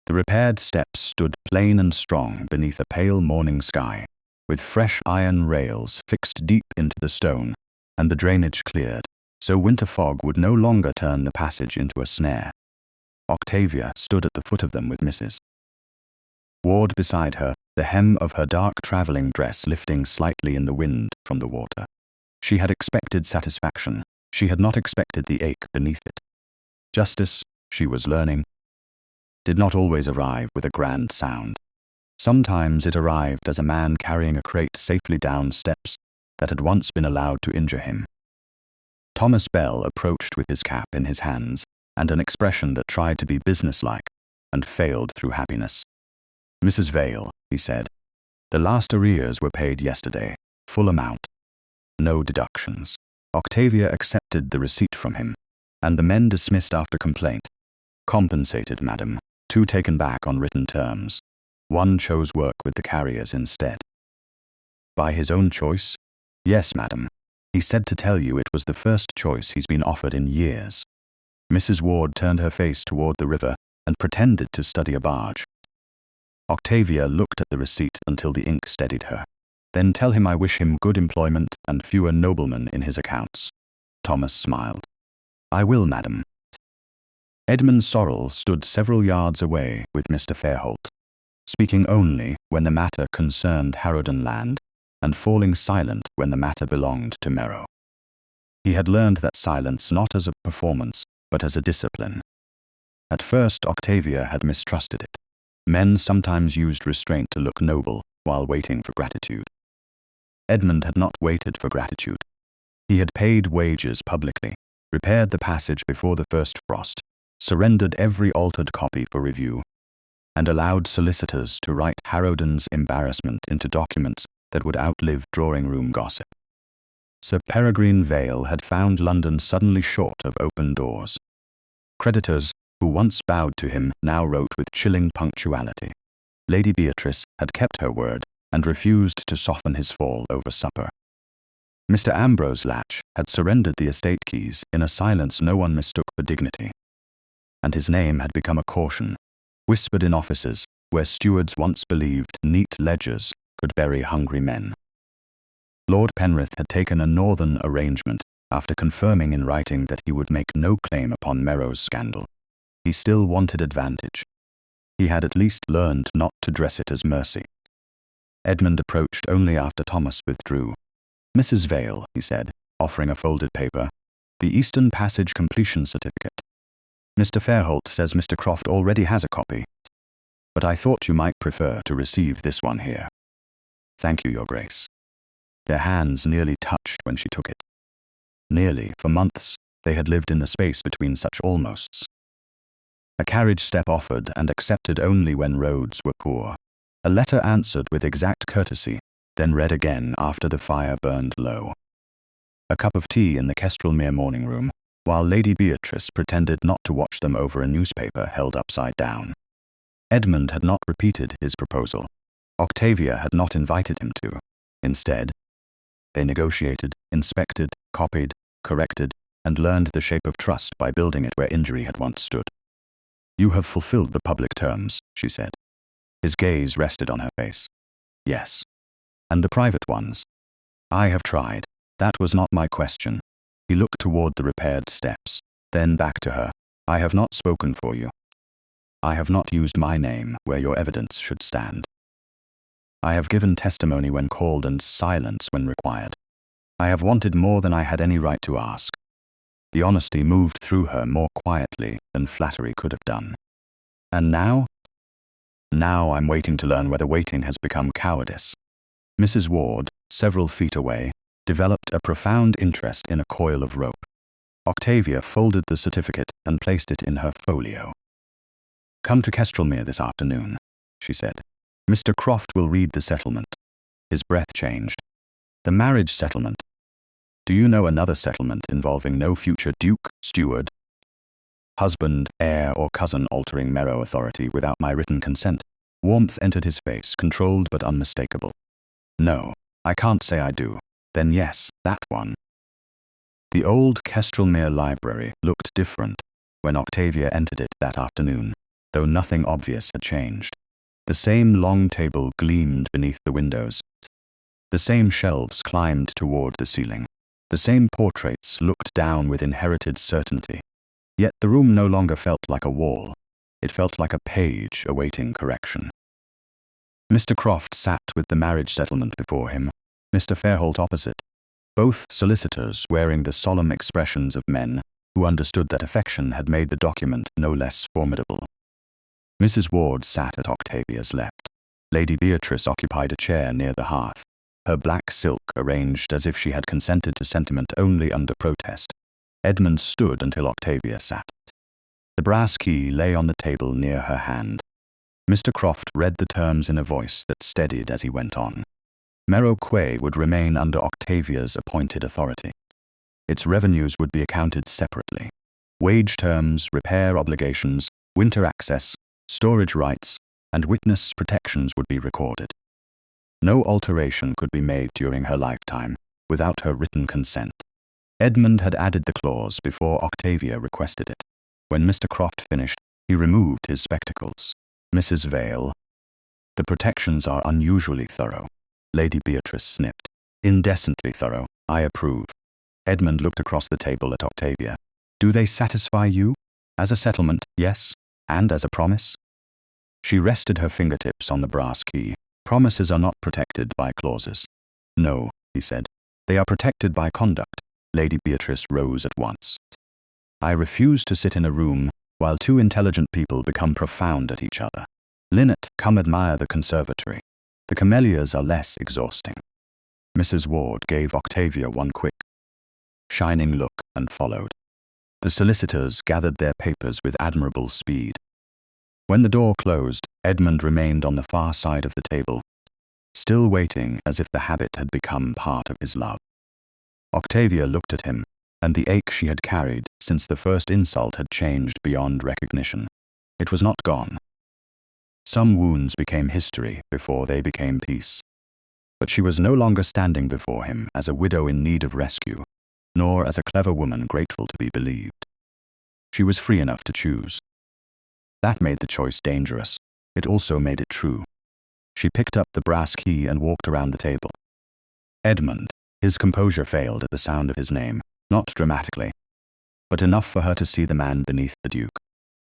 The repaired steps stood plain and strong beneath a pale morning sky, with fresh iron rails fixed deep into the stone, and the drainage cleared, so winter fog would no longer turn the passage into a snare. Octavia stood at the foot of them with Mrs. Ward beside her, the hem of her dark travelling dress lifting slightly in the wind from the water. She had expected satisfaction. She had not expected the ache beneath it. Justice, she was learning, did not always arrive with a grand sound. Sometimes it arrived as a man carrying a crate safely down steps that had once been allowed to injure him. Thomas Bell approached with his cap in his hands and an expression that tried to be businesslike and failed through happiness. Mrs. Vale, he said, the last arrears were paid yesterday, full amount, no deductions. Octavia accepted the receipt from him, and the men dismissed after complaint. Compensated, madam. 2 taken back on written terms. 1 chose work with the carriers instead. By his own choice? Yes, madam. He said to tell you it was the first choice he's been offered in years. Mrs. Ward turned her face toward the river and pretended to study a barge. Octavia looked at the receipt until the ink steadied her. Then tell him I wish him good employment and fewer noblemen in his accounts. Thomas smiled. I will, madam. Edmund Sorrel stood several yards away with Mr. Fairholt, speaking only when the matter concerned Harrowden land, and falling silent when the matter belonged to Merrow. He had learned that silence not as a performance, but as a discipline. At first Octavia had mistrusted it. Men sometimes used restraint to look noble while waiting for gratitude. Edmund had not waited for gratitude. He had paid wages publicly, repaired the passage before the first frost, surrendered every altered copy for review, and allowed solicitors to write Harrowden's embarrassment into documents that would outlive drawing-room gossip. Sir Peregrine Vale had found London suddenly short of open doors. Creditors who once bowed to him now wrote with chilling punctuality. Lady Beatrice had kept her word and refused to soften his fall over supper. Mr. Ambrose Latch had surrendered the estate keys in a silence no one mistook for dignity, and his name had become a caution, whispered in offices where stewards once believed neat ledgers could bury hungry men. Lord Penrith had taken a northern arrangement after confirming in writing that he would make no claim upon Merrow's scandal. He still wanted advantage. He had at least learned not to dress it as mercy. Edmund approached only after Thomas withdrew. Mrs. Vale, he said, offering a folded paper, the Eastern Passage completion certificate. Mr. Fairholt says Mr. Croft already has a copy, but I thought you might prefer to receive this one here. Thank you, Your Grace. Their hands nearly touched when she took it. Nearly, for months, they had lived in the space between such almosts. A carriage step offered and accepted only when roads were poor. A letter answered with exact courtesy, then read again after the fire burned low. A cup of tea in the Kestrelmere morning room, while Lady Beatrice pretended not to watch them over a newspaper held upside down. Edmund had not repeated his proposal. Octavia had not invited him to. Instead, they negotiated, inspected, copied, corrected, and learned the shape of trust by building it where injury had once stood. You have fulfilled the public terms, she said. His gaze rested on her face. Yes. And the private ones? I have tried. That was not my question. He looked toward the repaired steps, then back to her. I have not spoken for you. I have not used my name where your evidence should stand. I have given testimony when called and silence when required. I have wanted more than I had any right to ask. The honesty moved through her more quietly than flattery could have done. And now? Now I'm waiting to learn whether waiting has become cowardice. Mrs. Ward, several feet away, developed a profound interest in a coil of rope. Octavia folded the certificate and placed it in her folio. Come to Kestrelmere this afternoon, she said. Mr. Croft will read the settlement. His breath changed. The marriage settlement. Do you know another settlement involving no future duke, steward, husband, heir, or cousin altering Merrow authority without my written consent? Warmth entered his face, controlled but unmistakable. No, I can't say I do. Then yes, that one. The old Kestrelmere library looked different when Octavia entered it that afternoon, though nothing obvious had changed. The same long table gleamed beneath the windows. The same shelves climbed toward the ceiling. The same portraits looked down with inherited certainty. Yet the room no longer felt like a wall. It felt like a page awaiting correction. Mr. Croft sat with the marriage settlement before him, Mr. Fairholt opposite, both solicitors wearing the solemn expressions of men who understood that affection had made the document no less formidable. Mrs. Ward sat at Octavia's left. Lady Beatrice occupied a chair near the hearth, her black silk arranged as if she had consented to sentiment only under protest. Edmund stood until Octavia sat. The brass key lay on the table near her hand. Mr. Croft read the terms in a voice that steadied as he went on. Merrow Quay would remain under Octavia's appointed authority. Its revenues would be accounted separately. Wage terms, repair obligations, winter access, storage rights, and witness protections would be recorded. No alteration could be made during her lifetime without her written consent. Edmund had added the clause before Octavia requested it. When Mr. Croft finished, he removed his spectacles. Mrs. Vale, the protections are unusually thorough. Lady Beatrice sniffed. Indecently thorough. I approve. Edmund looked across the table at Octavia. Do they satisfy you? As a settlement, yes. And as a promise? She rested her fingertips on the brass key. Promises are not protected by clauses. No, he said. They are protected by conduct. Lady Beatrice rose at once. I refuse to sit in a room while two intelligent people become profound at each other. Linnet, come admire the conservatory. The camellias are less exhausting. Mrs. Ward gave Octavia one quick, shining look and followed. The solicitors gathered their papers with admirable speed. When the door closed, Edmund remained on the far side of the table, still waiting as if the habit had become part of his love. Octavia looked at him, and the ache she had carried since the first insult had changed beyond recognition. It was not gone. Some wounds became history before they became peace. But she was no longer standing before him as a widow in need of rescue, nor as a clever woman grateful to be believed. She was free enough to choose. That made the choice dangerous. It also made it true. She picked up the brass key and walked around the table. Edmund. His composure failed at the sound of his name, not dramatically, but enough for her to see the man beneath the Duke.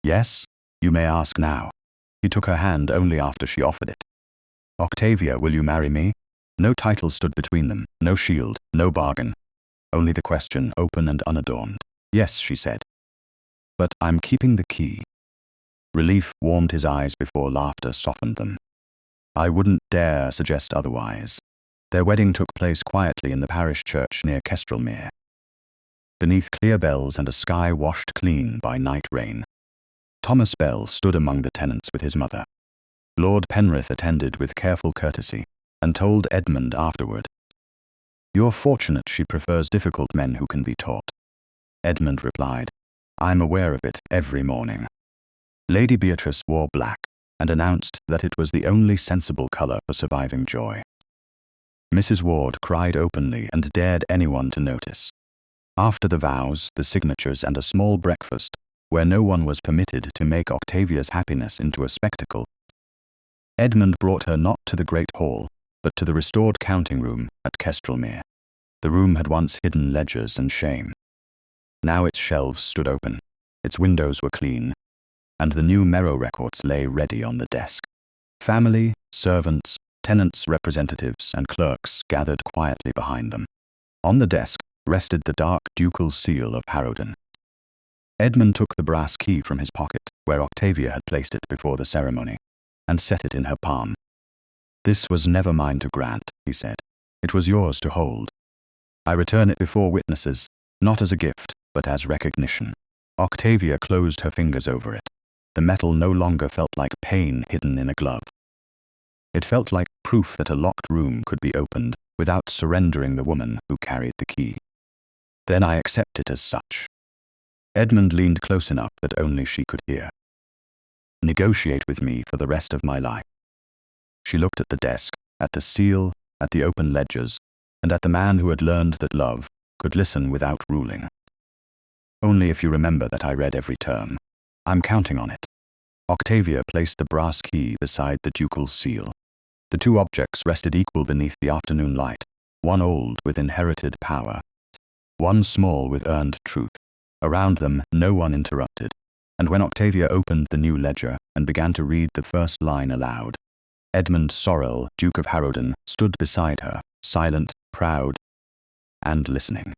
Yes, you may ask now. He took her hand only after she offered it. Octavia, will you marry me? No title stood between them, no shield, no bargain. Only the question, open and unadorned. Yes, she said. But I'm keeping the key. Relief warmed his eyes before laughter softened them. I wouldn't dare suggest otherwise. Their wedding took place quietly in the parish church near Kestrelmere, beneath clear bells and a sky washed clean by night rain. Thomas Bell stood among the tenants with his mother. Lord Penrith attended with careful courtesy and told Edmund afterward, "You're fortunate she prefers difficult men who can be taught." Edmund replied, "I'm aware of it every morning." Lady Beatrice wore black and announced that it was the only sensible colour for surviving joy. Mrs. Ward cried openly and dared anyone to notice. After the vows, the signatures, and a small breakfast, where no one was permitted to make Octavia's happiness into a spectacle, Edmund brought her not to the great hall, but to the restored counting room at Kestrelmere. The room had once hidden ledgers and shame. Now its shelves stood open, its windows were clean, and the new Merrow records lay ready on the desk. Family, servants, tenants' representatives, and clerks gathered quietly behind them. On the desk rested the dark ducal seal of Harrowden. Edmund took the brass key from his pocket, where Octavia had placed it before the ceremony, and set it in her palm. "This was never mine to grant," he said. "It was yours to hold. I return it before witnesses, not as a gift, but as recognition." Octavia closed her fingers over it. The metal no longer felt like pain hidden in a glove. It felt like proof that a locked room could be opened without surrendering the woman who carried the key. "Then I accept it as such." Edmund leaned close enough that only she could hear. "Negotiate with me for the rest of my life." She looked at the desk, at the seal, at the open ledgers, and at the man who had learned that love could listen without ruling. "Only if you remember that I read every term. I'm counting on it." Octavia placed the brass key beside the ducal seal. The two objects rested equal beneath the afternoon light, one old with inherited power, one small with earned truth. Around them, no one interrupted, and when Octavia opened the new ledger and began to read the first line aloud, Edmund Sorrel, Duke of Harrowden, stood beside her, silent, proud, and listening.